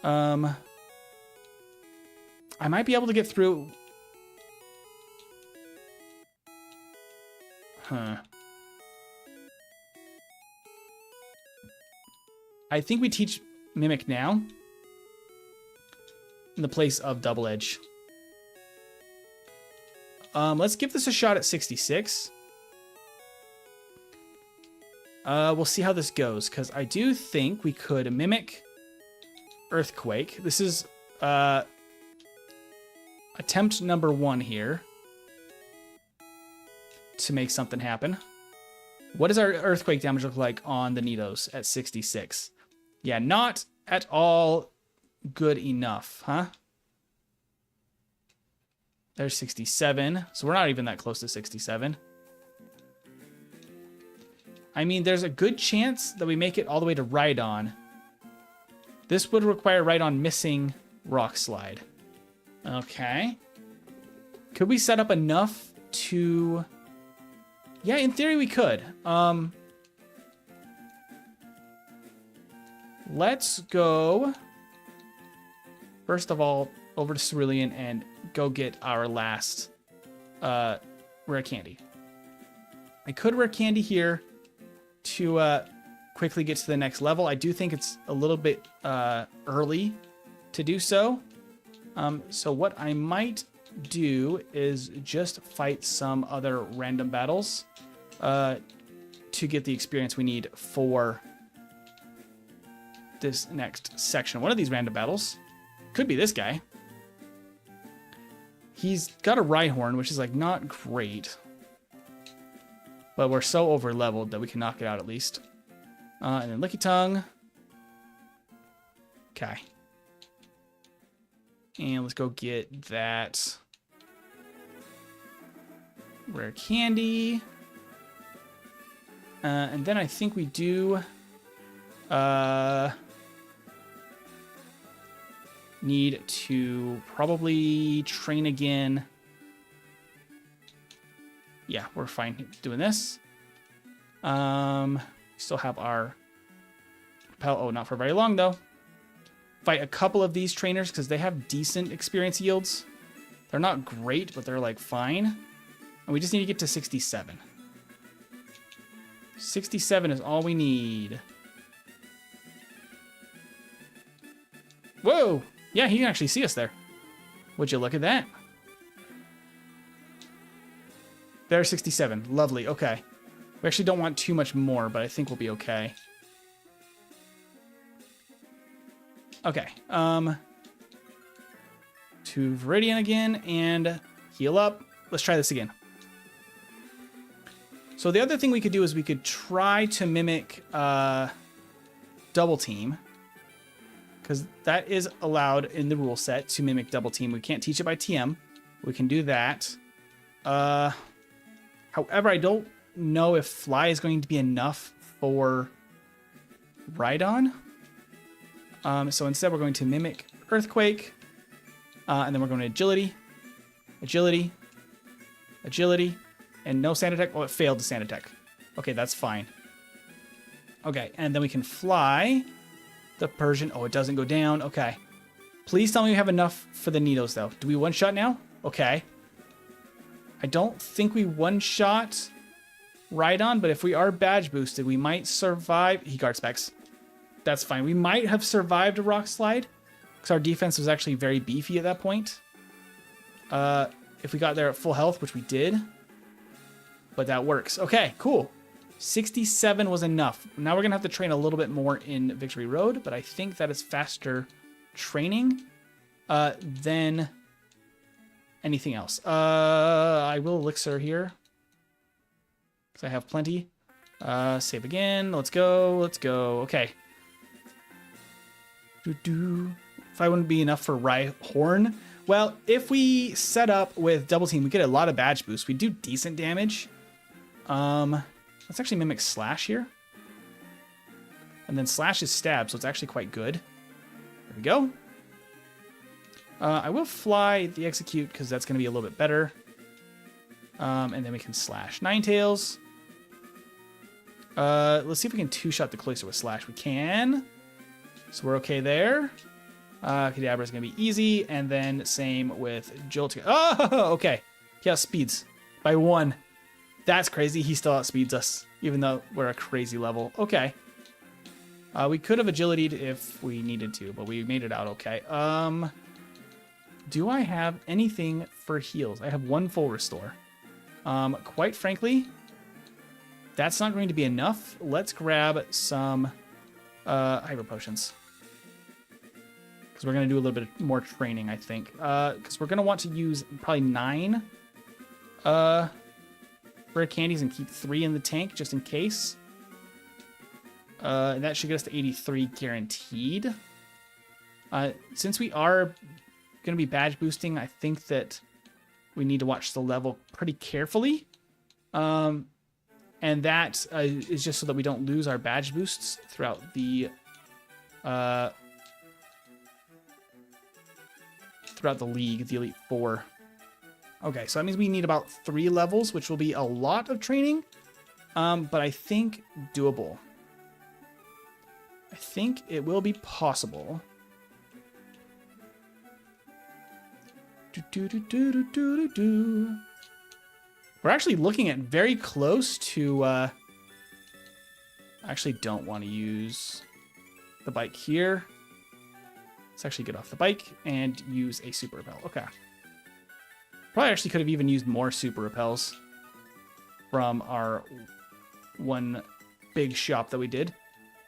Speaker 1: I might be able to get through. Huh. I think we teach Mimic now in the place of Double Edge. Let's give this a shot at 66. We'll see how this goes, because I do think we could Mimic Earthquake. This is attempt number 1 here to make something happen. What does our Earthquake damage look like on the Nidos at 66? Yeah, not at all good enough, huh? There's 67, so we're not even that close to 67. I mean, there's a good chance that we make it all the way to Rhydon. This would require Rhydon missing Rock Slide. Okay. Could we set up enough to... Yeah, in theory we could. Let's go, first of all, over to Cerulean and go get our last rare candy. I could rare candy here to quickly get to the next level. I do think it's a little bit early to do so. So what I might do is just fight some other random battles to get the experience we need for this next section. One of these random battles could be this guy. He's got a Rhyhorn, which is like not great, but we're so over leveled that we can knock it out at least. And then Licky Tongue. Okay. And let's go get that rare candy. And then I think we do need to probably train again. Yeah, we're fine doing this. Still have our Repel. Oh, not for very long though. Fight a couple of these trainers because they have decent experience yields. They're not great, but they're like fine. And we just need to get to 67. 67 is all we need. Whoa! Yeah, he can actually see us there. Would you look at that? There's 67. Lovely. Okay. We actually don't want too much more, but I think we'll be okay. Okay. To Viridian again and heal up. Let's try this again. So the other thing we could do is we could try to mimic Double Team, because that is allowed in the rule set to mimic Double Team. We can't teach it by TM. We can do that. However, I don't know if Fly is going to be enough for Rhydon. So instead, we're going to mimic Earthquake, and then we're going to Agility, Agility, Agility, and no Sand Attack. Oh, it failed to Sand Attack. Okay, that's fine. Okay, and then we can fly the Persian. Oh, it doesn't go down. Okay. Please tell me we have enough for the Nidos, though. Do we one-shot now? Okay. I don't think we one-shot Rhydon, but if we are badge boosted, we might survive. He guard specs. That's fine. We might have survived a Rock Slide, because our defense was actually very beefy at that point. If we got there at full health, which we did. But that works. Okay, cool. 67 was enough. Now we're going to have to train a little bit more in Victory Road, but I think that is faster training than anything else. I will Elixir here, because I have plenty. Save again. Let's go. Let's go. Okay. If I wouldn't be enough for Rhyhorn, Well, if we set up with double team, we get a lot of badge boosts. We do decent damage. Let's actually mimic slash here. And then slash is stab, so it's actually quite good. There we go. I will fly the execute because that's going to be a little bit better. And then we can slash. Ninetales. Let's see if we can two-shot the cloister with slash. We can. So we're okay there. Kadabra is going to be easy. And then same with Jolt. Oh, okay. He outspeeds by 1. That's crazy. He still outspeeds us, even though we're a crazy level. Okay. We could have agility'd if we needed to, but we made it out okay. Do I have anything for heals? I have 1 full restore. Quite frankly, that's not going to be enough. Let's grab some hyper potions. Because we're going to do a little bit more training, I think. Because we're going to want to use probably 9 rare candies and keep 3 in the tank just in case. And that should get us to 83 guaranteed. Since we are going to be badge boosting, I think that we need to watch the level pretty carefully. And that is just so that we don't lose our badge boosts throughout the league, the Elite Four. Okay, so that means we need about 3 levels, which will be a lot of training, but I think doable. I think it will be possible. We're actually looking at very close to... I actually don't want to use the bike here. Let's actually get off the bike and use a super repel. Okay. Probably actually could have even used more super repels from our one big shop that we did.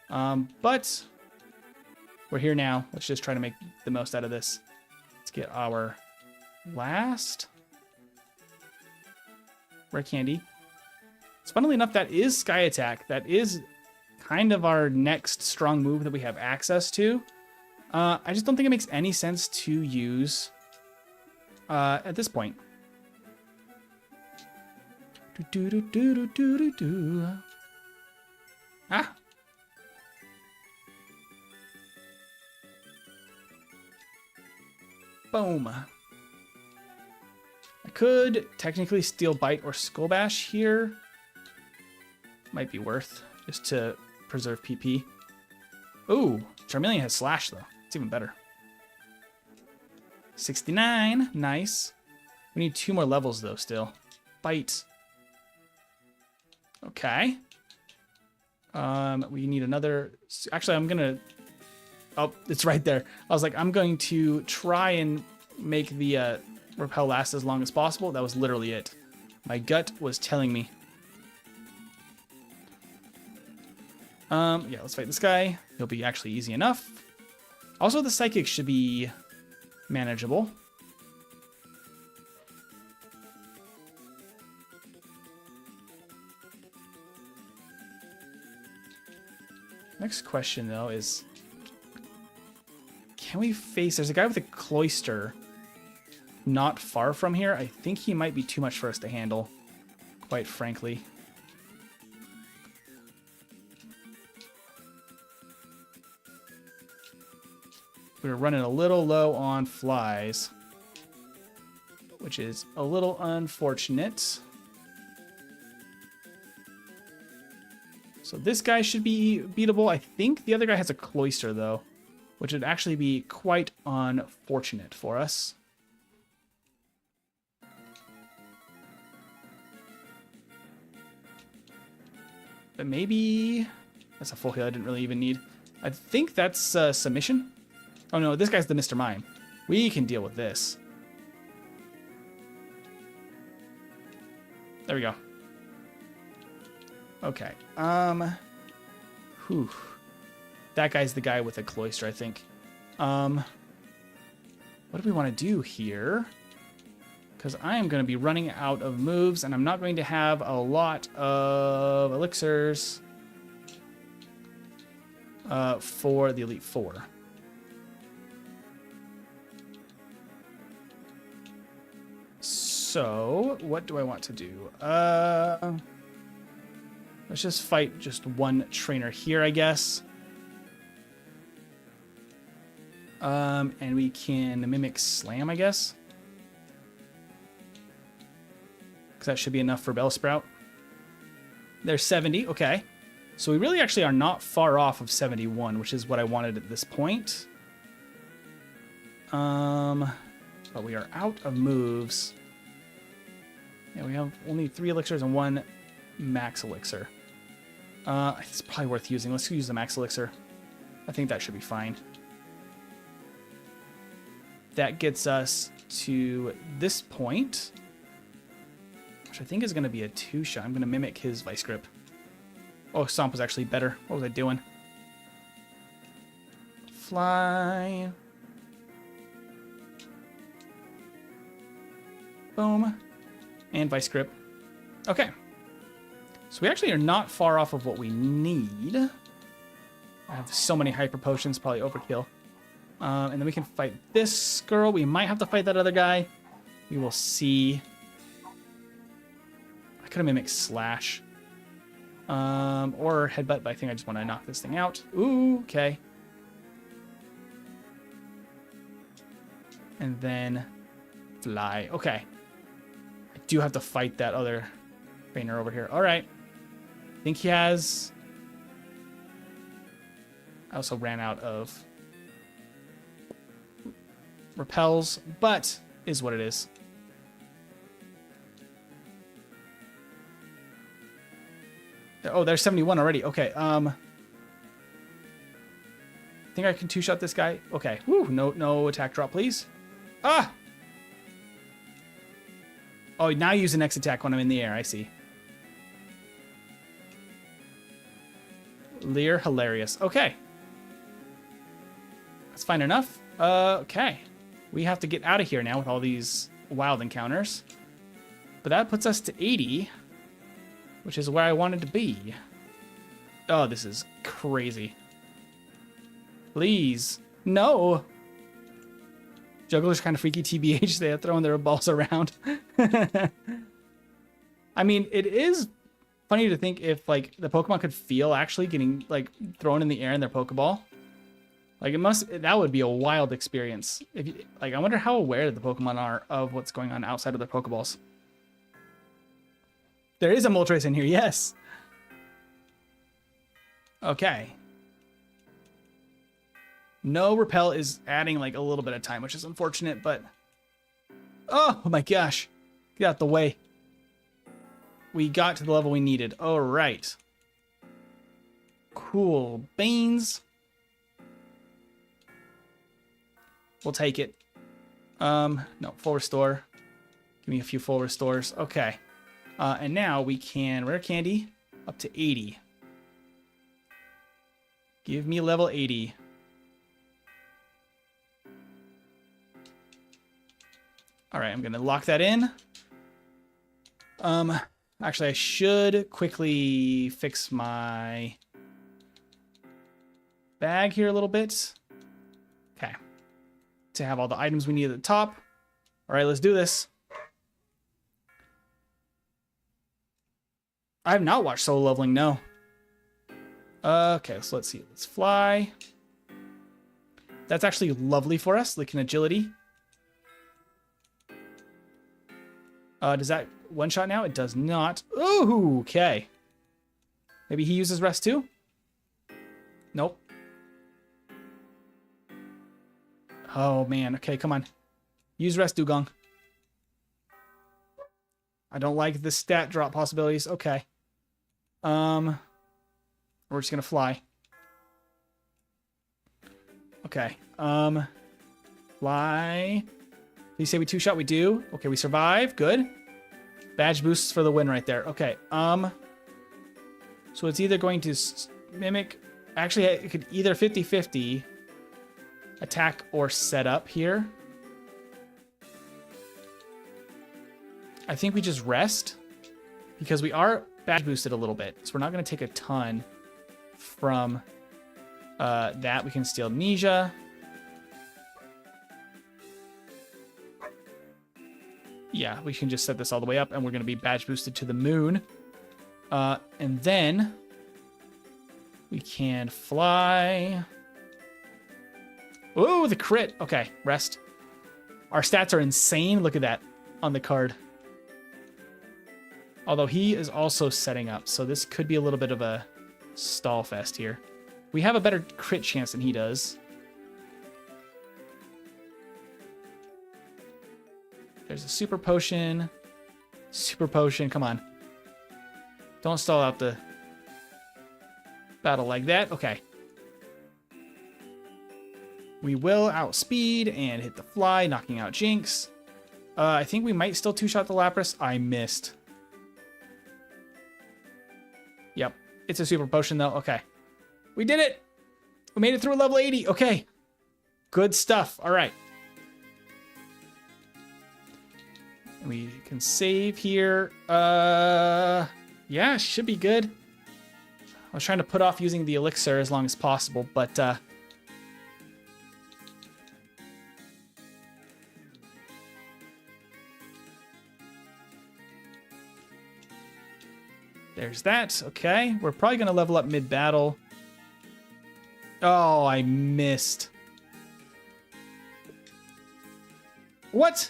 Speaker 1: But we're here now. Let's just try to make the most out of this. Let's get our last rare candy. So funnily enough, that is Sky Attack. That is kind of our next strong move that we have access to. I just don't think it makes any sense to use at this point. Ah! Boom. I could technically steal Bite or Skull Bash here. Might be worth just to preserve PP. Ooh, Charmeleon has Slash though. It's even better. 69, nice. We need 2 more levels though still. Bite. Okay. We need another. Actually, I'm gonna. Oh, it's right there. I was like, I'm going to try and make the repel last as long as possible. That was literally it. My gut was telling me. Yeah, let's fight this guy. He'll be actually easy enough. Also, the Psychic should be manageable. Next question, though, is... Can we face... There's a guy with a Cloyster not far from here. I think he might be too much for us to handle, quite frankly. We're running a little low on flies, which is a little unfortunate. So this guy should be beatable. I think the other guy has a Cloyster, though, which would actually be quite unfortunate for us. But maybe... That's a full heal I didn't really even need. I think that's submission. Oh no, this guy's the Mr. Mime. We can deal with this. There we go. Okay. Whew. That guy's the guy with a Cloyster, I think. What do we want to do here? Because I am going to be running out of moves, and I'm not going to have a lot of elixirs for the Elite Four. So what do I want to do? Let's just fight just one trainer here, I guess. And we can mimic Slam, I guess. Because that should be enough for Bellsprout. There's 70, okay. So we really actually are not far off of 71, which is what I wanted at this point. But we are out of moves. Yeah, we have only 3 elixirs and 1 max elixir. It's probably worth using. Let's use the max elixir. I think that should be fine. That gets us to this point, which I think is going to be a 2-shot. I'm going to mimic his Vice Grip. Oh, Stomp was actually better. What was I doing? Fly. Boom. And Vice Grip. Okay. So we actually are not far off of what we need. I have so many Hyper Potions, probably overkill. And then we can fight this girl. We might have to fight that other guy. We will see. I could have mimicked Slash. Or Headbutt, but I think I just want to knock this thing out. Ooh, okay. And then Fly. Okay. I do have to fight that other trainer over here. All right. I think he has... I also ran out of repels, but is what it is. Oh, there's 71 already. Okay. I think I can 2-shot this guy. Okay. Woo, no attack drop, please. Ah! Oh, now use the next attack when I'm in the air. I see. Leer, hilarious. Okay. That's fine enough. Okay. We have to get out of here now with all these wild encounters. But that puts us to 80, which is where I wanted to be. Oh, this is crazy. Please. No. Jugglers kind of freaky, TBH. They are throwing their balls around. I mean, it is funny to think if, like, the Pokemon could feel actually getting, like, thrown in the air in their Pokeball. Like, that would be a wild experience. If you, like, I wonder how aware the Pokemon are of what's going on outside of their Pokeballs. There is a Moltres in here, yes. Okay. No Repel is adding, like, a little bit of time, which is unfortunate, but... Oh my gosh. Get out the way. We got to the level we needed. All right. Cool beans. We'll take it. No, full restore. Give me a few full restores. Okay. And now we can rare candy up to 80. Give me level 80. All right, I'm going to lock that in. Actually, I should quickly fix my bag here a little bit. Okay. To have all the items we need at the top. All right, let's do this. I have not watched solo leveling, no. Okay, so let's see. Let's fly. That's actually lovely for us, like an agility. Does that one-shot now? It does not. Ooh, okay. Maybe he uses rest too? Nope. Oh, man. Okay, come on. Use rest, Dugong. I don't like the stat drop possibilities. Okay. We're just gonna fly. Okay. Fly. Please say we 2-shot. We do. Okay, we survive. Good. Badge boosts for the win right there. Okay. So it's either going to mimic... Actually, it could either 50-50 attack or set up here. I think we just rest because we are badge boosted a little bit. So we're not going to take a ton from that. We can steal amnesia. Yeah, we can just set this all the way up, and we're going to be badge boosted to the moon. And then we can fly. Oh, the crit. Okay, rest. Our stats are insane. Look at that on the card. Although he is also setting up, so this could be a little bit of a stall fest here. We have a better crit chance than he does. There's a super potion. Super potion, come on. Don't stall out the battle like that. Okay. We will outspeed and hit the fly, knocking out Jinx. I think we might still two-shot the Lapras. I missed. Yep. It's a super potion, though. Okay. We did it! We made it through level 80. Okay. Good stuff. All right. We can save here. Yeah, should be good. I was trying to put off using the elixir as long as possible, but there's that. Okay, we're probably going to level up mid-battle. Oh, I missed. What?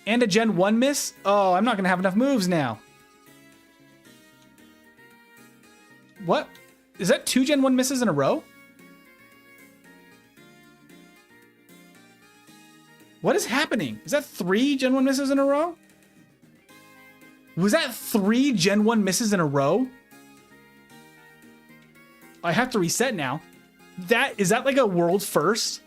Speaker 1: And a Gen 1 miss? Oh, I'm not going to have enough moves now. What? Is that 2 Gen 1 misses in a row? What is happening? Is that 3 Gen 1 misses in a row? Was that 3 Gen 1 misses in a row? I have to reset now. Is that like a world first?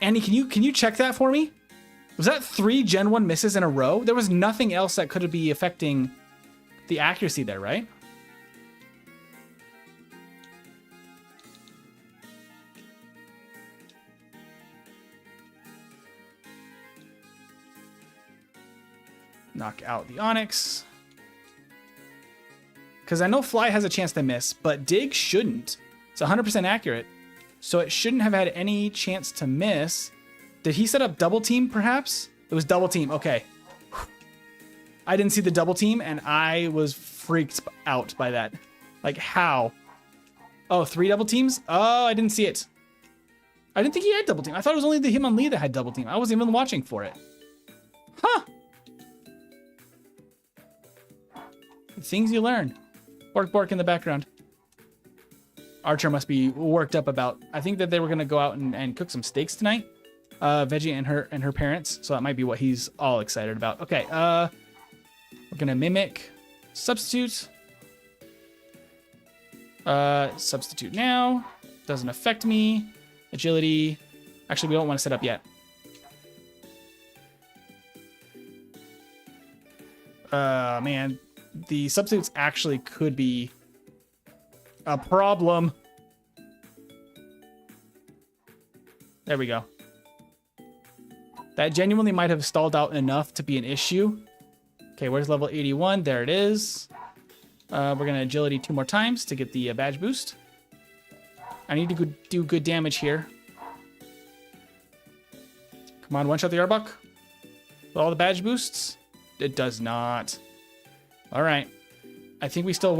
Speaker 1: Andy, can you check that for me? Was that 3 Gen 1 misses in a row? There was nothing else that could be affecting the accuracy there, right? Knock out the Onyx. Because I know Fly has a chance to miss, but Dig shouldn't. It's 100% accurate. So it shouldn't have had any chance to miss. Did he set up double team, perhaps? It was double team. Okay. I didn't see the double team, and I was freaked out by that. Like, how? Oh, 3 double teams? Oh, I didn't see it. I didn't think he had double team. I thought it was only the Hitmonlee that had double team. I wasn't even watching for it. Huh. Things you learn. Bork bork in the background. Archer must be worked up about. I think that they were going to go out and cook some steaks tonight. Veggie and her parents. So that might be what he's all excited about. Okay. We're going to mimic. Substitute. Substitute now. Doesn't affect me. Agility. Actually, we don't want to set up yet. Man. The substitutes actually could be a problem. There we go. That genuinely might have stalled out enough to be an issue. Okay, where's level 81? There it is. We're going to agility 2 more times to get the badge boost. I need to do good damage here. Come on, one-shot the Arbok. With all the badge boosts? It does not. All right. I think we still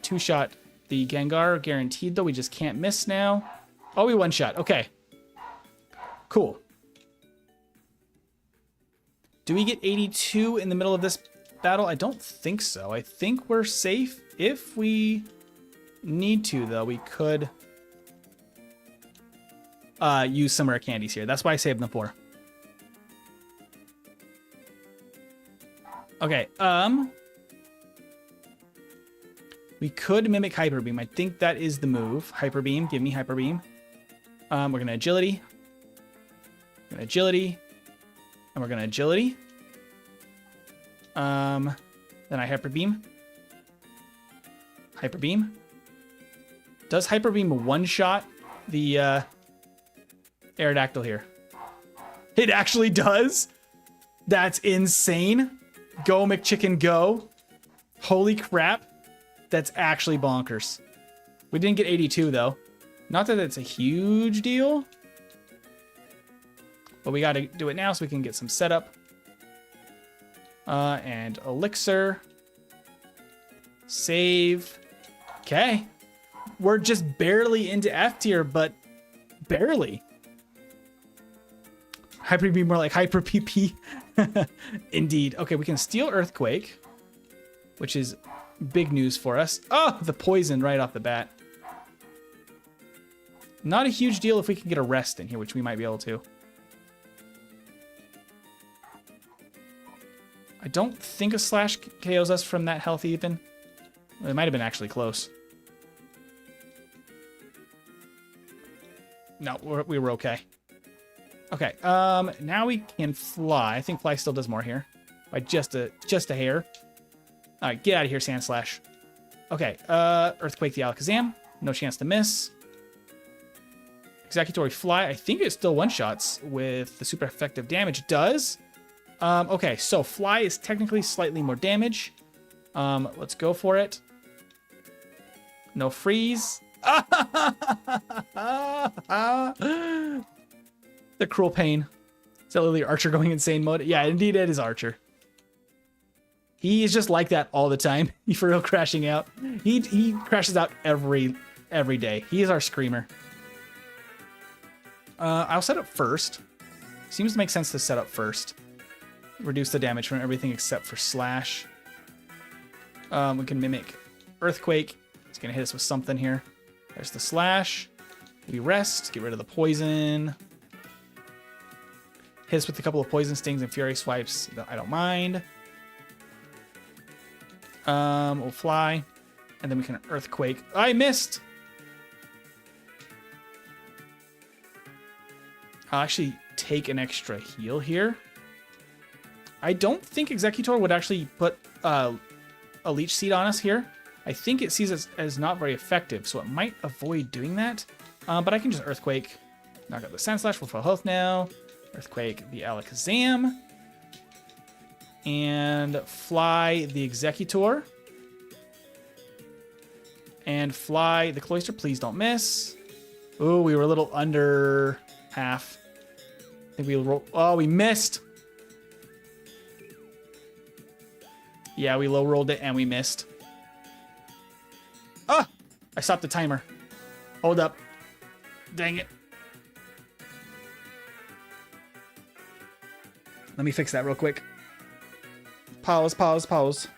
Speaker 1: two-shot the Gengar. Guaranteed, though. We just can't miss now. Oh, we one-shot. Okay. Cool. Do we get 82 in the middle of this battle? I don't think so. I think we're safe. If we need to, though, we could use some rare candies here. That's why I saved them for. Okay. We could mimic Hyper Beam. I think that is the move. Hyper Beam. Give me Hyper Beam. We're going to agility. We're going to agility. And we're going to agility. Then I Hyper Beam. Hyper Beam. Does Hyper Beam one-shot the Aerodactyl here? It actually does? That's insane. Go McChicken go. Holy crap. That's actually bonkers. We didn't get 82 though. Not that it's a huge deal. But we got to do it now so we can get some setup. And elixir. Save. Okay. We're just barely into F tier, but barely. Hyper be more like hyper PP. Indeed. Okay, we can steal Earthquake, which is big news for us. Oh, the poison right off the bat. Not a huge deal if we can get a rest in here, which we might be able to. I don't think a slash KOs us from that health even. It might have been actually close. No, we were okay. Okay, now we can fly. I think fly still does more here. By just a hair. All right, get out of here, Sand Slash. Okay, Earthquake the Alakazam. No chance to miss. Executory Fly. I think it still one-shots with the super effective damage. It does. Okay, so Fly is technically slightly more damage. Let's go for it. No freeze. The cruel pain. Is that literally Archer going insane mode? Yeah, indeed it is Archer. He is just like that all the time. He for real crashing out. He crashes out every day. He is our screamer. I'll set up first. Seems to make sense to set up first. Reduce the damage from everything except for Slash. We can mimic Earthquake. It's gonna hit us with something here. There's the Slash. We rest. Get rid of the poison. Hit us with a couple of poison stings and fury swipes. I don't mind. We'll fly. And then we can Earthquake. I missed! I'll actually take an extra heal here. I don't think Executor would actually put a Leech Seed on us here. I think it sees it as not very effective, so it might avoid doing that. But I can just Earthquake. Knock out the Sand Slash for full health now. Earthquake the Alakazam. And fly the Executor. And fly the Cloyster. Please don't miss. Ooh, we were a little under half. I think we roll. Oh, we missed. Yeah, we low rolled it and we missed. Ah! I stopped the timer. Hold up. Dang it. Let me fix that real quick. Pause, pause, pause.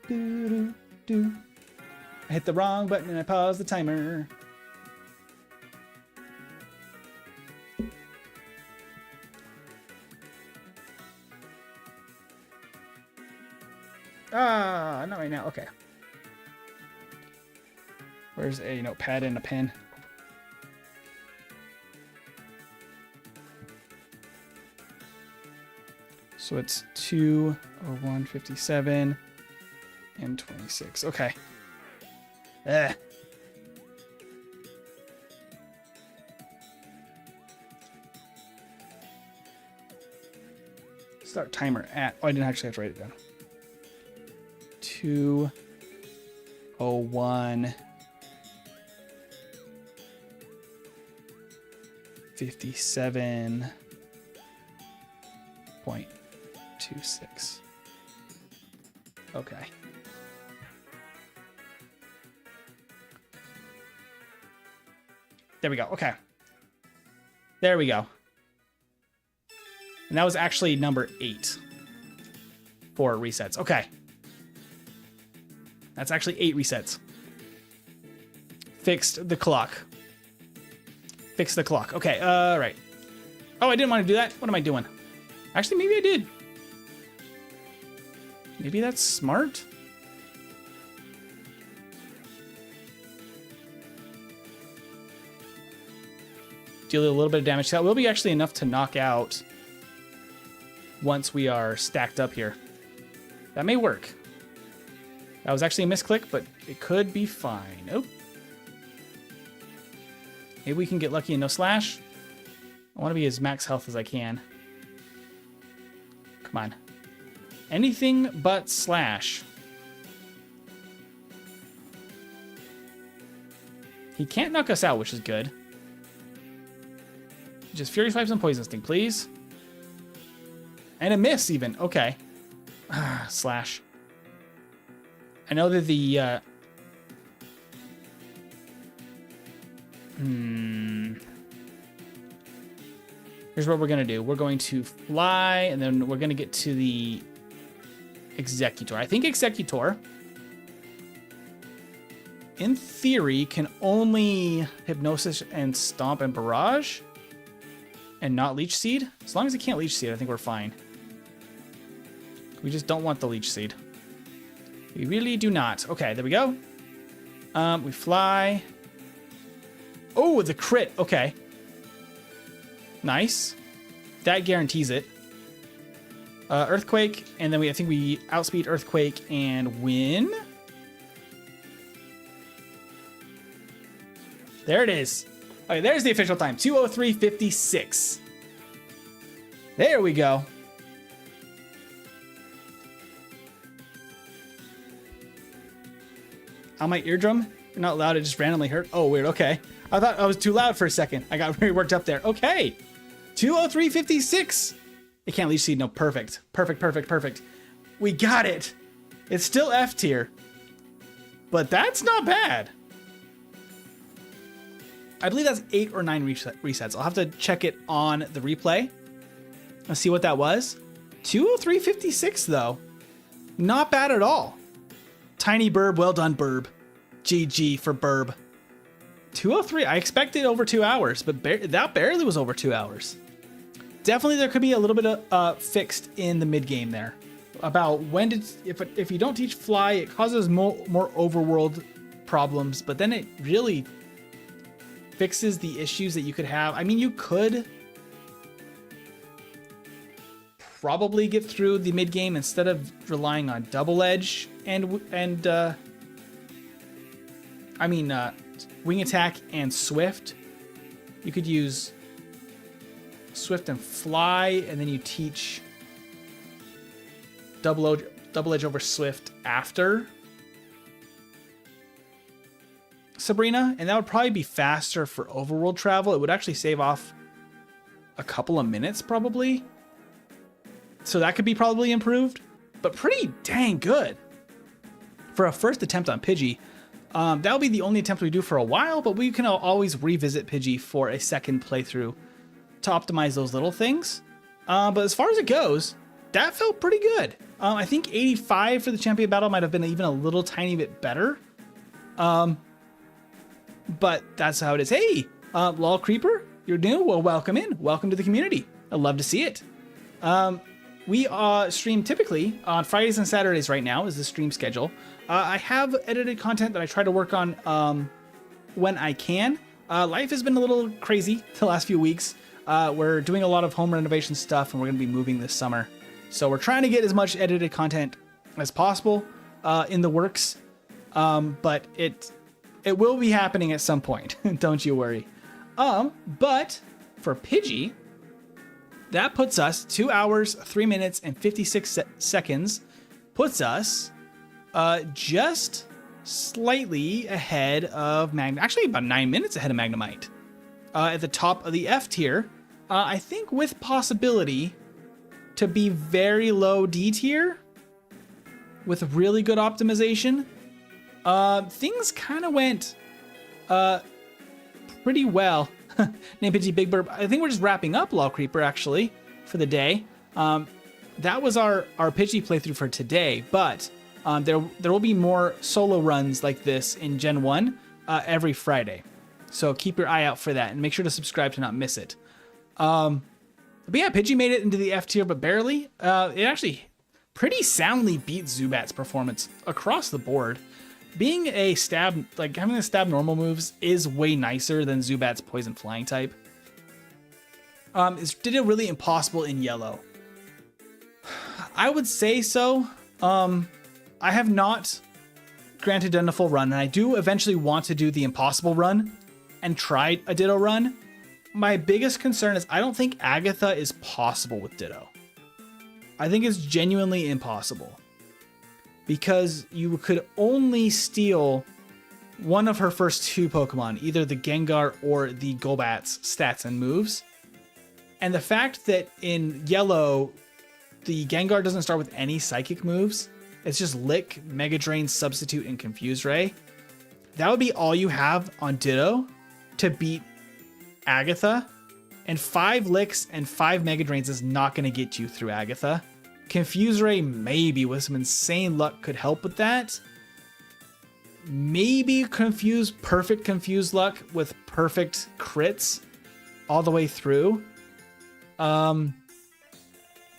Speaker 1: I hit the wrong button and I paused the timer. Ah, not right now. Okay. Where's a notepad and a pen? So it's 2:01, 57, and 26. Okay. Start timer at. Oh, I didn't actually have to write it down. 2:01, 57.26. Okay. There we go. Okay. There we go. And that was actually number 8 for resets. Okay. That's actually 8 resets. Fixed the clock. Fix the clock. Okay, right. Oh, I didn't want to do that. What am I doing? Actually, maybe I did. Maybe that's smart. Deal a little bit of damage. That will be actually enough to knock out once we are stacked up here. That may work. That was actually a misclick, but it could be fine. Oh. Maybe we can get lucky and no slash. I want to be as max health as I can. Come on. Anything but slash. He can't knock us out, which is good. Just Fury Swipes and Poison Sting, please. And a miss, even. Okay. Slash. I know that the... Here's what we're going to do. We're going to fly, and then we're going to get to the Executor. I think Executor, in theory, can only Hypnosis and Stomp and Barrage, and not Leech Seed. As long as it can't Leech Seed, I think we're fine. We just don't want the Leech Seed. We really do not. Okay, there we go. We fly. Oh, the crit. Okay. Nice. That guarantees it. Earthquake, and then I think we outspeed Earthquake and win. There it is. Okay, there's the official time. 2:03:56. There we go. On my eardrum? You're not loud, it just randomly hurt. Oh, weird. Okay. I thought I was too loud for a second. I got very worked up there. Okay. 2:03:56. It can't Leech Seed. No, perfect. Perfect. We got it. It's still F tier. But that's not bad. I believe that's 8 or 9 resets. I'll have to check it on the replay. Let's see what that was. 2:03:56 though. Not bad at all. Tiny Burb, well done, Burb. GG for Burb. 2:03. I expected over 2 hours, but that barely was over 2 hours. Definitely, there could be a little bit of fixed in the mid game there about when did if you don't teach Fly, it causes more overworld problems, but then it really fixes the issues that you could have. I mean, you could probably get through the mid game instead of relying on Double Edge and Wing Attack and Swift. You could use Swift and Fly, and then you teach Double Edge over Swift after Sabrina, and that would probably be faster for overworld travel. It would actually save off a couple of minutes probably. So that could be probably improved, but pretty dang good for a first attempt on Pidgey. That'll be the only attempt we do for a while, but we can always revisit Pidgey for a second playthrough to optimize those little things. But as far as it goes, that felt pretty good. I think 85 for the champion battle might have been even a little tiny bit better. But that's how it is. Hey, Lol Creeper, you're new? Well, welcome in. Welcome to the community. I'd love to see it. We stream typically on Fridays and Saturdays right now is the stream schedule. I have edited content that I try to work on when I can. Life has been a little crazy the last few weeks. We're doing a lot of home renovation stuff, and we're going to be moving this summer. So we're trying to get as much edited content as possible in the works. But it will be happening at some point. Don't you worry. But for Pidgey, that puts us 2 hours, 3 minutes, and 56 seconds. Puts us just slightly ahead of Magnemite. Actually, about 9 minutes ahead of Magnemite. At the top of the F tier. I think with possibility to be very low D tier with really good optimization. Things kind of went pretty well. Name Pidgey Big Burp. I think we're just wrapping up Law Creeper actually for the day. That was our Pidgey playthrough for today, but there will be more solo runs like this in Gen 1 every Friday. So keep your eye out for that and make sure to subscribe to not miss it. But yeah, Pidgey made it into the F tier, but barely. It actually pretty soundly beat Zubat's performance across the board. Being a stab, like having the stab normal moves is way nicer than Zubat's poison flying type. Did it really impossible in yellow? I would say so. I have not granted done a full run, and I do eventually want to do the impossible run and try a Ditto run. My biggest concern is I don't think Agatha is possible with Ditto. I think it's genuinely impossible. Because you could only steal one of her first two Pokemon, either the Gengar or the Golbat's stats and moves. And the fact that in Yellow, the Gengar doesn't start with any psychic moves. It's just Lick, Mega Drain, Substitute, and Confuse Ray. That would be all you have on Ditto to beat Agatha. And 5 Licks and 5 Mega Drains is not going to get you through Agatha. Confuse Ray, maybe with some insane luck, could help with that. Maybe perfect Confuse luck with perfect crits all the way through. Golbat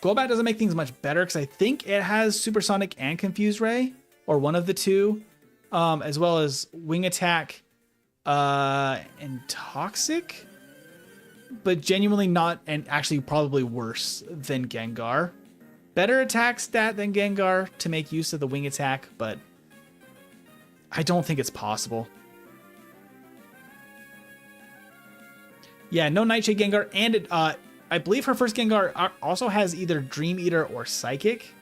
Speaker 1: doesn't make things much better because I think it has Supersonic and Confuse Ray, or one of the two, as well as Wing Attack and Toxic, but genuinely not, and actually probably worse than Gengar. Better attack stat than Gengar to make use of the Wing Attack, but I don't think it's possible. Yeah, no Nightshade Gengar, and it, I believe her first Gengar also has either Dream Eater or Psychic,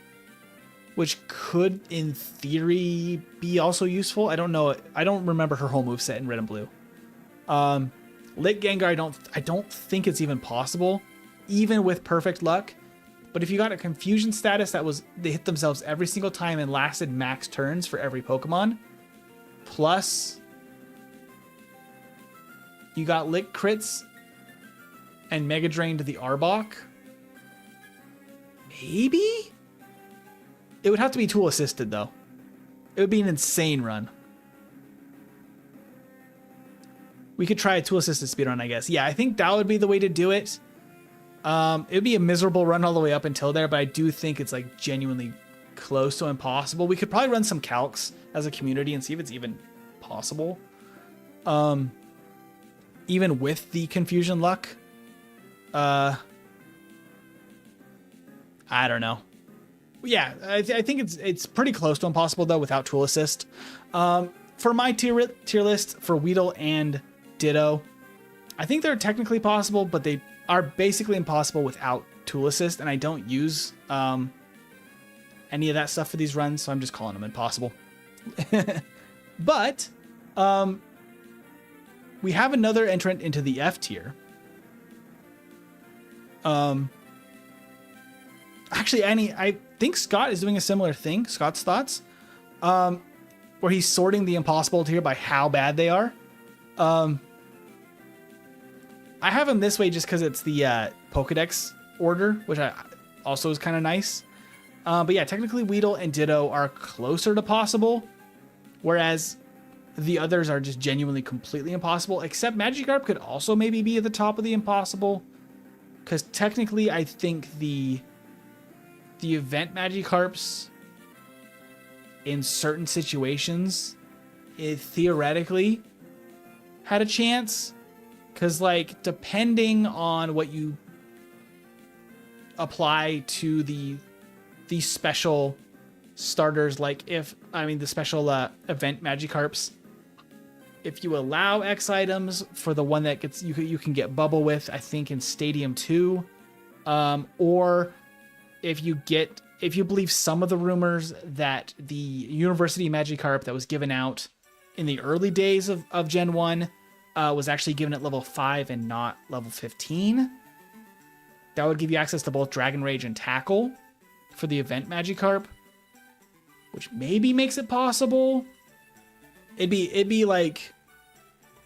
Speaker 1: which could, in theory, be also useful. I don't know. I don't remember her whole moveset in Red and Blue. Lit Gengar, I don't think it's even possible, even with perfect luck. But if you got a Confusion status they hit themselves every single time and lasted max turns for every Pokemon, plus you got Lick crits and Mega Drain to the Arbok, maybe? It would have to be tool assisted though. It would be an insane run. We could try a tool assisted speedrun, I guess. Yeah, I think that would be the way to do it. It would be a miserable run all the way up until there, but I do think it's like genuinely close to impossible. We could probably run some calcs as a community and see if it's even possible. Even with the confusion luck. I don't know. Yeah, I think it's pretty close to impossible though without tool assist. For my tier list for Weedle and Ditto, I think they're technically possible, but they are basically impossible without tool assist, and I don't use any of that stuff for these runs, so I'm just calling them impossible. But we have another entrant into the F tier. Actually, I think Scott is doing a similar thing, Scott's Thoughts, where he's sorting the impossible tier by how bad they are. I have them this way just because it's the Pokedex order, which also is kind of nice. But yeah, technically Weedle and Ditto are closer to possible, whereas the others are just genuinely completely impossible, except Magikarp could also maybe be at the top of the impossible, because technically I think the event Magikarps in certain situations, it theoretically had a chance. Because, like, depending on what you apply to the special starters, like the special event Magikarps, if you allow X items for the one that gets you can get Bubble with, I think in Stadium 2, or if you believe some of the rumors that the University Magikarp that was given out in the early days of Gen 1 was actually given at level 5 and not level 15. That would give you access to both Dragon Rage and Tackle for the event Magikarp, which maybe makes it possible. It'd be like,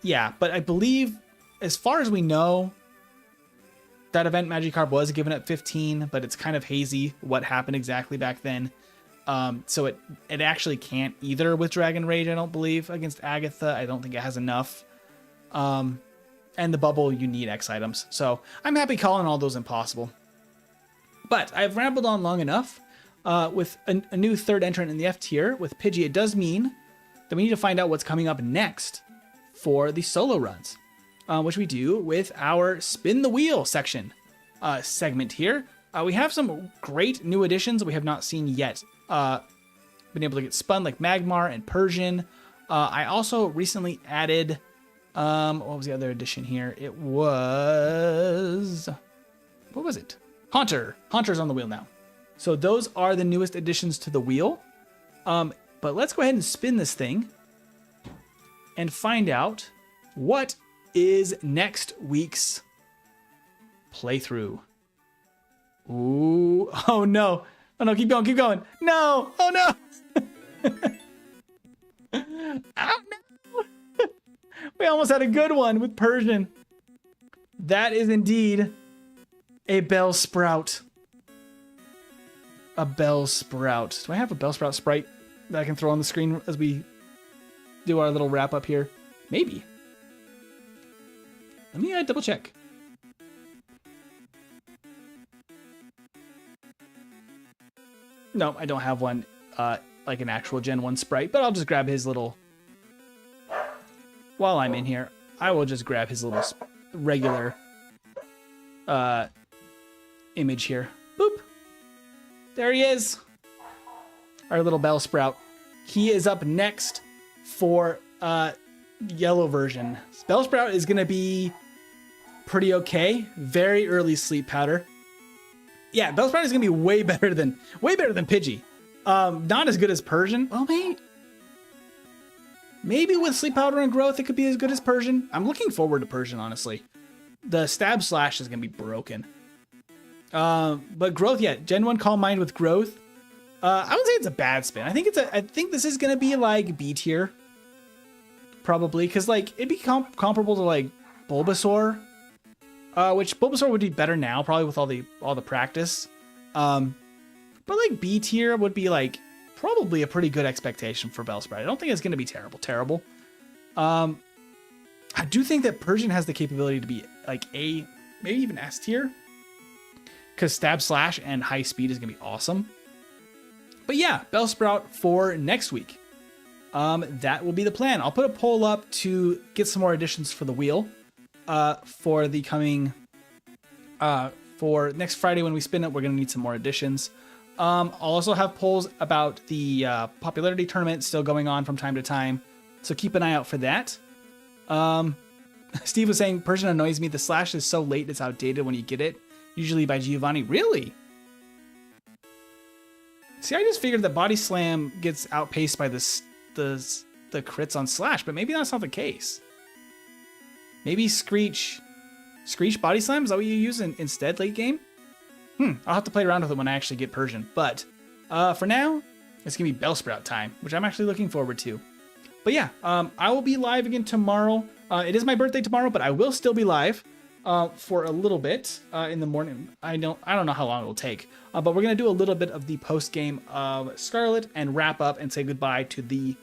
Speaker 1: yeah, but I believe, as far as we know, that event Magikarp was given at 15, but it's kind of hazy what happened exactly back then. So it actually can't either with Dragon Rage, I don't believe, against Agatha. I don't think it has enough. And the Bubble, you need X items. So I'm happy calling all those impossible. But I've rambled on long enough. With a new third entrant in the F tier with Pidgey, it does mean that we need to find out what's coming up next for the solo runs, which we do with our Spin the Wheel segment here. We have some great new additions that we have not seen yet. Been able to get spun like Magmar and Persian. I also recently added... what was the other addition here? It was... What was it? Haunter. Haunter's on the wheel now. So those are the newest additions to the wheel. But let's go ahead and spin this thing. and find out what is next week's playthrough. Ooh, oh no. Oh no, keep going, keep going. No, oh no. Oh no. We almost had a good one with Persian. That is indeed a Bellsprout. A Bellsprout. Do I have a Bellsprout sprite that I can throw on the screen as we do our little wrap up here? Maybe. Let me double check. No, I don't have one, like an actual Gen 1 sprite, but I'll just grab his little... While I'm in here, I will just grab his little regular image here. Boop. There he is. Our little Bellsprout. He is up next for yellow version. Bellsprout is going to be pretty okay. Very early sleep powder. Yeah, Bellsprout is going to be way better than Pidgey. Not as good as Persian. Well, maybe with sleep powder and growth, it could be as good as Persian. I'm looking forward to Persian, honestly. The stab slash is going to be broken. But growth, yeah, Gen 1 Calm Mind with growth. I wouldn't say it's a bad spin. I think this is going to be like B tier. Probably, because like it'd be comparable to like Bulbasaur. Which Bulbasaur would be better now, probably with all the practice. But like B tier would be like probably a pretty good expectation for Bellsprout. I don't think it's going to be terrible. I do think that Persian has the capability to be like A, maybe even S tier. Because Stab Slash and High Speed is going to be awesome. But yeah, Bellsprout for next week. That will be the plan. I'll put a poll up to get some more additions for the wheel. For the coming... for next Friday when we spin it, we're going to need some more additions. I'll also have polls about the popularity tournament still going on from time to time. So keep an eye out for that. Steve was saying, Persian annoys me. The slash is so late it's outdated when you get it. Usually by Giovanni. Really? See, I just figured that Body Slam gets outpaced by the crits on Slash, but maybe that's not the case. Maybe Screech Body Slam? Is that what you use instead late game? I'll have to play around with it when I actually get Persian. But for now, it's going to be Bellsprout time, which I'm actually looking forward to. But yeah, I will be live again tomorrow. It is my birthday tomorrow, but I will still be live. For a little bit in the morning. I don't know how long it will take, but we're going to do a little bit of the post game of Scarlet and wrap up and say goodbye to the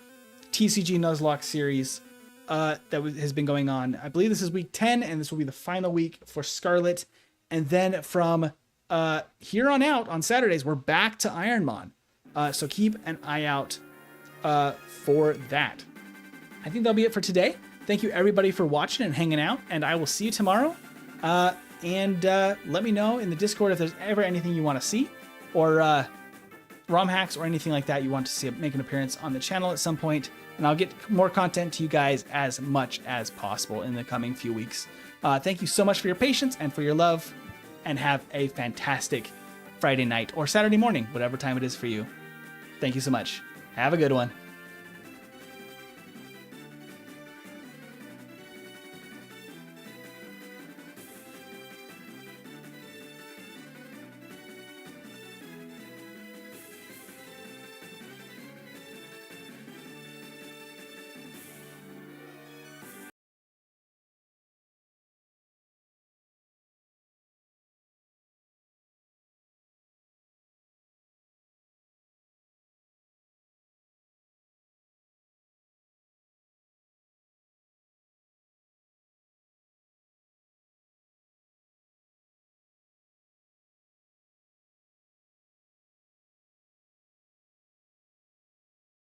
Speaker 1: TCG Nuzlocke series that has been going on. I believe this is week 10, and this will be the final week for Scarlet. And then from here on out on Saturdays, we're back to Ironmon. So keep an eye out for that. I think that'll be it for today. Thank you everybody for watching and hanging out, and I will see you tomorrow. And let me know in the Discord if there's ever anything you want to see, or ROM hacks or anything like that you want to see make an appearance on the channel at some point, and I'll get more content to you guys as much as possible in the coming few weeks. Thank you so much for your patience and for your love, and have a fantastic Friday night or Saturday morning, whatever time it is for you. Thank you so much. Have a good one.